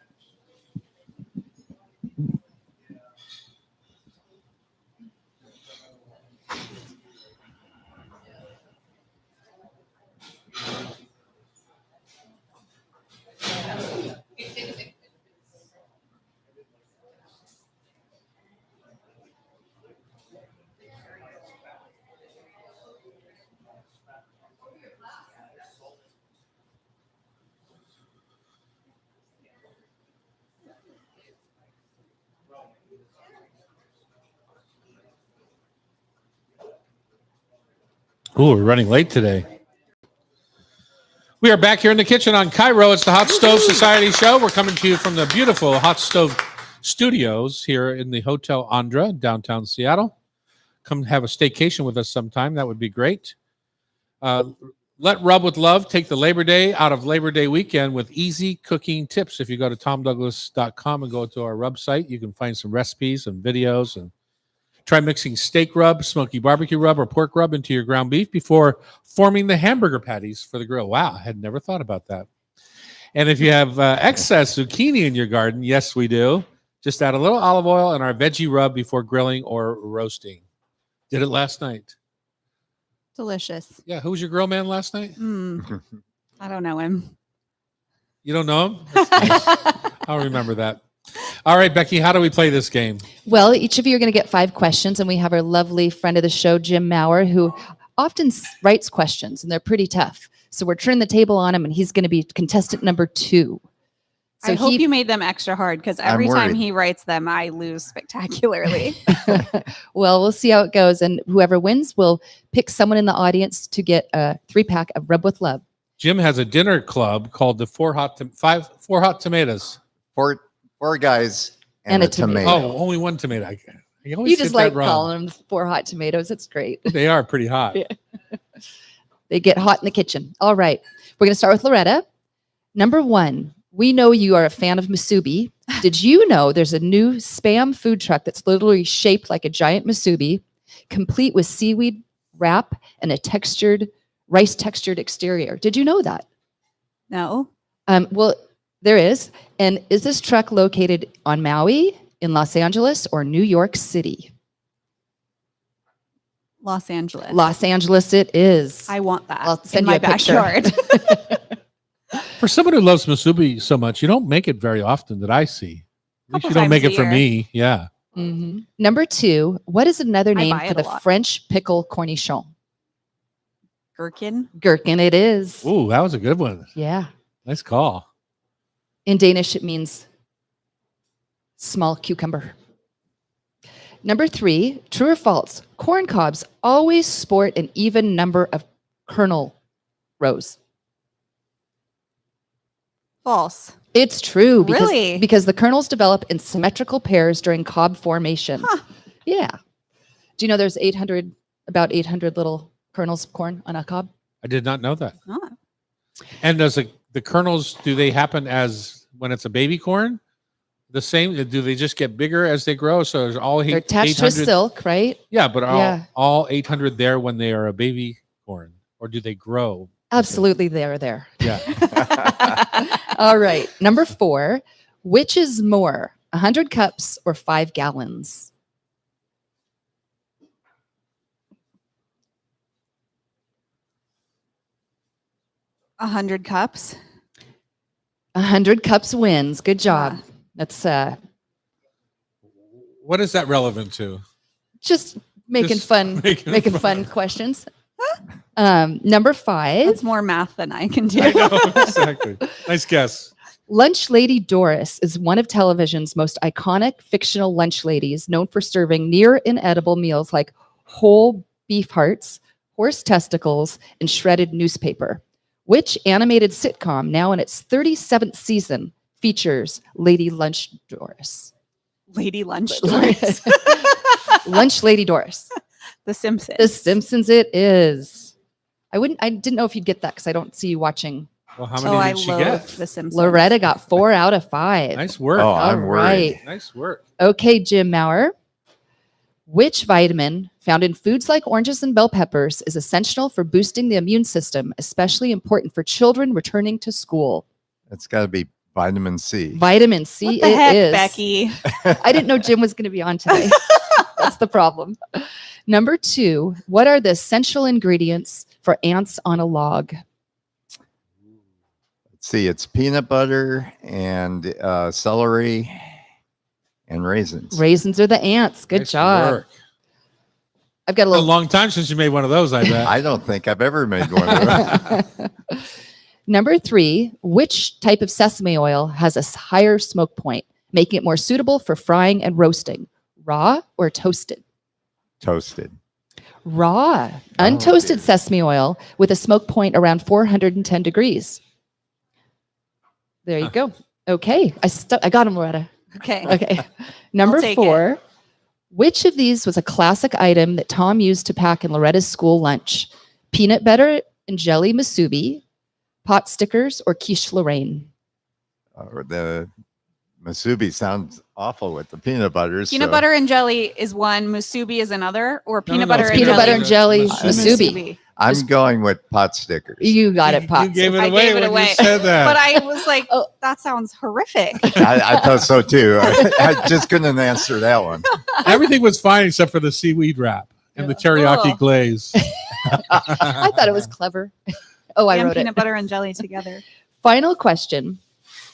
Ooh, we're running late today. We are back here in the kitchen on Cairo. It's the Hot Stove Society show. We're coming to you from the beautiful Hot Stove Studios here in the Hotel Andra, downtown Seattle. Come have a staycation with us sometime. That would be great. Let Rub with Love take the Labor Day out of Labor Day weekend with easy cooking tips. If you go to tomdouglas.com and go to our rub site, you can find some recipes and videos, and try mixing steak rub, smoky barbecue rub, or pork rub into your ground beef before forming the hamburger patties for the grill. Wow, I had never thought about that. And if you have excess zucchini in your garden, yes, we do. Just add a little olive oil and our veggie rub before grilling or roasting. Did it last night. Delicious. Yeah, who was your grill man last night? I don't know him. You don't know him? That's nice. I'll remember that. All right, Becky, how do we play this game? Well, each of you are going to get 5 questions, and we have our lovely friend of the show, Jim Maurer, who often writes questions, and they're pretty tough. So we're turning the table on him, and he's going to be contestant number 2. So I hope you made them extra hard because every time worried. he writes them, I lose spectacularly. Well, we'll see how it goes, and whoever wins will pick someone in the audience to get a 3-pack of Rub with Love. Jim has a dinner club called the Four Hot Tomatoes. Four guys And and, a a tomato. tomato. Oh, only one tomato. I always You get just that like wrong. calling them 4 hot tomatoes. It's great. They are pretty hot. Yeah. They get hot in the kitchen. All right. We're going to start with Loretta. Number 1, we know you are a fan of musubi. Did you know there's a new Spam food truck that's literally shaped like a giant musubi, complete with seaweed wrap and a rice textured exterior? Did you know that? No. Well, there is. And is this truck located on Maui, in Los Angeles, or New York City? Los Angeles. Los Angeles it is. I want that I'll in send my you a picture. backyard. For someone who loves musubi so much, you don't make it very often that I see. At least Couple you don't make times it a for year. me. Yeah. Mhm. Number 2, what is another I name buy for it a the lot. French pickle cornichon? Gherkin. Gherkin it is. Ooh, that was a good one. Yeah. Nice call. In Danish, it means small cucumber. Number 3, true or false? Corn cobs always sport an even number of kernel rows. False. It's true because, Really? because the kernels develop in symmetrical pairs during cob formation. Huh. Yeah. Do you know there's about 800 little kernels of corn on a cob? I did not know that. Oh. And does the kernels, do they happen as when it's a baby corn? The same? Do they just get bigger as they grow? So there's all They're attached to a 800 silk, right? Yeah, but are Yeah. all 800 there when they are a baby corn? Or do they grow? Absolutely, they're there. Yeah. All right. Number 4, which is more, 100 cups or 5 gallons? A 100 cups. 100 cups wins. Good job. Yeah. That's What is that relevant to? just making Just fun, making making fun. fun questions. Number 5, That's more math than I can do. I know, exactly. Nice guess. Lunch Lady Doris is one of television's most iconic fictional lunch ladies, known for serving near inedible meals like whole beef hearts, horse testicles, and shredded newspaper. Which animated sitcom, now in its 37th season, features Lady Lunch Doris? Lady Lunch Doris. Lunch Lady Doris. The Simpsons. The Simpsons it is. I didn't know if you'd get that because I don't see you watching. Well, how Oh, many I did she love get? The Simpsons. Loretta got 4 out of 5. Nice work. Oh, All I'm worried. right. Nice work. Okay, Jim Maurer. Which vitamin found in foods like oranges and bell peppers is essential for boosting the immune system, especially important for children returning to school? It's got to be vitamin C. Vitamin C What the it heck, is. Becky? I didn't know Jim was going to be on today. That's the problem. Number 2, what are the essential ingredients for ants on a log? Let's see, it's peanut butter and celery and raisins. Raisins are the ants. Good Nice job. work. I've got a A little long time since you made one of those, I bet. I don't think I've ever made one of those. Number 3, which type of sesame oil has a higher smoke point, making it more suitable for frying and roasting? Raw or toasted? Toasted. Raw, Oh, untoasted dear. sesame oil with a smoke point around 410 degrees. There you Huh. go. Okay, I got him, Loretta. Okay. Okay. Number take it. 4. Which of these was a classic item that Tom used to pack in Loretta's school lunch? Peanut butter and jelly musubi, pot stickers, or quiche Lorraine? The Masubi sounds awful with the peanut butter. Peanut butter and jelly is one, musubi is another, or No, peanut no, butter it's and Peanut jelly. butter and jelly Musubi. musubi. I'm going with pot stickers. You got it, You Pops. gave it I away gave it when away. you said that. But I was like, Oh. that sounds horrific. I thought so too. I just couldn't answer that one. Everything was fine except for the seaweed wrap and the teriyaki Oh. glaze. I thought it was clever. Oh, I and wrote peanut it. butter and jelly together. Final question.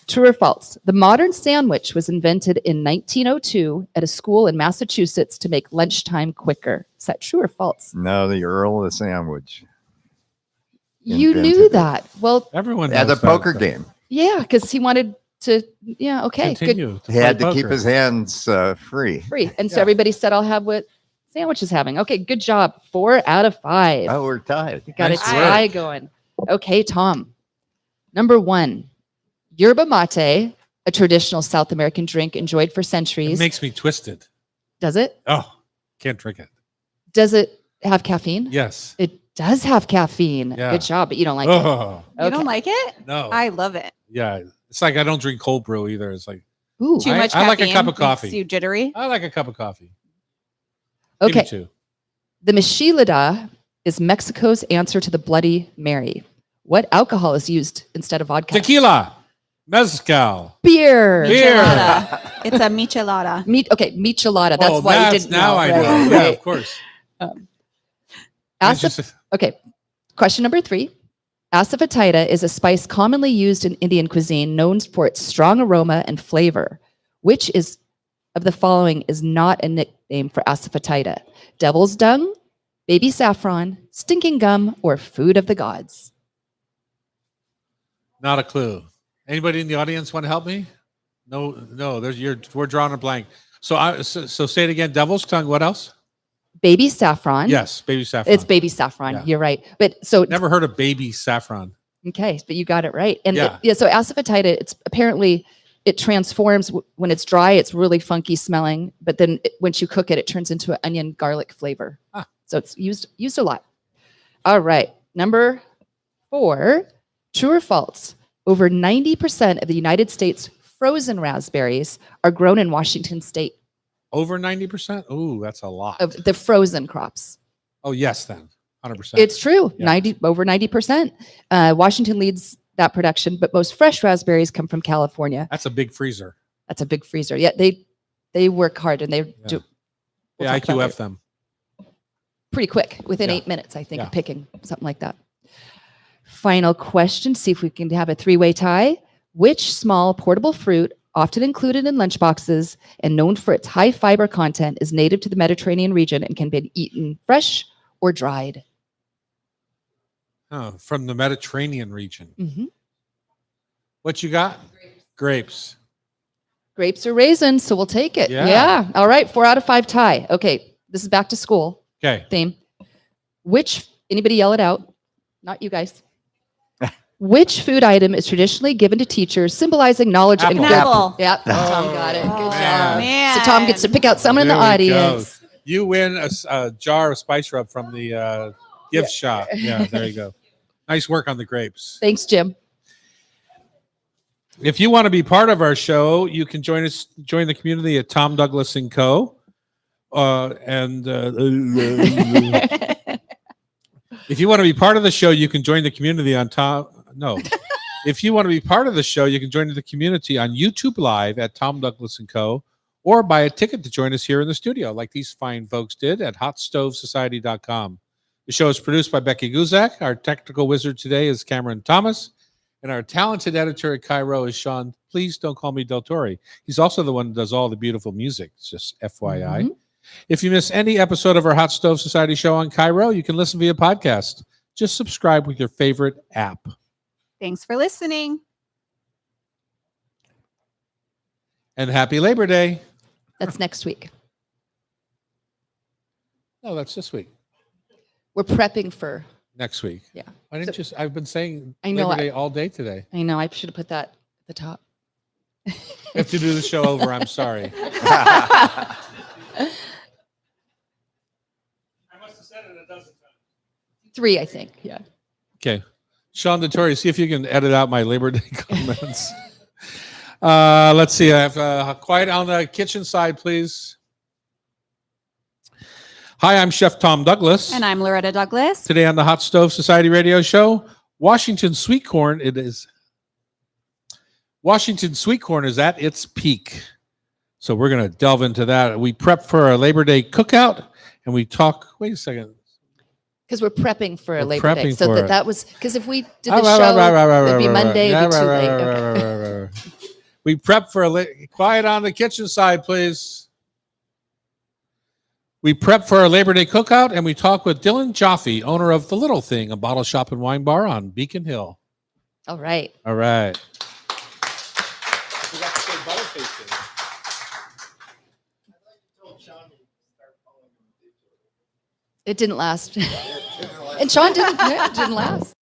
True or false? The modern sandwich was invented in 1902 at a school in Massachusetts to make lunchtime quicker. Is that true or false? No, the Earl of the Sandwich You knew Invented it. that. Well, Everyone at knows the poker that. game. yeah, because he wanted to, yeah, okay, good, Continue to He had play to keep poker. his hands free. free. And so Yeah. everybody said, I'll have what sandwich is having. Okay, good job. 4 out of 5. Oh, we're tied. You got Nice a work. tie going. Okay, Tom. Number 1, yerba mate, a traditional South American drink enjoyed for It centuries. makes me twisted. Does it? Oh, can't drink it. Does it have caffeine? Yes. It does have caffeine. Yeah. Good job, but you don't like it. Oh, You don't like it? no. I love it. Yeah. It's like I don't drink cold brew either. It's like, Ooh, Too I- much I like a caffeine cup of makes coffee. you jittery. I like a cup of coffee. Give me okay. 2. The Michelada is Mexico's answer to the Bloody Mary. What alcohol is used instead of vodka? Tequila. Mezcal. Beer. Beer. Michelada. It's a michelada. Meat. Okay, michelada. That's Oh, why you didn't now know. I right, know. right. Yeah, of course. I Asaf- okay. Question number 3. Asafoetida is a spice commonly used in Indian cuisine, known for its strong aroma and flavor. Which is of the following is not a nickname for asafoetida? Devil's dung, baby saffron, stinking gum, or food of the gods? Not a clue. Anybody in the audience want to help me? No. We're drawing a blank. So say it again. Devil's tongue. What else? Baby saffron. Yes, baby saffron. It's baby saffron. Yeah. You're right. But so Never heard of baby saffron. okay, but you got it right. And Yeah. so asafoetida, it's apparently it transforms when it's dry. It's really funky smelling, but then once you cook it, it turns into an onion garlic flavor. Ah. So it's used a lot. All right, number 4. True or false? Over 90% of the United States frozen raspberries are grown in Washington State. Over 90%? Oh, that's a lot. Of the frozen crops. Oh, yes, then. 100%. It's true. Yeah. Over 90%. Washington leads that production, but most fresh raspberries come from California. That's a big freezer. That's a big freezer. Yeah, they work hard and they do. we'll Yeah, talk about IQF it them. pretty quick, within Yeah. 8 minutes, I think, Yeah. of picking something like that. Final question. See if we can have a 3-way tie. Which small portable fruit, often included in lunchboxes and known for its high fiber content, is native to the Mediterranean region and can be eaten fresh or dried? Oh, from the Mediterranean region. Mhm. What you got? Grapes. Grapes or raisins, so we'll take it. Yeah. Yeah. All right. 4 out of 5 tie. Okay. This is back to school Okay. theme. Anybody yell it out? Not you guys. Which food item is traditionally given to teachers, symbolizing knowledge and Apple. good? Apple. Yep. Tom got it. Good Oh, job. man. So Tom gets to pick out someone in the There we go. audience. You win a jar of spice rub from the gift shop. Yeah, there you go. Nice work on the grapes. Thanks, Jim. If you want to be part of our show, you can join the community at Tom Douglas and Co. If you want to be part of the show, you can join the community on Tom. No. If you want to be part of the show, you can join the community on YouTube Live at Tom Douglas and Co. or buy a ticket to join us here in the studio, like these fine folks did at hotstovesociety.com. The show is produced by Becky Guzak. Our technical wizard today is Cameron Thomas. And our talented editor at Cairo is Sean. Please don't call me Del Torre. He's also the one that does all the beautiful music. It's just FYI. Mhm. If you miss any episode of our Hot Stove Society show on Cairo, you can listen via podcast. Just subscribe with your favorite app. Thanks for listening. And happy Labor Day. That's next week. No, that's this week. We're prepping for. Next week. Yeah. Why didn't you? I've been saying I know, Labor Day all day today. I know I should have put that at the top. We have to do the show over. I'm sorry. I must have said it a dozen times. 3, I think. Yeah. Okay. Sean DeTore, see if you can edit out my Labor Day comments. Let's see. I have quiet on the kitchen side, please. Hi, I'm Chef Tom Douglas. And I'm Loretta Douglas. Today on the Hot Stove Society radio show, Washington sweet corn. Washington sweet corn is at its peak. So we're going to delve into that. We prep for a Labor Day cookout and we talk. Wait a second. Because we're prepping for a We're Labor Day. prepping So for it. that was, because if we did the show, it'd be Monday, it'd be too late. Okay. We prep for quiet on the kitchen side, please. We prep for our Labor Day cookout and we talk with Dylan Jaffe, owner of The Little Thing, a bottle shop and wine bar on Beacon Hill. All right. All right. It didn't last. And Sean didn't last.